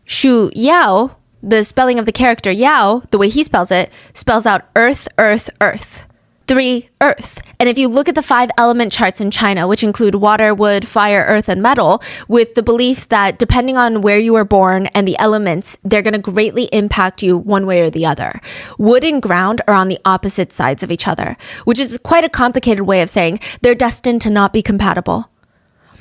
Shu Yao, the spelling of the character Yao, the way he spells it, spells out earth, earth, earth. 3, earth. And if you look at the 5 element charts in China, which include water, wood, fire, earth, and metal, with the belief that depending on where you were born and the elements, they're going to greatly impact you one way or the other. Wood and ground are on the opposite sides of each other, which is quite a complicated way of saying they're destined to not be compatible.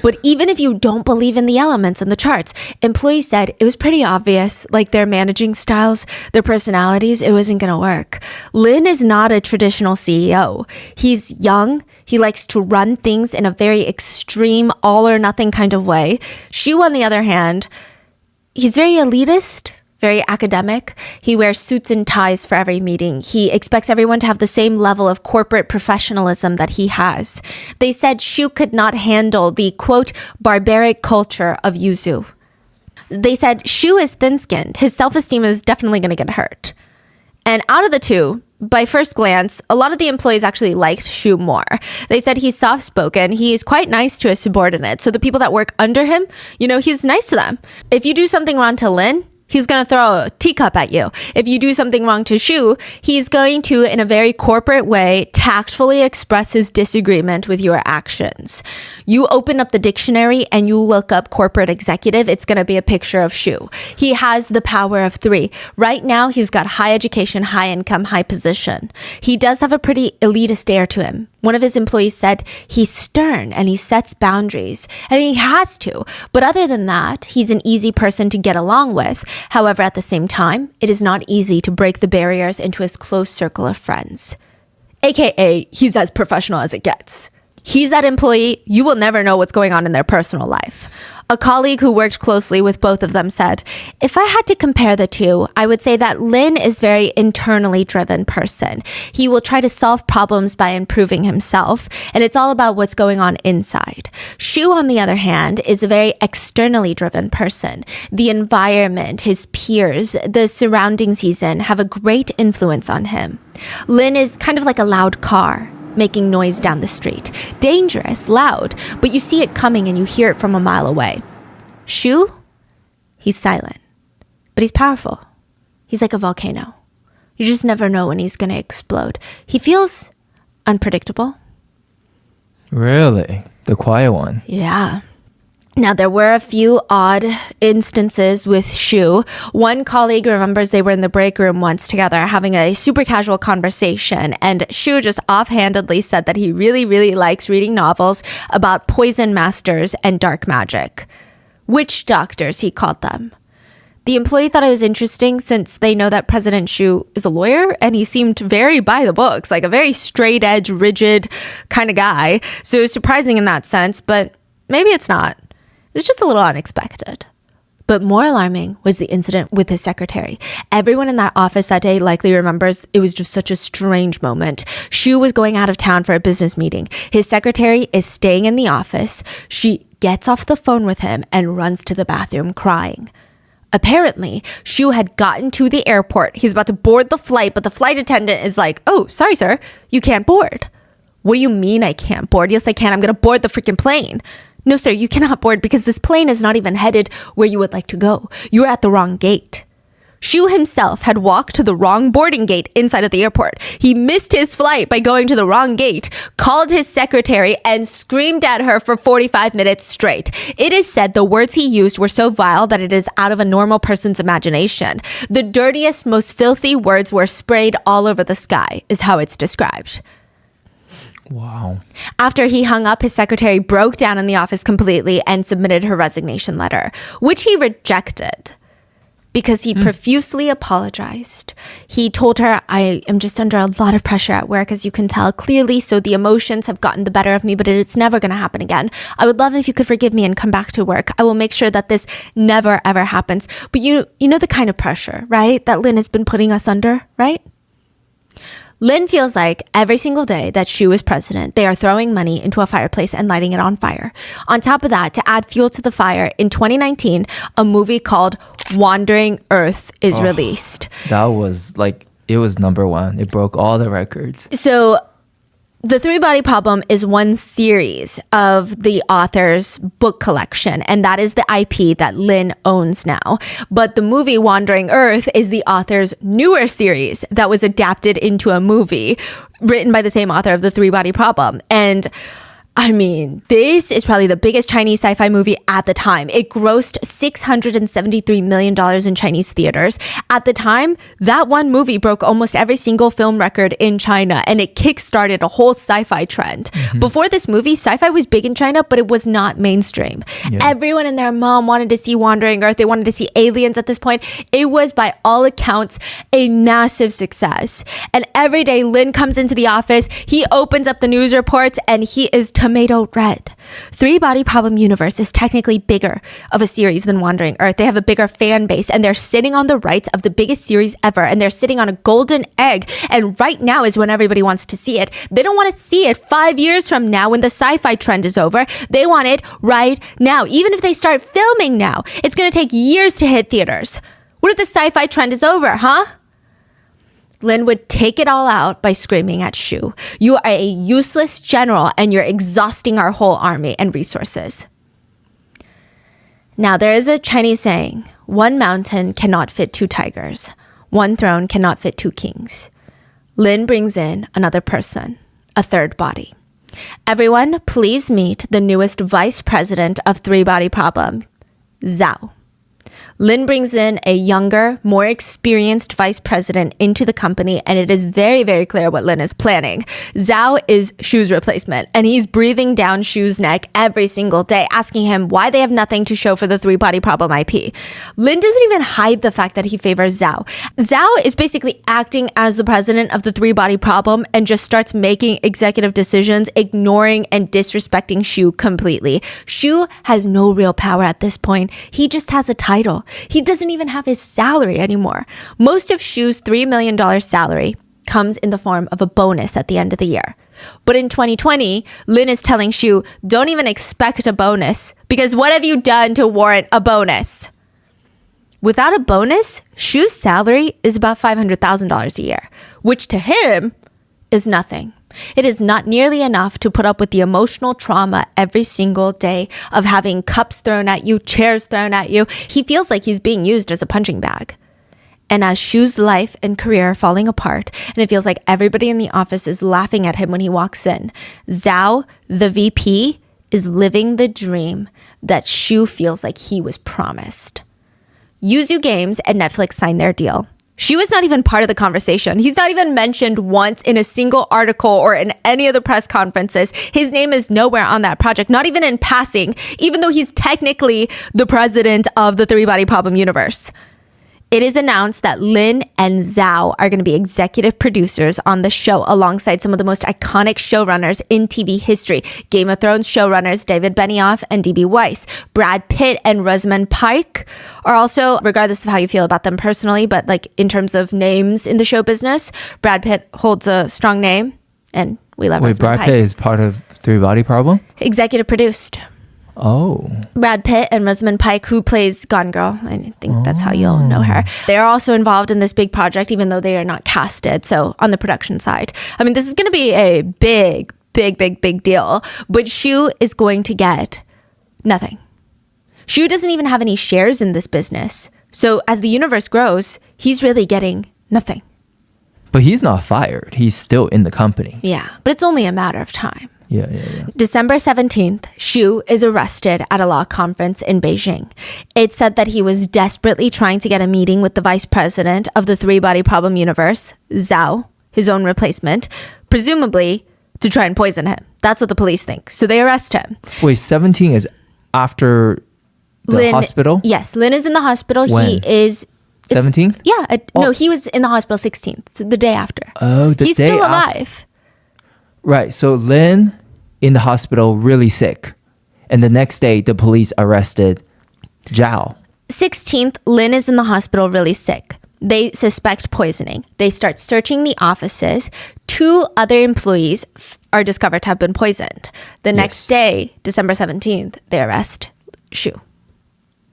But even if you don't believe in the elements and the charts, employees said it was pretty obvious, like their managing styles, their personalities, it wasn't going to work. Lin is not a traditional CEO. He's young. He likes to run things in a very extreme, all or nothing kind of way. Shu, on the other hand, he's very elitist, very academic. He wears suits and ties for every meeting. He expects everyone to have the same level of corporate professionalism that he has. They said Shu could not handle the, quote, barbaric culture of Yuzu. They said Shu is thin-skinned. His self-esteem is definitely going to get hurt. And out of the two, by first glance, a lot of the employees actually liked Shu more. They said he's soft-spoken. He's quite nice to his subordinates. So the people that work under him, he's nice to them. If you do something wrong to Lin, he's going to throw a teacup at you. If you do something wrong to Shu, he's going to, in a very corporate way, tactfully express his disagreement with your actions. You open up the dictionary and you look up corporate executive, it's going to be a picture of Shu. He has the power of 3. Right now, he's got high education, high income, high position. He does have a pretty elitist air to him. One of his employees said he's stern and he sets boundaries, and he has to. But other than that, he's an easy person to get along with. However, at the same time, it is not easy to break the barriers into his close circle of friends. AKA, he's as professional as it gets. He's that employee, you will never know what's going on in their personal life. A colleague who worked closely with both of them said, "If I had to compare the two, I would say that Lin is a very internally driven person. He will try to solve problems by improving himself, and it's all about what's going on inside. Shu, on the other hand, is a very externally driven person. The environment, his peers, the surroundings he's in have a great influence on him. Lin is kind of like a loud car, making noise down the street. Dangerous, loud, but you see it coming and you hear it from a mile away. Shu, he's silent, but he's powerful. He's like a volcano. You just never know when he's going to explode. He feels unpredictable." Really? The quiet one? Yeah. Now, there were a few odd instances with Shu. One colleague remembers they were in the break room once together having a super casual conversation, and Shu just offhandedly said that he really, really likes reading novels about poison masters and dark magic. Witch doctors, he called them. The employee thought it was interesting since they know that President Shu is a lawyer and he seemed very by the books, like a very straight edge, rigid kind of guy. So it was surprising in that sense, but maybe it's not. It's just a little unexpected. But more alarming was the incident with his secretary. Everyone in that office that day likely remembers it was just such a strange moment. Shu was going out of town for a business meeting. His secretary is staying in the office. She gets off the phone with him and runs to the bathroom crying. Apparently, Shu had gotten to the airport. He's about to board the flight, but the flight attendant is like, "Oh, sorry, sir, you can't board." "What do you mean I can't board?" "Yes, I can. I'm going to board the freaking plane." "No, sir, you cannot board because this plane is not even headed where you would like to go. You're at the wrong gate." Shu himself had walked to the wrong boarding gate inside of the airport. He missed his flight by going to the wrong gate, called his secretary, and screamed at her for 45 minutes straight. It is said the words he used were so vile that it is out of a normal person's imagination. The dirtiest, most filthy words were sprayed all over the sky, is how it's described. Wow. After he hung up, his secretary broke down in the office completely and submitted her resignation letter, which he rejected. Because he profusely apologized. He told her, I am just under a lot of pressure at work, as you can tell clearly, so the emotions have gotten the better of me, but it's never going to happen again. I would love if you could forgive me and come back to work. I will make sure that this never, ever happens. But you know the kind of pressure, right? That Lin has been putting us under, right? Lin feels like every single day that Shu is president, they are throwing money into a fireplace and lighting it on fire. On top of that, to add fuel to the fire, in 2019, a movie called Wandering Earth is released. That was like, it was number one. It broke all the records. So The Three Body Problem is one series of the author's book collection, and that is the IP that Lin owns now. But the movie Wandering Earth is the author's newer series that was adapted into a movie written by the same author of The Three Body Problem. And I mean, this is probably the biggest Chinese sci-fi movie at the time. It grossed $673 million in Chinese theaters. At the time, that one movie broke almost every single film record in China, and it kickstarted a whole sci-fi trend. Before this movie, sci-fi was big in China, but it was not mainstream. Yeah. Everyone and their mom wanted to see Wandering Earth. They wanted to see aliens at this point. It was, by all accounts, a massive success. And every day, Lin comes into the office, he opens up the news reports, and he is tomato red. Three Body Problem Universe is technically bigger of a series than Wandering Earth. They have a bigger fan base, and they're sitting on the rights of the biggest series ever, and they're sitting on a golden egg, and right now is when everybody wants to see it. They don't want to see it 5 years from now when the sci-fi trend is over. They want it right now. Even if they start filming now, it's going to take years to hit theaters. What if the sci-fi trend is over, huh? Lin would take it all out by screaming at Shu. You are a useless general and you're exhausting our whole army and resources. Now, there is a Chinese saying, one mountain cannot fit two tigers. One throne cannot fit two kings. Lin brings in another person, a third body. Everyone, please meet the newest vice president of Three Body Problem, Zhao. Lin brings in a younger, more experienced vice president into the company, and it is very, very clear what Lin is planning. Zhao is Shu's replacement, and he's breathing down Shu's neck every single day, asking him why they have nothing to show for the Three Body Problem IP. Lin doesn't even hide the fact that he favors Zhao. Zhao is basically acting as the president of the Three Body Problem and just starts making executive decisions, ignoring and disrespecting Shu completely. Shu has no real power at this point. He just has a title. He doesn't even have his salary anymore. Most of Shu's $3 million salary comes in the form of a bonus at the end of the year. But in 2020, Lin is telling Shu, don't even expect a bonus, because what have you done to warrant a bonus? Without a bonus, Shu's salary is about $500,000 a year, which to him is nothing. It is not nearly enough to put up with the emotional trauma every single day of having cups thrown at you, chairs thrown at you. He feels like he's being used as a punching bag. And as Shu's life and career are falling apart, and it feels like everybody in the office is laughing at him when he walks in, Zhao, the VP, is living the dream that Shu feels like he was promised. Yuzu Games and Netflix signed their deal. She was not even part of the conversation. He's not even mentioned once in a single article or in any of the press conferences. His name is nowhere on that project, not even in passing, even though he's technically the president of the Three Body Problem universe. It is announced that Lin and Zhao are going to be executive producers on the show alongside some of the most iconic showrunners in TV history. Game of Thrones showrunners David Benioff and D.B. Weiss. Brad Pitt and Rosamund Pike are also, regardless of how you feel about them personally, but like in terms of names in the show business, Brad Pitt holds a strong name and we love Rosamund Pike. Brad Pitt is part of Three Body Problem? Executive produced. Oh. Brad Pitt and Rosamund Pike, who plays Gone Girl. I think that's how you'll know her. They are also involved in this big project, even though they are not casted. So on the production side, I mean, this is going to be a big deal. But Shu is going to get nothing. Shu doesn't even have any shares in this business. So as the universe grows, he's really getting nothing. But he's not fired. He's still in the company. Yeah, but it's only a matter of time. Yeah. December 17th, Xu is arrested at a law conference in Beijing. It said that he was desperately trying to get a meeting with the vice president of the three-body problem universe, Zhao, his own replacement, presumably to try and poison him. That's what the police think. So they arrest him. Wait, 17 is after the hospital? Yes, Lin is in the hospital. When? He is... 17th? Yeah. No, he was in the hospital 16th, so the day after. Oh, He's still alive. Right. So Lin in the hospital, really sick. And the next day, the police arrested Zhao. 16th, Lin is in the hospital really sick. They suspect poisoning. They start searching the offices. 2 other employees are discovered to have been poisoned. The next day, December 17th, they arrest Xu.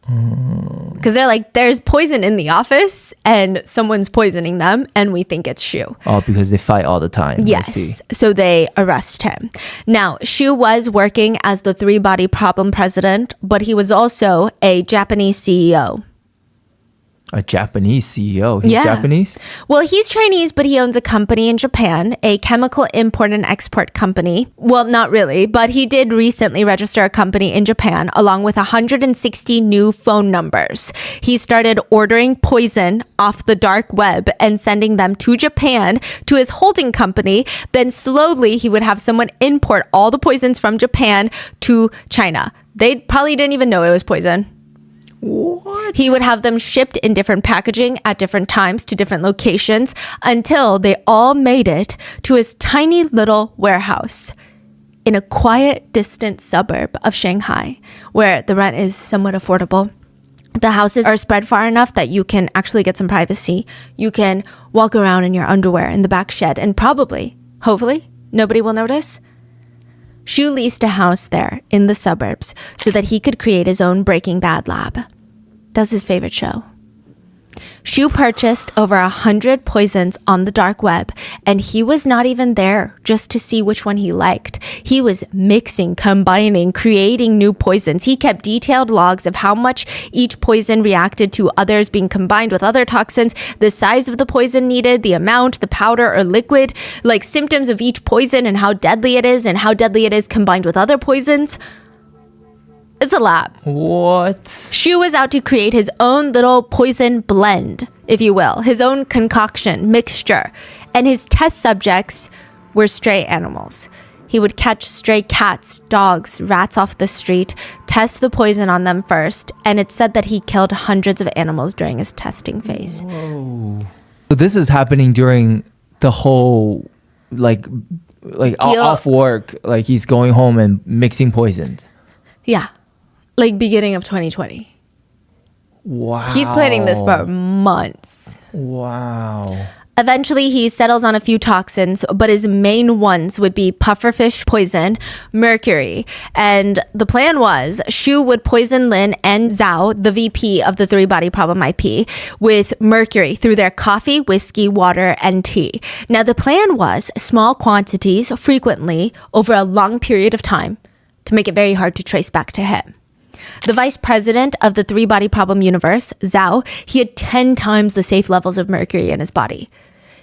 Because they're like, there's poison in the office and someone's poisoning them and we think it's Xu. Oh, because they fight all the time. Yes. I see. So they arrest him. Now, Xu was working as the three-body problem president, but he was also a Japanese CEO. A Japanese CEO. He's Yeah. Japanese? Well, he's Chinese, but he owns a company in Japan, a chemical import and export company. Well, not really, but he did recently register a company in Japan along with 160 new phone numbers. He started ordering poison off the dark web and sending them to Japan to his holding company. Then slowly he would have someone import all the poisons from Japan to China. They probably didn't even know it was poison. What? He would have them shipped in different packaging at different times to different locations until they all made it to his tiny little warehouse in a quiet, distant suburb of Shanghai, where the rent is somewhat affordable. The houses are spread far enough that you can actually get some privacy. You can walk around in your underwear in the back shed and probably, hopefully, nobody will notice. Xu leased a house there in the suburbs so that he could create his own Breaking Bad lab. That's his favorite show. Xu purchased over 100 poisons on the dark web, and he was not even there just to see which one he liked. He was mixing, combining, creating new poisons. He kept detailed logs of how much each poison reacted to others being combined with other toxins, the size of the poison needed, the amount, the powder or liquid, like symptoms of each poison and how deadly it is combined with other poisons. It's a lab. What? Xu was out to create his own little poison blend, if you will, his own concoction, mixture. And his test subjects were stray animals. He would catch stray cats, dogs, rats off the street, test the poison on them first, and it said that he killed hundreds of animals during his testing phase. Whoa. So this is happening during the whole, like off work, like he's going home and mixing poisons. Yeah. Like beginning of 2020. Wow. He's planning this for months. Wow. Eventually, he settles on a few toxins, but his main ones would be pufferfish poison, mercury. And the plan was Xu would poison Lin and Zhao, the VP of the three-body problem IP, with mercury through their coffee, whiskey, water, and tea. Now, the plan was small quantities, frequently, over a long period of time, to make it very hard to trace back to him. The vice president of the three-body problem universe, Zhao, he had 10 times the safe levels of mercury in his body.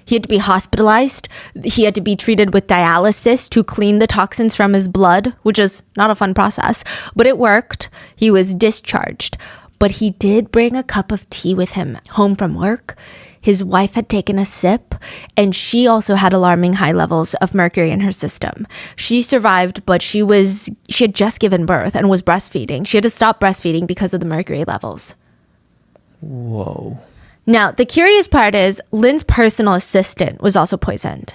He had to be hospitalized. He had to be treated with dialysis to clean the toxins from his blood, which is not a fun process, but it worked. He was discharged, but he did bring a cup of tea with him home from work. His wife had taken a sip, and she also had alarming high levels of mercury in her system. She survived, but she had just given birth and was breastfeeding. She had to stop breastfeeding because of the mercury levels. Whoa. Now, the curious part is Lin's personal assistant was also poisoned.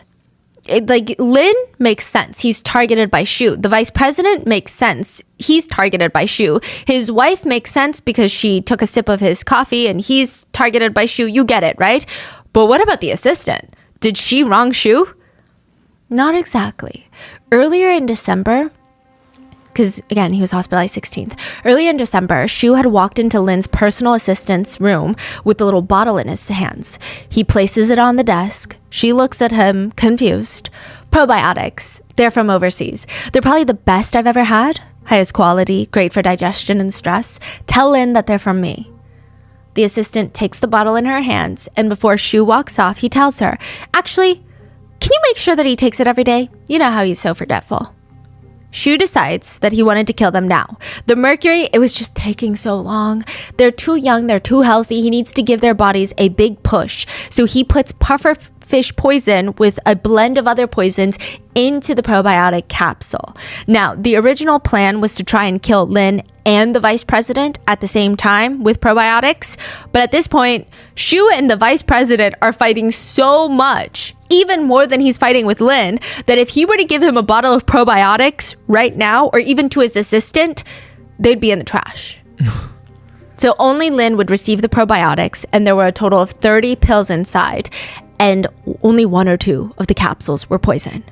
Lin makes sense. He's targeted by Xu. The vice president makes sense. He's targeted by Xu. His wife makes sense because she took a sip of his coffee and he's targeted by Xu. You get it, right? But what about the assistant? Did she wrong Xu? Not exactly. Earlier in December, because again, he was hospitalized 16th. Earlier in December, Xu had walked into Lin's personal assistant's room with the little bottle in his hands. He places it on the desk. She looks at him, confused. Probiotics. They're from overseas. They're probably the best I've ever had. Highest quality, great for digestion and stress. Tell Lin that they're from me. The assistant takes the bottle in her hands, and before Shu walks off, he tells her, actually, can you make sure that he takes it every day? You know how he's so forgetful. Shu decides that he wanted to kill them now. The mercury, it was just taking so long. They're too young, they're too healthy. He needs to give their bodies a big push. So he puts pufferfish poison with a blend of other poisons into the probiotic capsule. Now, the original plan was to try and kill Lin and the vice president at the same time with probiotics. But at this point, Shu and the vice president are fighting so much, even more than he's fighting with Lin, that if he were to give him a bottle of probiotics right now, or even to his assistant, they'd be in the trash. So only Lin would receive the probiotics, and there were a total of 30 pills inside, and only 1 or 2 of the capsules were poison.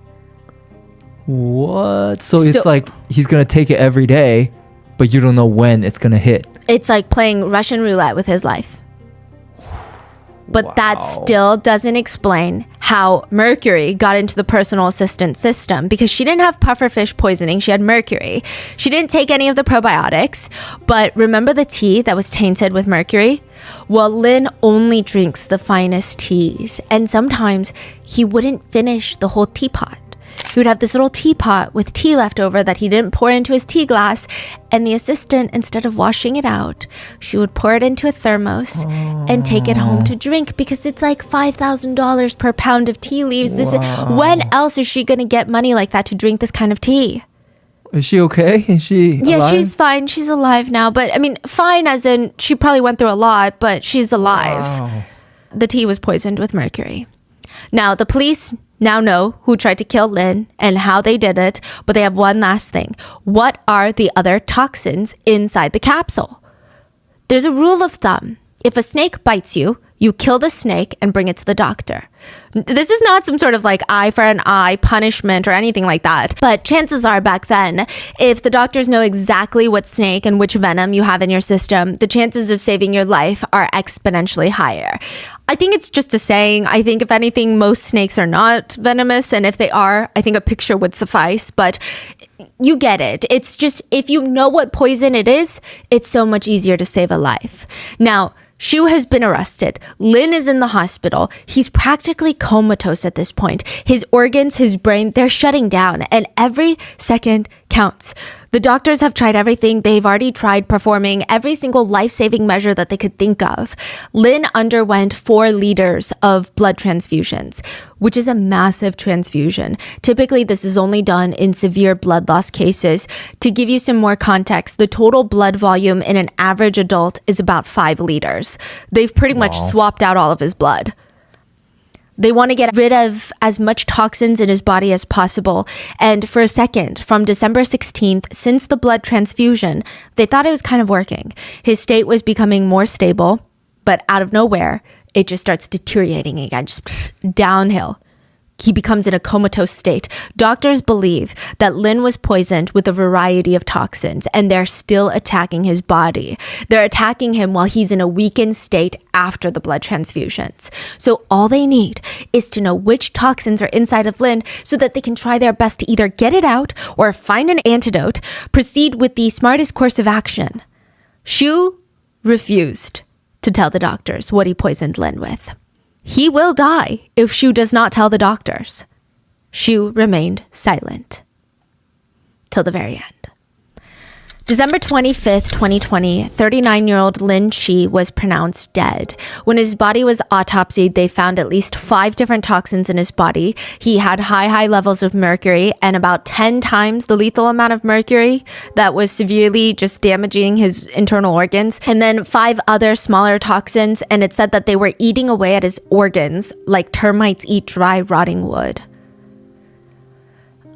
What? So it's like he's going to take it every day, but you don't know when it's going to hit. It's like playing Russian roulette with his life. But that still doesn't explain how mercury got into the personal assistant system, because she didn't have pufferfish poisoning. She had mercury. She didn't take any of the probiotics. But remember the tea that was tainted with mercury? Well, Lin only drinks the finest teas. And sometimes he wouldn't finish the whole teapot. He would have this little teapot with tea left over that he didn't pour into his tea glass. And the assistant, instead of washing it out, she would pour it into a thermos and take it home to drink, because it's like $5,000 per pound of tea leaves. When else is she going to get money like that to drink this kind of tea? Is she okay? Is she alive? Yeah, she's fine. She's alive now. But I mean, fine as in she probably went through a lot, but she's alive. Wow. The tea was poisoned with mercury. Now, the police now know who tried to kill Lin and how they did it, but they have one last thing. What are the other toxins inside the capsule? There's a rule of thumb. If a snake bites you, you kill the snake and bring it to the doctor. This is not some sort of like eye for an eye punishment or anything like that. But chances are back then, if the doctors know exactly what snake and which venom you have in your system, the chances of saving your life are exponentially higher. I think it's just a saying. I think if anything, most snakes are not venomous. And if they are, I think a picture would suffice. But you get it. It's just, if you know what poison it is, it's so much easier to save a life. Now, Shu has been arrested. Lin is in the hospital. He's practically comatose at this point. His organs, his brain, they're shutting down, and every second counts. The doctors have tried everything. They've already tried performing every single life-saving measure that they could think of. Lin underwent 4 liters of blood transfusions, which is a massive transfusion. Typically, this is only done in severe blood loss cases. To give you some more context, the total blood volume in an average adult is about 5 liters. They've pretty much swapped out all of his blood. They want to get rid of as much toxins in his body as possible. And for a second, from December 16th, since the blood transfusion, they thought it was kind of working. His state was becoming more stable, but out of nowhere, it just starts deteriorating again, just downhill. He becomes in a comatose state. Doctors believe that Lin was poisoned with a variety of toxins, and they're still attacking his body. They're attacking him while he's in a weakened state after the blood transfusions. So all they need is to know which toxins are inside of Lin so that they can try their best to either get it out or find an antidote, proceed with the smartest course of action. Shu refused to tell the doctors what he poisoned Lin with. He will die if Shu does not tell the doctors. Shu remained silent till the very end. December 25th, 2020, 39-year-old Lynn Chi was pronounced dead. When his body was autopsied, they found at least 5 different toxins in his body. He had high levels of mercury and about 10 times the lethal amount of mercury that was severely just damaging his internal organs. And then 5 other smaller toxins, and it said that they were eating away at his organs like termites eat dry, rotting wood.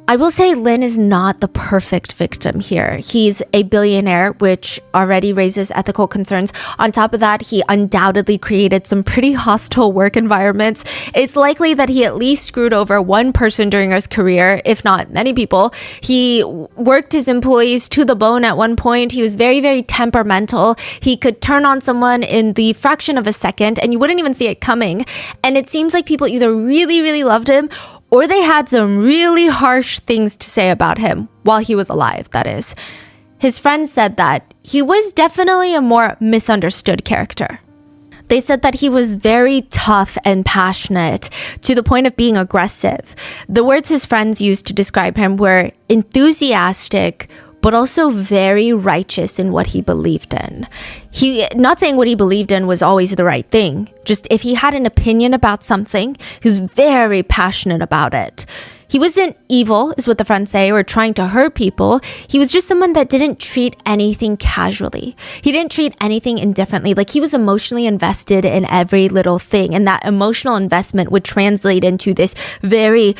I will say Lin is not the perfect victim here. He's a billionaire, which already raises ethical concerns. On top of that, he undoubtedly created some pretty hostile work environments. It's likely that he at least screwed over one person during his career, if not many people. He worked his employees to the bone at one point. He was very temperamental. He could turn on someone in the fraction of a second, and you wouldn't even see it coming. And it seems like people either really loved him, or they had some really harsh things to say about him while he was alive, that is. His friends said that he was definitely a more misunderstood character. They said that he was very tough and passionate to the point of being aggressive. The words his friends used to describe him were enthusiastic, but also very righteous in what he believed in. Not saying what he believed in was always the right thing. Just if he had an opinion about something, he was very passionate about it. He wasn't evil, is what the friends say, or trying to hurt people. He was just someone that didn't treat anything casually. He didn't treat anything indifferently. Like, he was emotionally invested in every little thing. And that emotional investment would translate into this very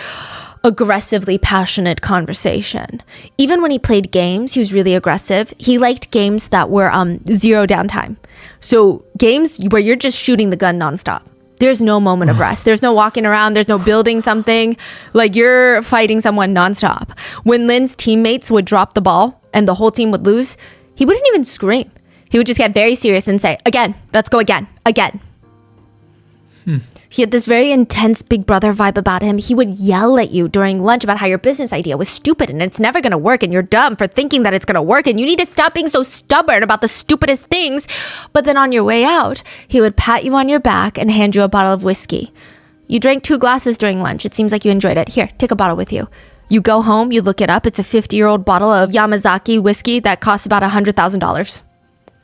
aggressively passionate conversation. Even when he played games, he was really aggressive. He liked games that were zero downtime. So games where you're just shooting the gun nonstop. There's no moment of rest. There's no walking around. There's no building something. Like, you're fighting someone nonstop. When Lin's teammates would drop the ball and the whole team would lose, he wouldn't even scream. He would just get very serious and say, again, let's go again. He had this very intense big brother vibe about him. He would yell at you during lunch about how your business idea was stupid and it's never going to work and you're dumb for thinking that it's going to work and you need to stop being so stubborn about the stupidest things. But then on your way out, he would pat you on your back and hand you a bottle of whiskey. You drank 2 glasses during lunch. It seems like you enjoyed it. Here, take a bottle with you. You go home, you look it up. It's a 50-year-old bottle of Yamazaki whiskey that costs about $100,000.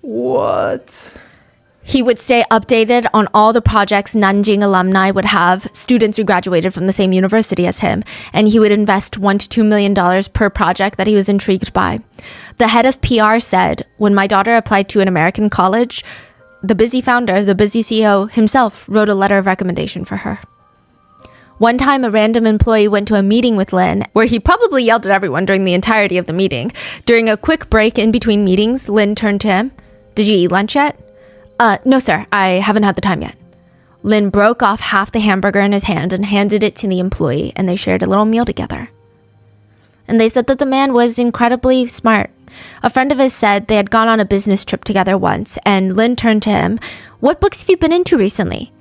What? He would stay updated on all the projects Nanjing alumni would have, students who graduated from the same university as him, and he would invest $1 to $2 million per project that he was intrigued by. The head of PR said, when my daughter applied to an American college, the busy founder, the busy CEO himself wrote a letter of recommendation for her. One time, a random employee went to a meeting with Lin, where he probably yelled at everyone during the entirety of the meeting. During a quick break in between meetings, Lin turned to him. "Did you eat lunch yet?" No, sir, I haven't had the time yet." Lin broke off half the hamburger in his hand and handed it to the employee, and they shared a little meal together. And they said that the man was incredibly smart. A friend of his said they had gone on a business trip together once, and Lin turned to him, "What books have you been into recently?"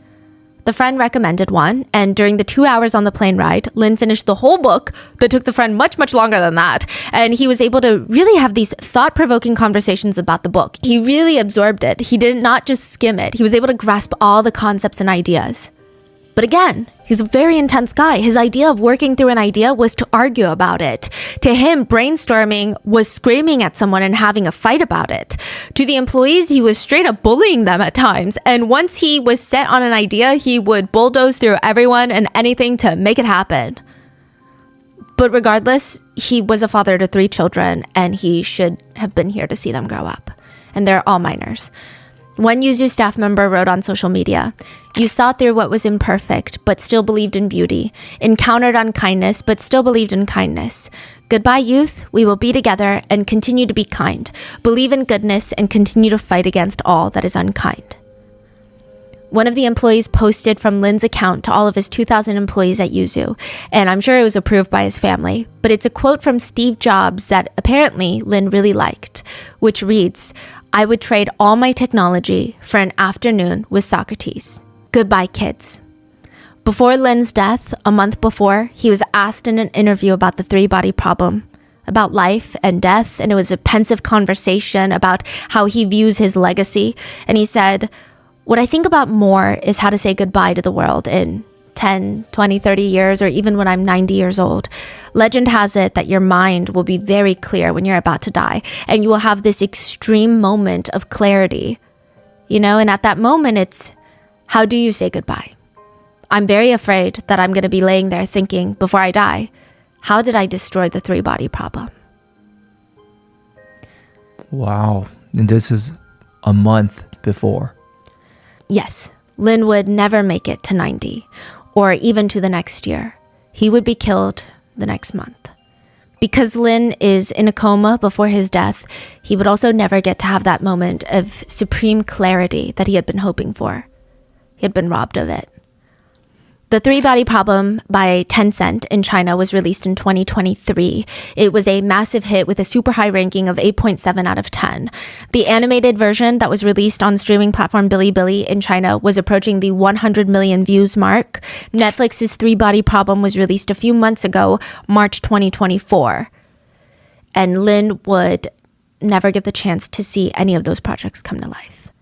The friend recommended one, and during the 2 hours on the plane ride, Lin finished the whole book that took the friend much, much longer than that. And he was able to really have these thought-provoking conversations about the book. He really absorbed it. He did not just skim it. He was able to grasp all the concepts and ideas. But again, he's a very intense guy. His idea of working through an idea was to argue about it. To him, brainstorming was screaming at someone and having a fight about it. To the employees, he was straight up bullying them at times. And once he was set on an idea, he would bulldoze through everyone and anything to make it happen. But regardless, he was a father to 3 children, and he should have been here to see them grow up. And they're all minors. One Yuzu staff member wrote on social media, "You saw through what was imperfect, but still believed in beauty. Encountered unkindness, but still believed in kindness. Goodbye, youth. We will be together and continue to be kind. Believe in goodness and continue to fight against all that is unkind." One of the employees posted from Lin's account to all of his 2,000 employees at Yuzu, and I'm sure it was approved by his family, but it's a quote from Steve Jobs that apparently Lin really liked, which reads, "I would trade all my technology for an afternoon with Socrates. Goodbye, kids." Before Lin's death, a month before, he was asked in an interview about the 3-body problem, about life and death, and it was a pensive conversation about how he views his legacy, and he said, "What I think about more is how to say goodbye to the world in 10, 20, 30 years, or even when I'm 90 years old. Legend has it that your mind will be very clear when you're about to die, and you will have this extreme moment of clarity. And at that moment, it's, how do you say goodbye? I'm very afraid that I'm going to be laying there thinking, before I die, how did I destroy the 3-body problem?" Wow. And this is a month before. Yes, Lin would never make it to 90, or even to the next year. He would be killed the next month. Because Lin is in a coma before his death, he would also never get to have that moment of supreme clarity that he had been hoping for. He had been robbed of it. The 3-Body Problem by Tencent in China was released in 2023. It was a massive hit with a super high ranking of 8.7 out of 10. The animated version that was released on streaming platform Bilibili in China was approaching the 100 million views mark. Netflix's 3-Body Problem was released a few months ago, March 2024. And Lin would never get the chance to see any of those projects come to life.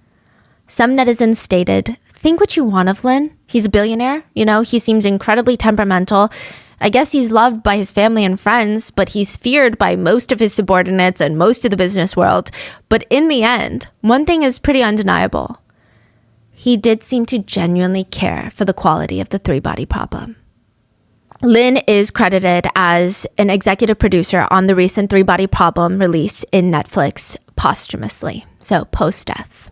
Some netizens stated, think what you want of Lin. He's a billionaire. You know, he seems incredibly temperamental. I guess he's loved by his family and friends, but he's feared by most of his subordinates and most of the business world. But in the end, one thing is pretty undeniable. He did seem to genuinely care for the quality of the three-body problem. Lin is credited as an executive producer on the recent Three-Body Problem release in Netflix posthumously, so post-death.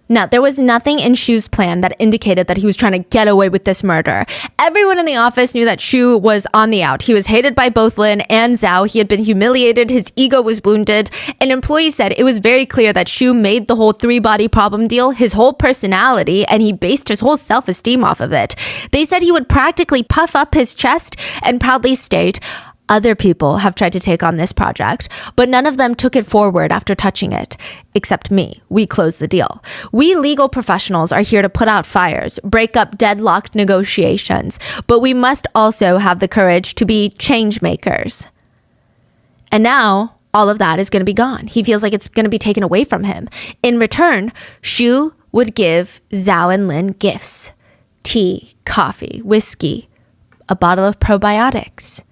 Now, there was nothing in Shu's plan that indicated that he was trying to get away with this murder. Everyone in the office knew that Shu was on the out. He was hated by both Lin and Zhao. He had been humiliated. His ego was wounded. An employee said it was very clear that Shu made the whole three-body problem deal his whole personality, and he based his whole self-esteem off of it. They said he would practically puff up his chest and proudly state, other people have tried to take on this project, but none of them took it forward after touching it, except me. We closed the deal. We legal professionals are here to put out fires, break up deadlocked negotiations, but we must also have the courage to be change makers. And now, all of that is going to be gone. He feels like it's going to be taken away from him. In return, Shu would give Zhao and Lin gifts: tea, coffee, whiskey, a bottle of probiotics.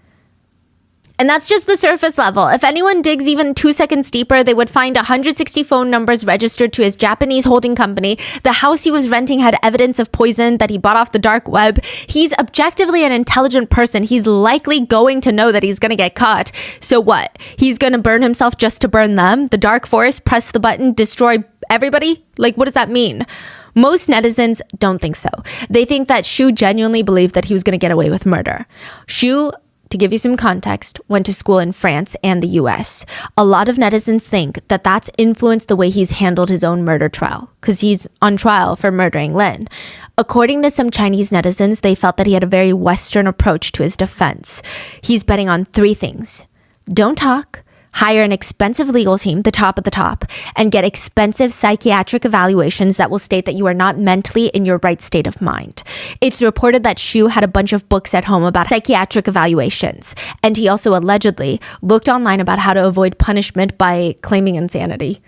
And that's just the surface level. If anyone digs even 2 seconds deeper, they would find 160 phone numbers registered to his Japanese holding company. The house he was renting had evidence of poison that he bought off the dark web. He's objectively an intelligent person. He's likely going to know that he's going to get caught. So what? He's going to burn himself just to burn them? The dark forest, press the button, destroy everybody? Like, what does that mean? Most netizens don't think so. They think that Shu genuinely believed that he was going to get away with murder. Shu, to give you some context, went to school in France and the US. A lot of netizens think that that's influenced the way he's handled his own murder trial, because he's on trial for murdering Lin. According to some Chinese netizens, they felt that he had a very Western approach to his defense. He's betting on 3 things. Don't talk, hire an expensive legal team, the top of the top, and get expensive psychiatric evaluations that will state that you are not mentally in your right state of mind. It's reported that Shu had a bunch of books at home about psychiatric evaluations, and he also allegedly looked online about how to avoid punishment by claiming insanity.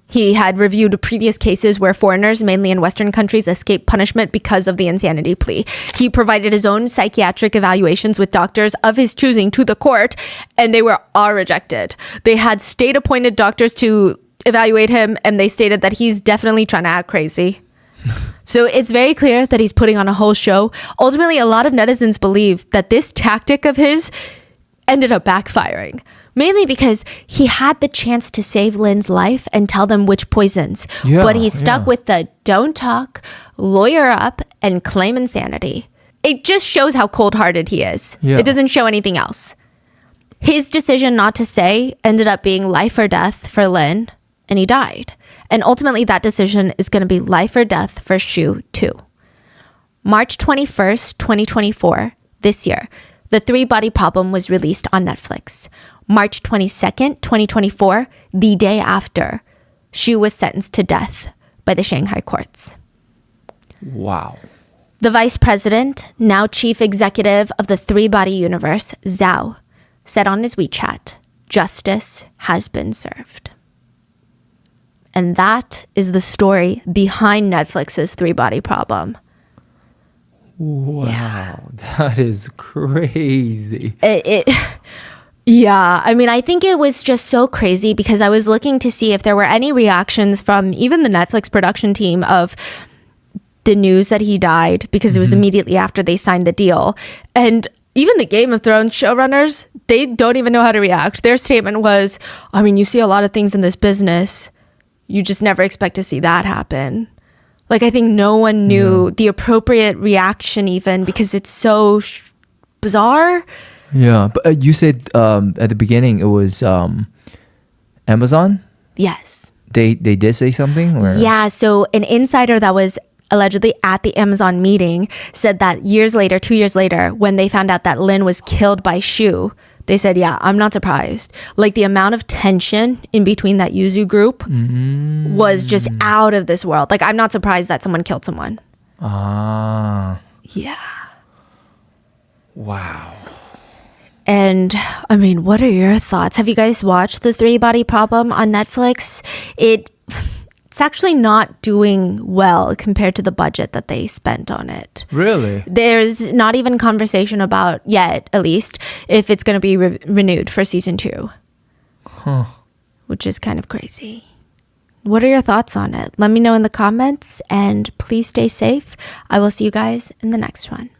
He had reviewed previous cases where foreigners, mainly in Western countries, escaped punishment because of the insanity plea. He provided his own psychiatric evaluations with doctors of his choosing to the court, and they were all rejected. They had state-appointed doctors to evaluate him, and they stated that he's definitely trying to act crazy. So it's very clear that he's putting on a whole show. Ultimately, a lot of netizens believe that this tactic of his ended up backfiring. Mainly because he had the chance to save Lin's life and tell them which poisons. But he stuck with the don't talk, lawyer up, and claim insanity. It just shows how cold-hearted he is. It doesn't show anything else. His decision not to say ended up being life or death for Lin, and he died. And ultimately, that decision is going to be life or death for Shu, too. March 21st, 2024, this year, The Three-Body Problem was released on Netflix. March 22nd, 2024, the day after, Shu was sentenced to death by the Shanghai courts. Wow. The vice president, now chief executive of the three-body universe, Zhao, said on his WeChat, "Justice has been served." And that is the story behind Netflix's Three-Body Problem. Wow, that is crazy. Yeah, I mean, I think it was just so crazy because I was looking to see if there were any reactions from even the Netflix production team of the news that he died, because it was immediately after they signed the deal. And even the Game of Thrones showrunners, they don't even know how to react. Their statement was, I mean, you see a lot of things in this business. You just never expect to see that happen. Like, I think no one knew the appropriate reaction even because it's so bizarre. Yeah, but you said at the beginning it was Amazon? Yes. They did say something? Or? Yeah, so an insider that was allegedly at the Amazon meeting said that 2 years later, when they found out that Lin was killed by Shu, they said, yeah, I'm not surprised. Like, the amount of tension in between that Yuzu group was just out of this world. Like, I'm not surprised that someone killed someone. Ah. Yeah. Wow. And I mean, what are your thoughts? Have you guys watched The Three-Body Problem on Netflix? It's it's actually not doing well compared to the budget that they spent on it. Really? There's not even conversation about, yet at least, if it's going to be renewed for season 2. Which is kind of crazy. What are your thoughts on it? Let me know in the comments, and please stay safe. I will see you guys in the next one.